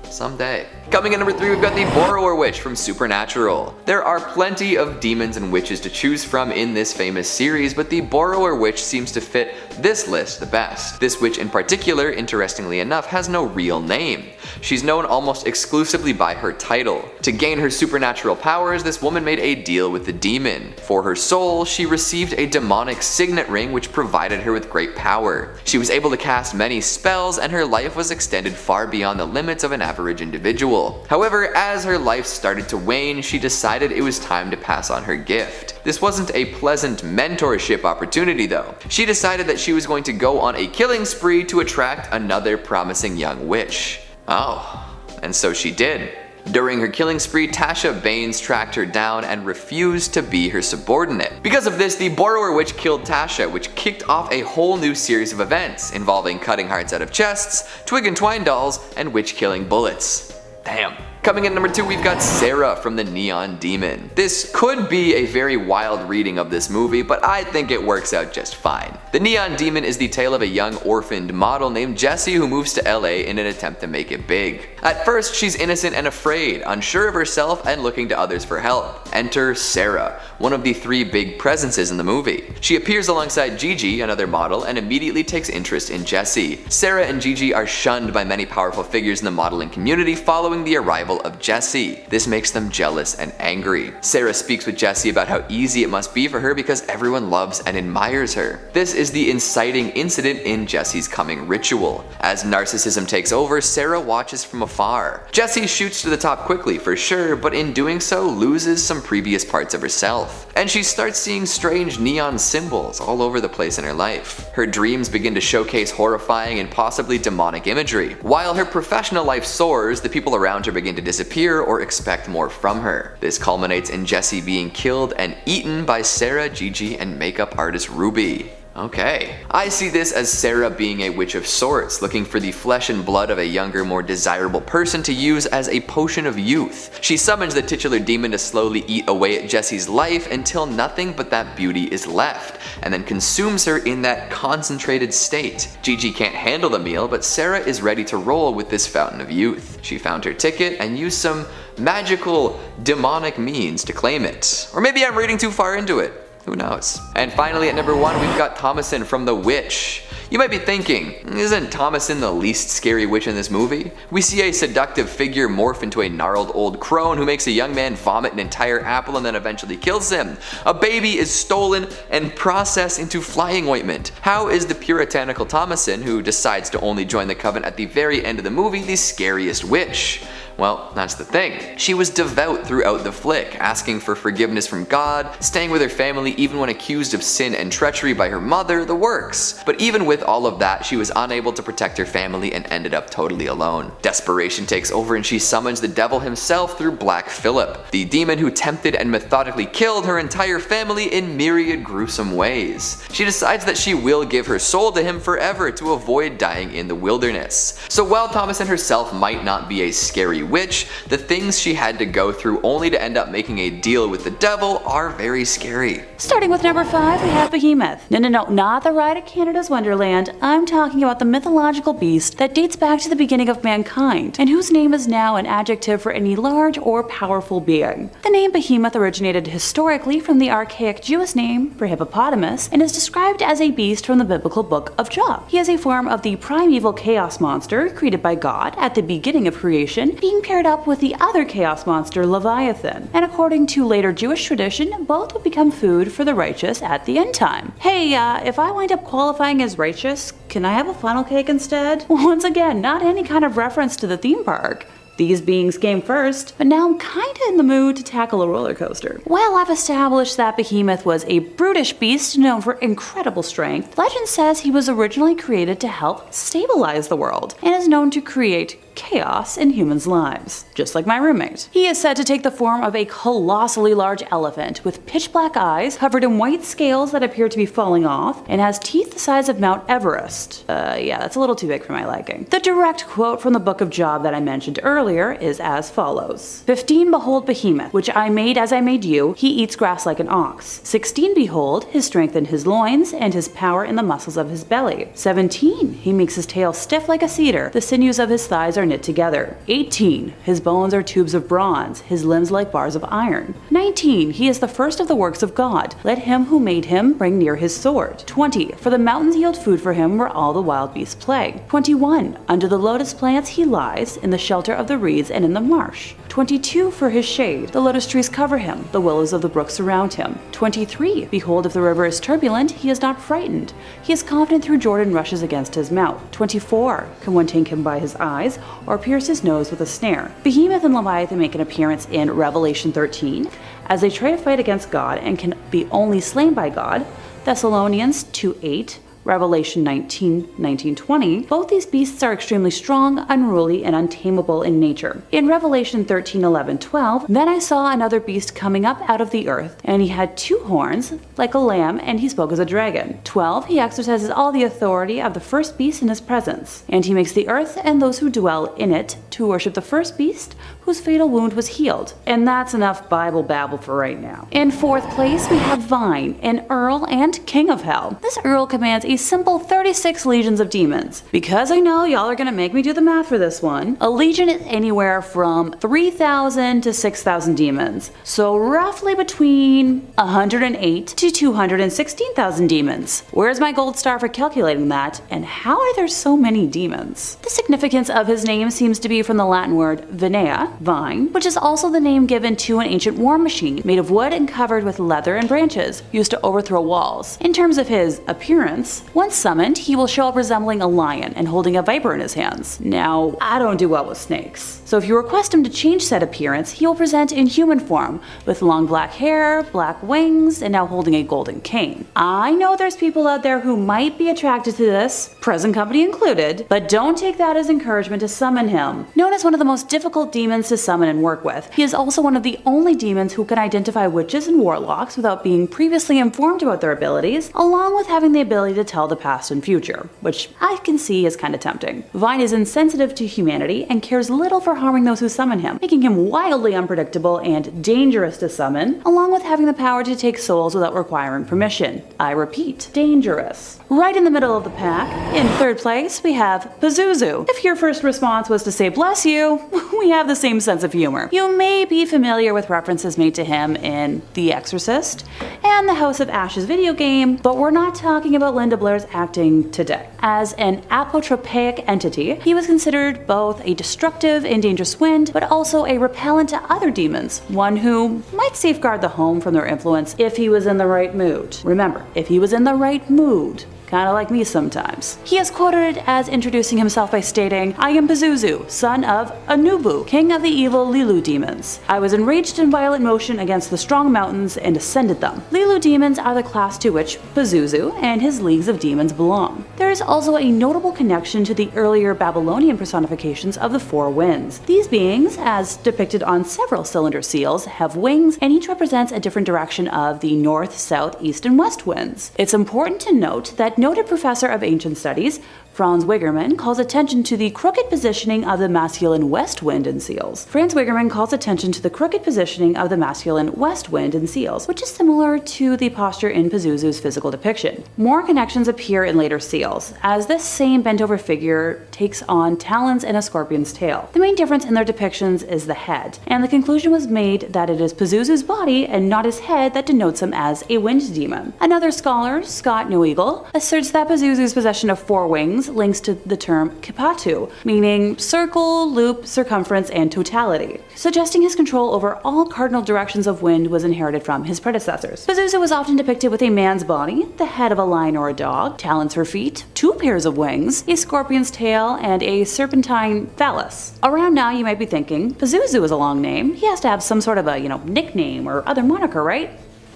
Someday. Coming in number 3, we've got the Borrower Witch from Supernatural. There are plenty of demons and witches to choose from in this famous series, but the Borrower Witch seems to fit this list the best. This witch in particular, interestingly enough, has no real name. She's known almost exclusively by her title. To gain her supernatural powers, this woman made a deal with the demon. For her soul, she received a demonic signet ring which provided her with great power. She was able to cast many spells, and her life was extended far beyond the limits of an average individual. However, as her life started to wane, she decided it was time to pass on her gift. This wasn't a pleasant mentorship opportunity though. She decided that she was going to go on a killing spree to attract another promising young witch. Oh, and so she did. During her killing spree, Tasha Baines tracked her down and refused to be her subordinate. Because of this, the Borrower Witch killed Tasha, which kicked off a whole new series of events involving cutting hearts out of chests, twig and twine dolls, and witch killing bullets. Damn. Coming in number 2, we've got Sarah from the Neon Demon. This could be a very wild reading of this movie, but I think it works out just fine. The Neon Demon is the tale of a young orphaned model named Jessie who moves to LA in an attempt to make it big. At first, she's innocent and afraid, unsure of herself and looking to others for help. Enter Sarah, one of the 3 big presences in the movie. She appears alongside Gigi, another model, and immediately takes interest in Jessie. Sarah and Gigi are shunned by many powerful figures in the modeling community following the arrival of Jessie. This makes them jealous and angry. Sarah speaks with Jessie about how easy it must be for her because everyone loves and admires her. This is the inciting incident in Jessie's coming ritual. As narcissism takes over, Sarah watches from afar. Jessie shoots to the top quickly for sure, but in doing so loses some previous parts of herself. And she starts seeing strange neon symbols all over the place in her life. Her dreams begin to showcase horrifying and possibly demonic imagery. While her professional life soars, the people around her begin to disappear or expect more from her. This culminates in Jessie being killed and eaten by Sarah, Gigi, and makeup artist Ruby. Okay. I see this as Sarah being a witch of sorts, looking for the flesh and blood of a younger, more desirable person to use as a potion of youth. She summons the titular demon to slowly eat away at Jessie's life until nothing but that beauty is left, and then consumes her in that concentrated state. Gigi can't handle the meal, but Sarah is ready to roll with this fountain of youth. She found her ticket and used some magical, demonic means to claim it. Or maybe I'm reading too far into it. Who knows? And finally at number 1, we've got Thomasin from The Witch. You might be thinking, isn't Thomasin the least scary witch in this movie? We see a seductive figure morph into a gnarled old crone who makes a young man vomit an entire apple and then eventually kills him. A baby is stolen and processed into flying ointment. How is the puritanical Thomasin, who decides to only join the coven at the very end of the movie, the scariest witch? Well, that's the thing. She was devout throughout the flick, asking for forgiveness from God, staying with her family even when accused of sin and treachery by her mother, the works. But even with all of that, she was unable to protect her family and ended up totally alone. Desperation takes over and she summons the devil himself through Black Phillip, the demon who tempted and methodically killed her entire family in myriad gruesome ways. She decides that she will give her soul to him forever to avoid dying in the wilderness. So while Thomasin herself might not be a scary witch, the things she had to go through only to end up making a deal with the devil are very scary. Starting with number 5, we have Behemoth. No, not the ride at Canada's Wonderland. I'm talking about the mythological beast that dates back to the beginning of mankind, and whose name is now an adjective for any large or powerful being. The name Behemoth originated historically from the archaic Jewish name for hippopotamus, and is described as a beast from the biblical book of Job. He is a form of the primeval chaos monster created by God at the beginning of creation, being paired up with the other chaos monster Leviathan, and according to later Jewish tradition, both would become food for the righteous at the end time. Hey, if I wind up qualifying as righteous, can I have a funnel cake instead? Once again, not any kind of reference to the theme park. These beings came first, but now I'm kinda in the mood to tackle a roller coaster. While I've established that Behemoth was a brutish beast known for incredible strength, legend says he was originally created to help stabilize the world, and is known to create chaos in humans' lives, just like my roommate. He is said to take the form of a colossally large elephant with pitch black eyes covered in white scales that appear to be falling off, and has teeth the size of Mount Everest. Yeah, that's a little too big for my liking. The direct quote from the book of Job that I mentioned earlier is as follows. 15 Behold Behemoth, which I made as I made you, he eats grass like an ox. 16 Behold, his strength in his loins, and his power in the muscles of his belly. 17 He makes his tail stiff like a cedar, the sinews of his thighs are knit together. 18 His bones are tubes of bronze, his limbs like bars of iron. 19 He is the first of the works of God, let him who made him bring near his sword. 20 For the mountains yield food for him where all the wild beasts play. 21 Under the lotus plants he lies, in the shelter of the reeds and in the marsh. 22 For his shade, the lotus trees cover him, the willows of the brook surround him. 23 Behold, if the river is turbulent, he is not frightened, he is confident through Jordan rushes against his mouth. 24 Can one take him by his eyes, or pierce his nose with a snare? Behemoth and Leviathan make an appearance in Revelation 13 as they try to fight against God and can be only slain by God. Thessalonians 2:8, Revelation 19:19-20, both these beasts are extremely strong, unruly, and untamable in nature. In Revelation 13:11-12, then I saw another beast coming up out of the earth, and he had 2 horns, like a lamb, and he spoke as a dragon. 12, he exercises all the authority of the first beast in his presence, and he makes the earth and those who dwell in it to worship the first beast, whose fatal wound was healed. And that's enough Bible babble for right now. In 4th place, we have Vine, an earl and king of hell. This earl commands a simple 36 legions of demons. Because I know y'all are gonna make me do the math for this one, a legion is anywhere from 3,000 to 6,000 demons. So roughly between 108 to 216,000 demons. Where's my gold star for calculating that? And how are there so many demons? The significance of his name seems to be from the Latin word vinea, vine, which is also the name given to an ancient war machine made of wood and covered with leather and branches, used to overthrow walls. In terms of his appearance, once summoned, he will show up resembling a lion and holding a viper in his hands. Now, I don't do well with snakes, so if you request him to change said appearance, he will present in human form, with long black hair, black wings, and now holding a golden cane. I know there's people out there who might be attracted to this, present company included, but don't take that as encouragement to summon him. Known as one of the most difficult demons to summon and work with, he is also one of the only demons who can identify witches and warlocks without being previously informed about their abilities, along with having the ability to tell the past and future, which I can see is kinda tempting. Vine is insensitive to humanity and cares little for harming those who summon him, making him wildly unpredictable and dangerous to summon, along with having the power to take souls without requiring permission. I repeat, dangerous. Right in the middle of the pack, in 3rd place, we have Pazuzu. If your first response was to say bless you, we have the same sense of humor. You may be familiar with references made to him in The Exorcist and the House of Ashes video game, but we're not talking about Linda Blair's acting today. As an apotropaic entity, he was considered both a destructive and dangerous wind, but also a repellent to other demons, one who might safeguard the home from their influence if he was in the right mood. Remember, if he was in the right mood. Kinda like me sometimes. He is quoted as introducing himself by stating, "I am Pazuzu, son of Anubu, king of the evil Lilu demons. I was enraged in violent motion against the strong mountains and ascended them." Lilu demons are the class to which Pazuzu and his leagues of demons belong. There is also a notable connection to the earlier Babylonian personifications of the 4 winds. These beings, as depicted on several cylinder seals, have wings, and each represents a different direction of the north, south, east, and west winds. It's important to note that noted professor of ancient studies Franz Wigerman calls attention to the crooked positioning of the masculine west wind in seals. Franz Wigerman calls attention to the crooked positioning of the masculine west wind in seals, which is similar to the posture in Pazuzu's physical depiction. More connections appear in later seals, as this same bent-over figure takes on talons and a scorpion's tail. The main difference in their depictions is the head, and the conclusion was made that it is Pazuzu's body and not his head that denotes him as a wind demon. Another scholar, Scott Neweagle, asserts that Pazuzu's possession of 4 wings links to the term kipatu, meaning circle, loop, circumference, and totality, suggesting his control over all cardinal directions of wind was inherited from his predecessors. Pazuzu was often depicted with a man's body, the head of a lion or a dog, talons for feet, 2 pairs of wings, a scorpion's tail, and a serpentine phallus. Around now you might be thinking, Pazuzu is a long name, he has to have some sort of a, nickname or other moniker, right?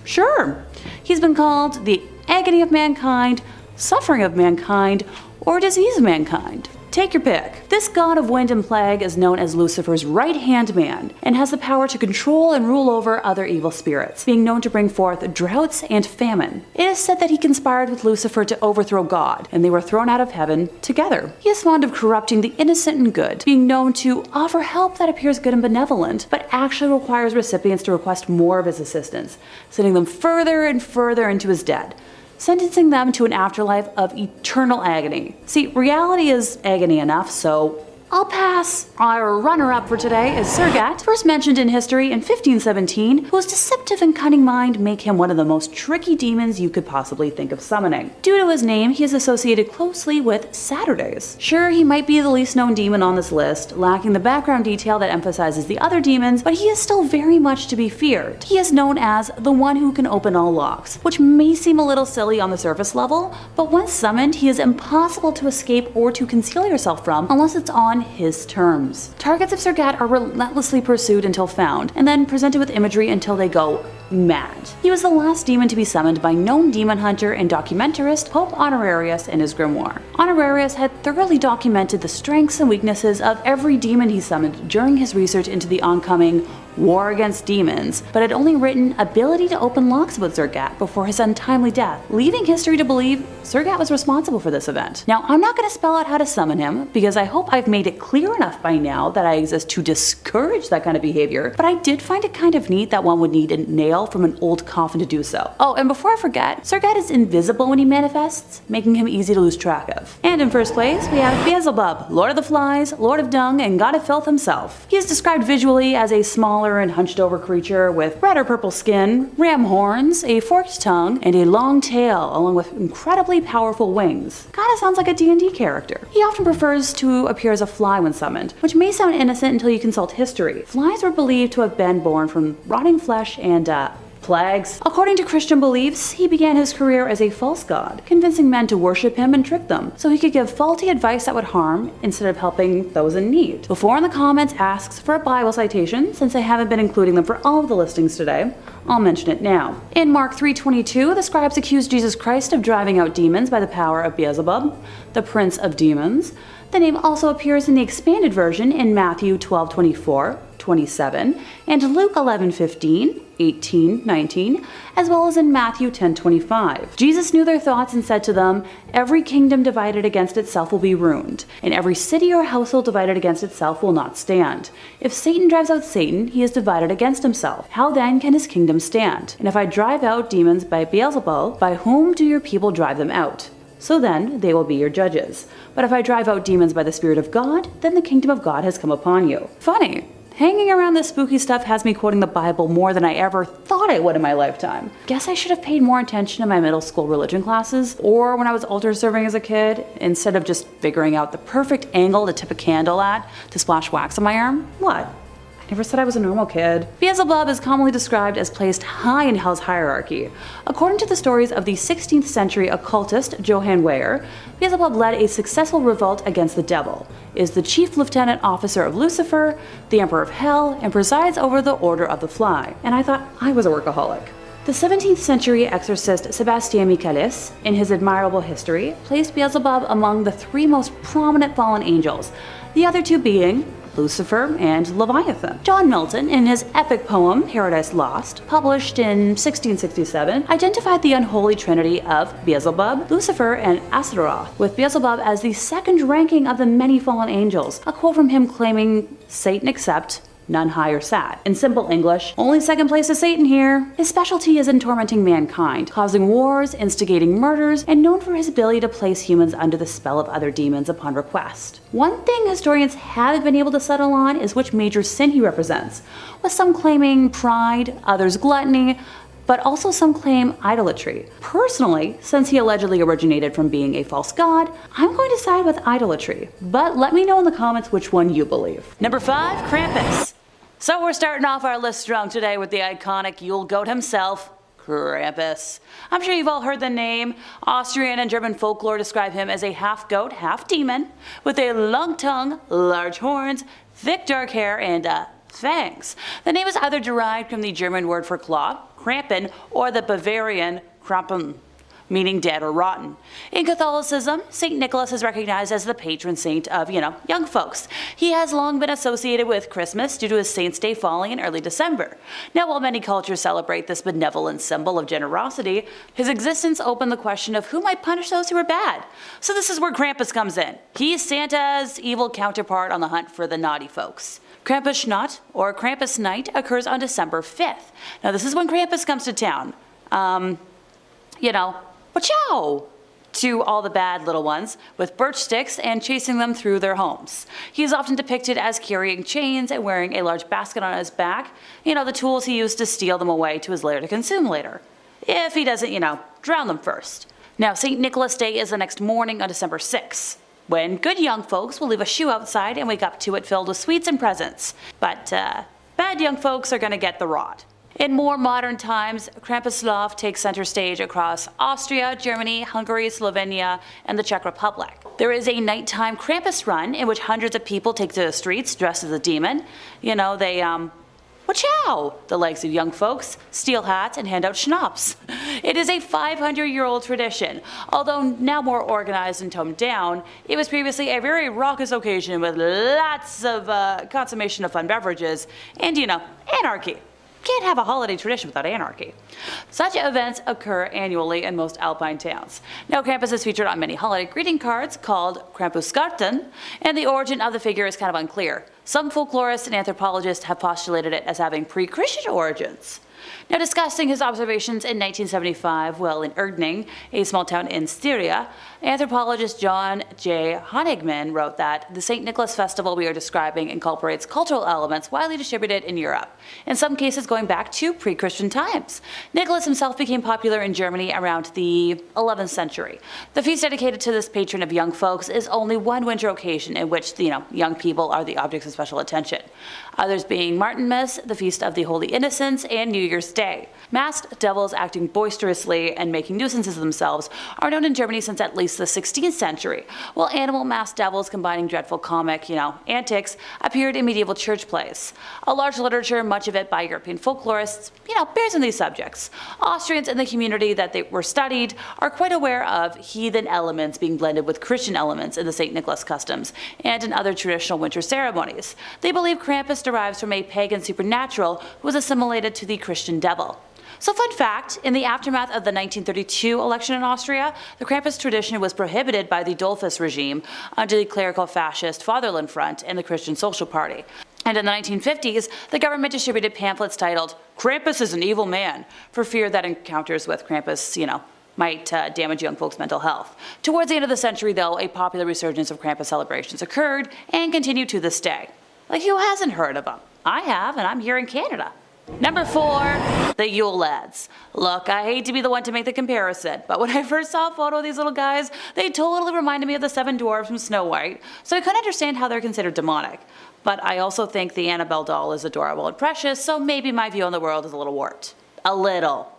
Sure. He's been called the agony of mankind, suffering of mankind, or disease of mankind. Take your pick. This god of wind and plague is known as Lucifer's right-hand man and has the power to control and rule over other evil spirits, being known to bring forth droughts and famine. It is said that he conspired with Lucifer to overthrow God, and they were thrown out of heaven together. He is fond of corrupting the innocent and good, being known to offer help that appears good and benevolent, but actually requires recipients to request more of his assistance, sending them further and further into his debt, sentencing them to an afterlife of eternal agony. See, reality is agony enough, so I'll pass. Our runner-up for today is Sergat, first mentioned in history in 1517, whose deceptive and cunning mind make him one of the most tricky demons you could possibly think of summoning. Due to his name, he is associated closely with Saturdays. Sure, he might be the least known demon on this list, lacking the background detail that emphasizes the other demons, but he is still very much to be feared. He is known as the one who can open all locks, which may seem a little silly on the surface level, but once summoned, he is impossible to escape or to conceal yourself from unless it's on on his terms. Targets of Sergat are relentlessly pursued until found, and then presented with imagery until they go mad. He was the last demon to be summoned by known demon hunter and documentarist Pope Honorarius in his grimoire. Honorarius had thoroughly documented the strengths and weaknesses of every demon he summoned during his research into the oncoming War Against Demons, but had only written ability to open locks about Sergat before his untimely death, leaving history to believe Sergat was responsible for this event. Now, I'm not going to spell out how to summon him, because I hope I've made it clear enough by now that I exist to discourage that kind of behavior, but I did find it kind of neat that one would need a nail from an old coffin to do so. Oh, and before I forget, Sergat is invisible when he manifests, making him easy to lose track of. And in first place, we have Beelzebub, Lord of the Flies, Lord of Dung, and God of Filth himself. He is described visually as a smaller and hunched over creature with red or purple skin, ram horns, a forked tongue, and a long tail, along with incredibly powerful wings. Kinda sounds like a D&D character. He often prefers to appear as a fly when summoned, which may sound innocent until you consult history. Flies were believed to have been born from rotting flesh and plagues. According to Christian beliefs, he began his career as a false god, convincing men to worship him and trick them, so he could give faulty advice that would harm instead of helping those in need. Before in the comments asks for a Bible citation, since I haven't been including them for all of the listings today, I'll mention it now. In Mark 3:22, the scribes accused Jesus Christ of driving out demons by the power of Beelzebub, the prince of demons. The name also appears in the expanded version in Matthew 12:24, 27, and Luke 11:15, 18, 19, as well as in Matthew 10:25. Jesus knew their thoughts and said to them, "Every kingdom divided against itself will be ruined, and every city or household divided against itself will not stand. If Satan drives out Satan, he is divided against himself. How then can his kingdom stand? And if I drive out demons by Beelzebul, by whom do your people drive them out? So then they will be your judges. But if I drive out demons by the Spirit of God, then the kingdom of God has come upon you." Funny. Hanging around this spooky stuff has me quoting the Bible more than I ever thought I would in my lifetime. Guess I should have paid more attention in my middle school religion classes, or when I was altar serving as a kid, instead of just figuring out the perfect angle to tip a candle at to splash wax on my arm. What? I never said I was a normal kid. Beelzebub is commonly described as placed high in hell's hierarchy. According to the stories of the 16th century occultist Johann Weyer, Beelzebub led a successful revolt against the devil, is the chief lieutenant officer of Lucifer, the emperor of hell, and presides over the Order of the Fly. And I thought I was a workaholic. The 17th century exorcist Sébastien Michaelis, in his admirable history, placed Beelzebub among the three most prominent fallen angels, the other two being Lucifer and Leviathan. John Milton, in his epic poem Paradise Lost, published in 1667, identified the unholy trinity of Beelzebub, Lucifer, and Astaroth, with Beelzebub as the second ranking of the many fallen angels, a quote from him claiming, "Satan except none higher sat." In simple English, only second place is Satan here. His specialty is in tormenting mankind, causing wars, instigating murders, and known for his ability to place humans under the spell of other demons upon request. One thing historians haven't been able to settle on is which major sin he represents, with some claiming pride, others gluttony, but also some claim idolatry. Personally, since he allegedly originated from being a false god, I'm going to side with idolatry. But let me know in the comments which one you believe. Number 5, Krampus. So we're starting off our list strong today with the iconic Yule goat himself, Krampus. I'm sure you've all heard the name. Austrian and German folklore describe him as a half goat, half demon, with a long tongue, large horns, thick dark hair, and fangs. The name is either derived from the German word for claw, Krampen, or the Bavarian Krampen, meaning dead or rotten. In Catholicism, St. Nicholas is recognized as the patron saint of, young folks. He has long been associated with Christmas due to his saint's day falling in early December. Now, while many cultures celebrate this benevolent symbol of generosity, his existence opened the question of who might punish those who are bad. So this is where Krampus comes in. He's Santa's evil counterpart on the hunt for the naughty folks. Krampusnacht, or Krampus Night, occurs on December 5th. Now, this is when Krampus comes to town. Ciao to all the bad little ones with birch sticks and chasing them through their homes. He is often depicted as carrying chains and wearing a large basket on his back, the tools he used to steal them away to his lair to consume later. If he doesn't, drown them first. Now, St. Nicholas Day is the next morning on December 6th, when good young folks will leave a shoe outside and wake up to it filled with sweets and presents. But bad young folks are gonna get the rod. In more modern times, Krampuslauf takes center stage across Austria, Germany, Hungary, Slovenia, and the Czech Republic. There is a nighttime Krampus run in which hundreds of people take to the streets dressed as a demon. You know, they Wachow! The legs of young folks, steal hats, and hand out schnapps. It is a 500-year-old tradition. Although now more organized and toned down, it was previously a very raucous occasion with lots of consummation of fun beverages and, anarchy. Can't have a holiday tradition without anarchy. Such events occur annually in most alpine towns. Now, Krampus is featured on many holiday greeting cards called Krampuskarten, and the origin of the figure is kind of unclear. Some folklorists and anthropologists have postulated it as having pre-Christian origins. Now, discussing his observations in 1975 while in Erdning, a small town in Styria, anthropologist John J. Honigman wrote that the St. Nicholas festival we are describing incorporates cultural elements widely distributed in Europe, in some cases going back to pre-Christian times. Nicholas himself became popular in Germany around the 11th century. The feast dedicated to this patron of young folks is only one winter occasion in which, young people are the objects of special attention. Others being Martinmas, the Feast of the Holy Innocents, and New Year's Day. Masked devils acting boisterously and making nuisances of themselves are known in Germany since at least the 16th century, while animal masked devils combining dreadful comic, antics appeared in medieval church plays. A large literature, much of it by European folklorists, bears on these subjects. Austrians in the community that they were studied are quite aware of heathen elements being blended with Christian elements in the St. Nicholas customs and in other traditional winter ceremonies. They believe Krampus derives from a pagan supernatural who was assimilated to the Christian devil. So fun fact, in the aftermath of the 1932 election in Austria, the Krampus tradition was prohibited by the Dollfuss regime under the clerical fascist Fatherland Front and the Christian Social Party. And in the 1950s, the government distributed pamphlets titled, "Krampus is an evil man," for fear that encounters with Krampus, might damage young folks' mental health. Towards the end of the century, though, a popular resurgence of Krampus celebrations occurred and continue to this day. Like, who hasn't heard of them? I have, and I'm here in Canada. Number 4, the Yule Lads. Look, I hate to be the one to make the comparison, but when I first saw a photo of these little guys, they totally reminded me of the 7 dwarves from Snow White, so I couldn't understand how they're considered demonic. But I also think the Annabelle doll is adorable and precious, so maybe my view on the world is a little warped. A little.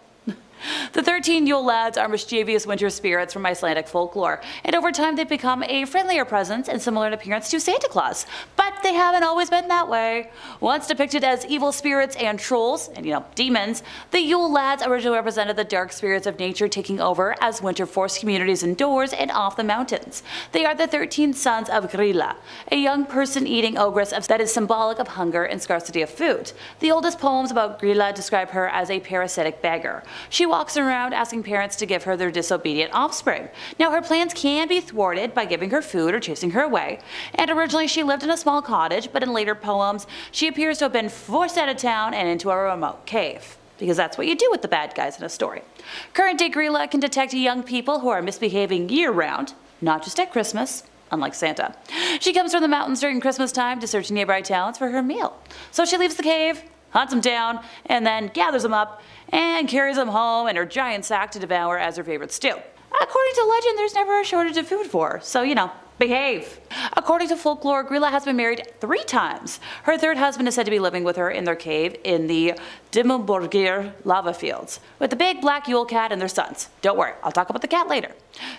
The 13 Yule Lads are mischievous winter spirits from Icelandic folklore, and over time they've become a friendlier presence and similar in appearance to Santa Claus. But they haven't always been that way. Once depicted as evil spirits and trolls, and demons, the Yule Lads originally represented the dark spirits of nature taking over as winter forced communities indoors and off the mountains. They are the 13 sons of Grilla, a young person-eating ogress that is symbolic of hunger and scarcity of food. The oldest poems about Grilla describe her as a parasitic beggar. She walks around asking parents to give her their disobedient offspring. Now, her plans can be thwarted by giving her food or chasing her away, and originally she lived in a small cottage, but in later poems she appears to have been forced out of town and into a remote cave. Because that's what you do with the bad guys in a story. Current-day Grilla can detect young people who are misbehaving year-round, not just at Christmas, unlike Santa. She comes from the mountains during Christmas time to search nearby towns for her meal. So she leaves the cave, hunts them down, and then gathers them up and carries them home in her giant sack to devour as her favorite stew. According to legend, there's never a shortage of food for her, so behave. According to folklore, Grilla has been married 3 times. Her third husband is said to be living with her in their cave in the Dimmelborgir lava fields, with the big black Yule cat and their sons. Don't worry, I'll talk about the cat later.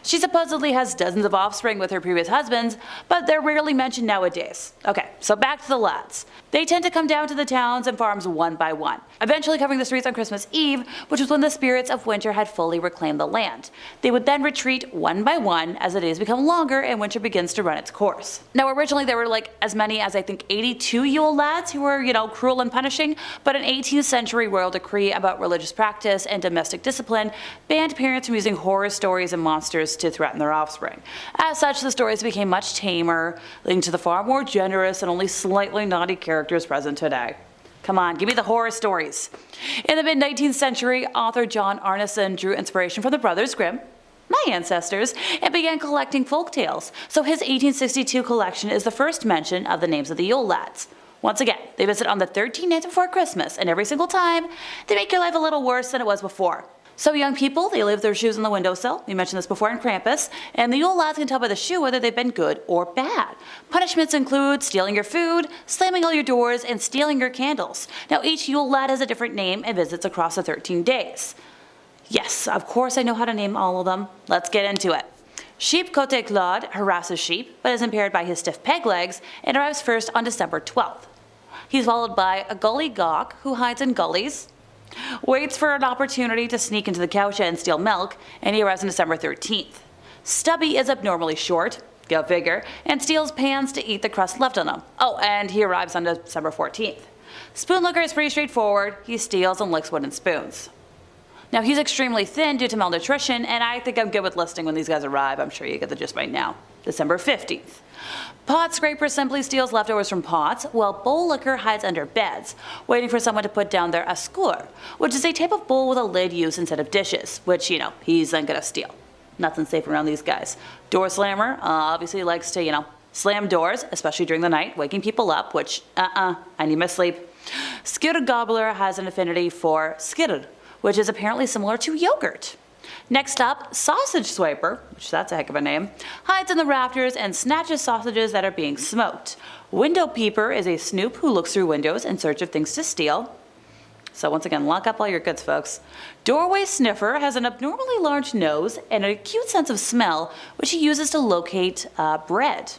She supposedly has dozens of offspring with her previous husbands, but they're rarely mentioned nowadays. Okay, so back to the lads. They tend to come down to the towns and farms one by one, eventually covering the streets on Christmas Eve, which was when the spirits of winter had fully reclaimed the land. They would then retreat one by one as the days become longer and winter begins to run its course. Now, originally there were as many as 82 Yule Lads who were, cruel and punishing, but an 18th century royal decree about religious practice and domestic discipline banned parents from using horror stories and monsters to threaten their offspring. As such, the stories became much tamer, leading to the far more generous and only slightly naughty characters present today. Come on, give me the horror stories. In the mid-19th century, author John Arneson drew inspiration from the Brothers Grimm, my ancestors, and began collecting folk tales, so his 1862 collection is the first mention of the names of the Yule Lads. Once again, they visit on the 13 nights before Christmas, and every single time, they make your life a little worse than it was before. So young people, they leave their shoes on the windowsill, we mentioned this before in Krampus, and the Yule Lads can tell by the shoe whether they've been good or bad. Punishments include stealing your food, slamming all your doors, and stealing your candles. Now each Yule Lad has a different name and visits across the 13 days. Yes, of course I know how to name all of them. Let's get into it. Sheep Cote Claude harasses sheep, but is impaired by his stiff peg legs and arrives first on December 12th. He's followed by a gully gawk who hides in gullies, waits for an opportunity to sneak into the cowshed and steal milk, and he arrives on December 13th. Stubby is abnormally short, go figure, and steals pans to eat the crust left on them. Oh, and he arrives on December 14th. Spoonlooker is pretty straightforward, he steals and licks wooden spoons. Now he's extremely thin due to malnutrition, and I think I'm good with listing when these guys arrive. I'm sure you get the gist by now. December 15th. Pot Scraper simply steals leftovers from pots, while Bowl Licker hides under beds, waiting for someone to put down their ascour, which is a type of bowl with a lid used instead of dishes, which, he's then gonna steal. Nothing safe around these guys. Door Slammer obviously likes to, slam doors, especially during the night, waking people up, which, I need my sleep. Skir Gobbler has an affinity for skir, which is apparently similar to yogurt. Next up, Sausage Swiper, which that's a heck of a name, hides in the rafters and snatches sausages that are being smoked. Window Peeper is a snoop who looks through windows in search of things to steal. So once again, lock up all your goods, folks. Doorway Sniffer has an abnormally large nose and an acute sense of smell, which he uses to locate bread.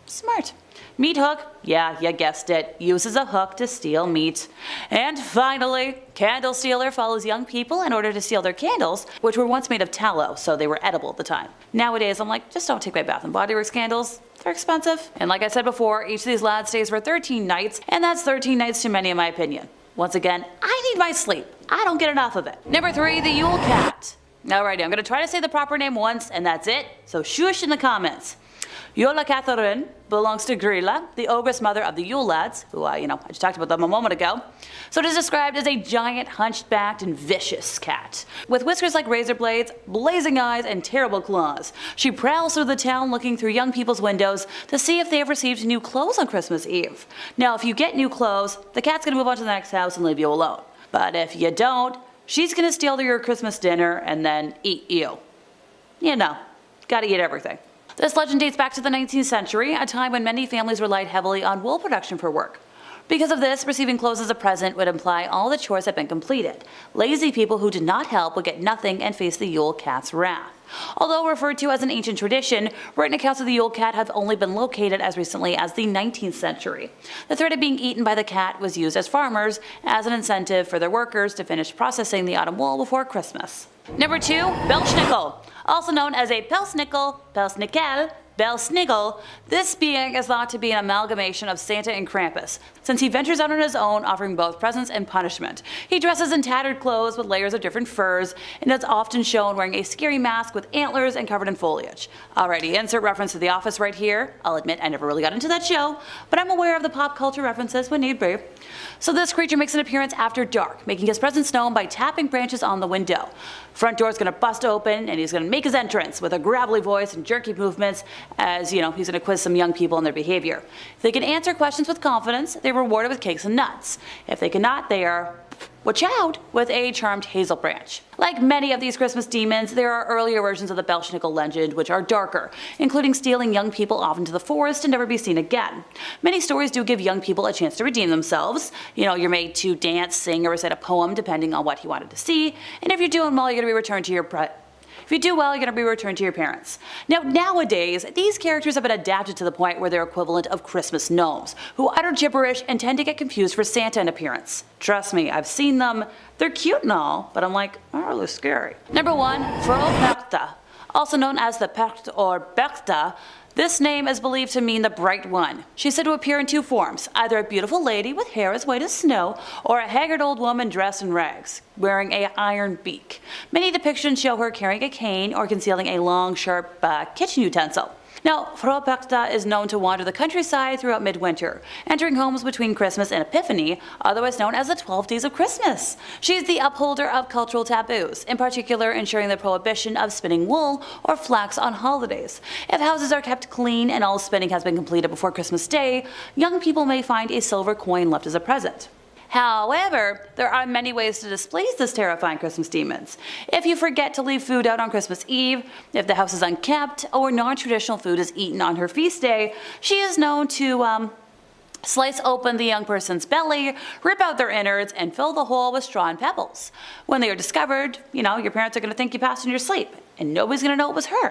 Smart. Meat Hook, yeah, you guessed it, uses a hook to steal meat. And finally, Candle Stealer follows young people in order to steal their candles, which were once made of tallow, so they were edible at the time. Nowadays, I'm like, just don't take my Bath & Body Works candles. They're expensive. And like I said before, each of these lads stays for 13 nights, and that's 13 nights too many in my opinion. Once again, I need my sleep. I don't get enough of it. Number 3, the Yule Cat. Alrighty, I'm gonna try to say the proper name once, and that's it, so shush in the comments. Yola Catherine belongs to Grilla, the ogress mother of the Yule lads, who, I just talked about them a moment ago. So it is described as a giant, hunchbacked, and vicious cat. With whiskers like razor blades, blazing eyes, and terrible claws. She prowls through the town looking through young people's windows to see if they have received new clothes on Christmas Eve. Now, if you get new clothes, the cat's gonna move on to the next house and leave you alone. But if you don't, she's gonna steal your Christmas dinner and then eat you. Gotta eat everything. This legend dates back to the 19th century, a time when many families relied heavily on wool production for work. Because of this, receiving clothes as a present would imply all the chores had been completed. Lazy people who did not help would get nothing and face the Yule Cat's wrath. Although referred to as an ancient tradition, written accounts of the Yule Cat have only been located as recently as the 19th century. The threat of being eaten by the cat was used as farmers as an incentive for their workers to finish processing the autumn wool before Christmas. Number 2, Belsnickel. Also known as a Pelsnickel, Pelsnickel, Belsniggle, this being is thought to be an amalgamation of Santa and Krampus, since he ventures out on his own offering both presents and punishment. He dresses in tattered clothes with layers of different furs, and is often shown wearing a scary mask with antlers and covered in foliage. Alrighty, insert reference to The Office right here. I'll admit I never really got into that show, but I'm aware of the pop culture references when need be. So this creature makes an appearance after dark, making his presence known by tapping branches on the window. Front door's gonna bust open, and he's gonna make his entrance with a gravelly voice and jerky movements as, he's gonna quiz some young people on their behavior. If they can answer questions with confidence, they're rewarded with cakes and nuts. If they cannot, they are, watch out, with a charmed hazel branch. Like many of these Christmas demons, there are earlier versions of the Belsnickel legend which are darker, including stealing young people off into the forest to never be seen again. Many stories do give young people a chance to redeem themselves. You're made to dance, sing, or recite a poem depending on what you wanted to see, and if you're doing well, you're going to be returned to your If you do well, you're going to be returned to your parents. Now, nowadays, these characters have been adapted to the point where they're equivalent of Christmas gnomes, who utter gibberish and tend to get confused for Santa in appearance. Trust me, I've seen them. They're cute and all, but I'm like, oh, they're scary. Number 1, Frohperta. Also known as the Pecht or Berta, this name is believed to mean the Bright One. She's said to appear in 2 forms, either a beautiful lady with hair as white as snow, or a haggard old woman dressed in rags, wearing an iron beak. Many depictions show her carrying a cane or concealing a long, sharp kitchen utensil. Now, Frohperta is known to wander the countryside throughout midwinter, entering homes between Christmas and Epiphany, otherwise known as the 12 Days of Christmas. She is the upholder of cultural taboos, in particular ensuring the prohibition of spinning wool or flax on holidays. If houses are kept clean and all spinning has been completed before Christmas Day, young people may find a silver coin left as a present. However, there are many ways to displease this terrifying Christmas demons. If you forget to leave food out on Christmas Eve, if the house is unkept, or non-traditional food is eaten on her feast day, she is known to slice open the young person's belly, rip out their innards, and fill the hole with straw and pebbles. When they are discovered, your parents are going to think you passed in your sleep, and nobody's going to know it was her.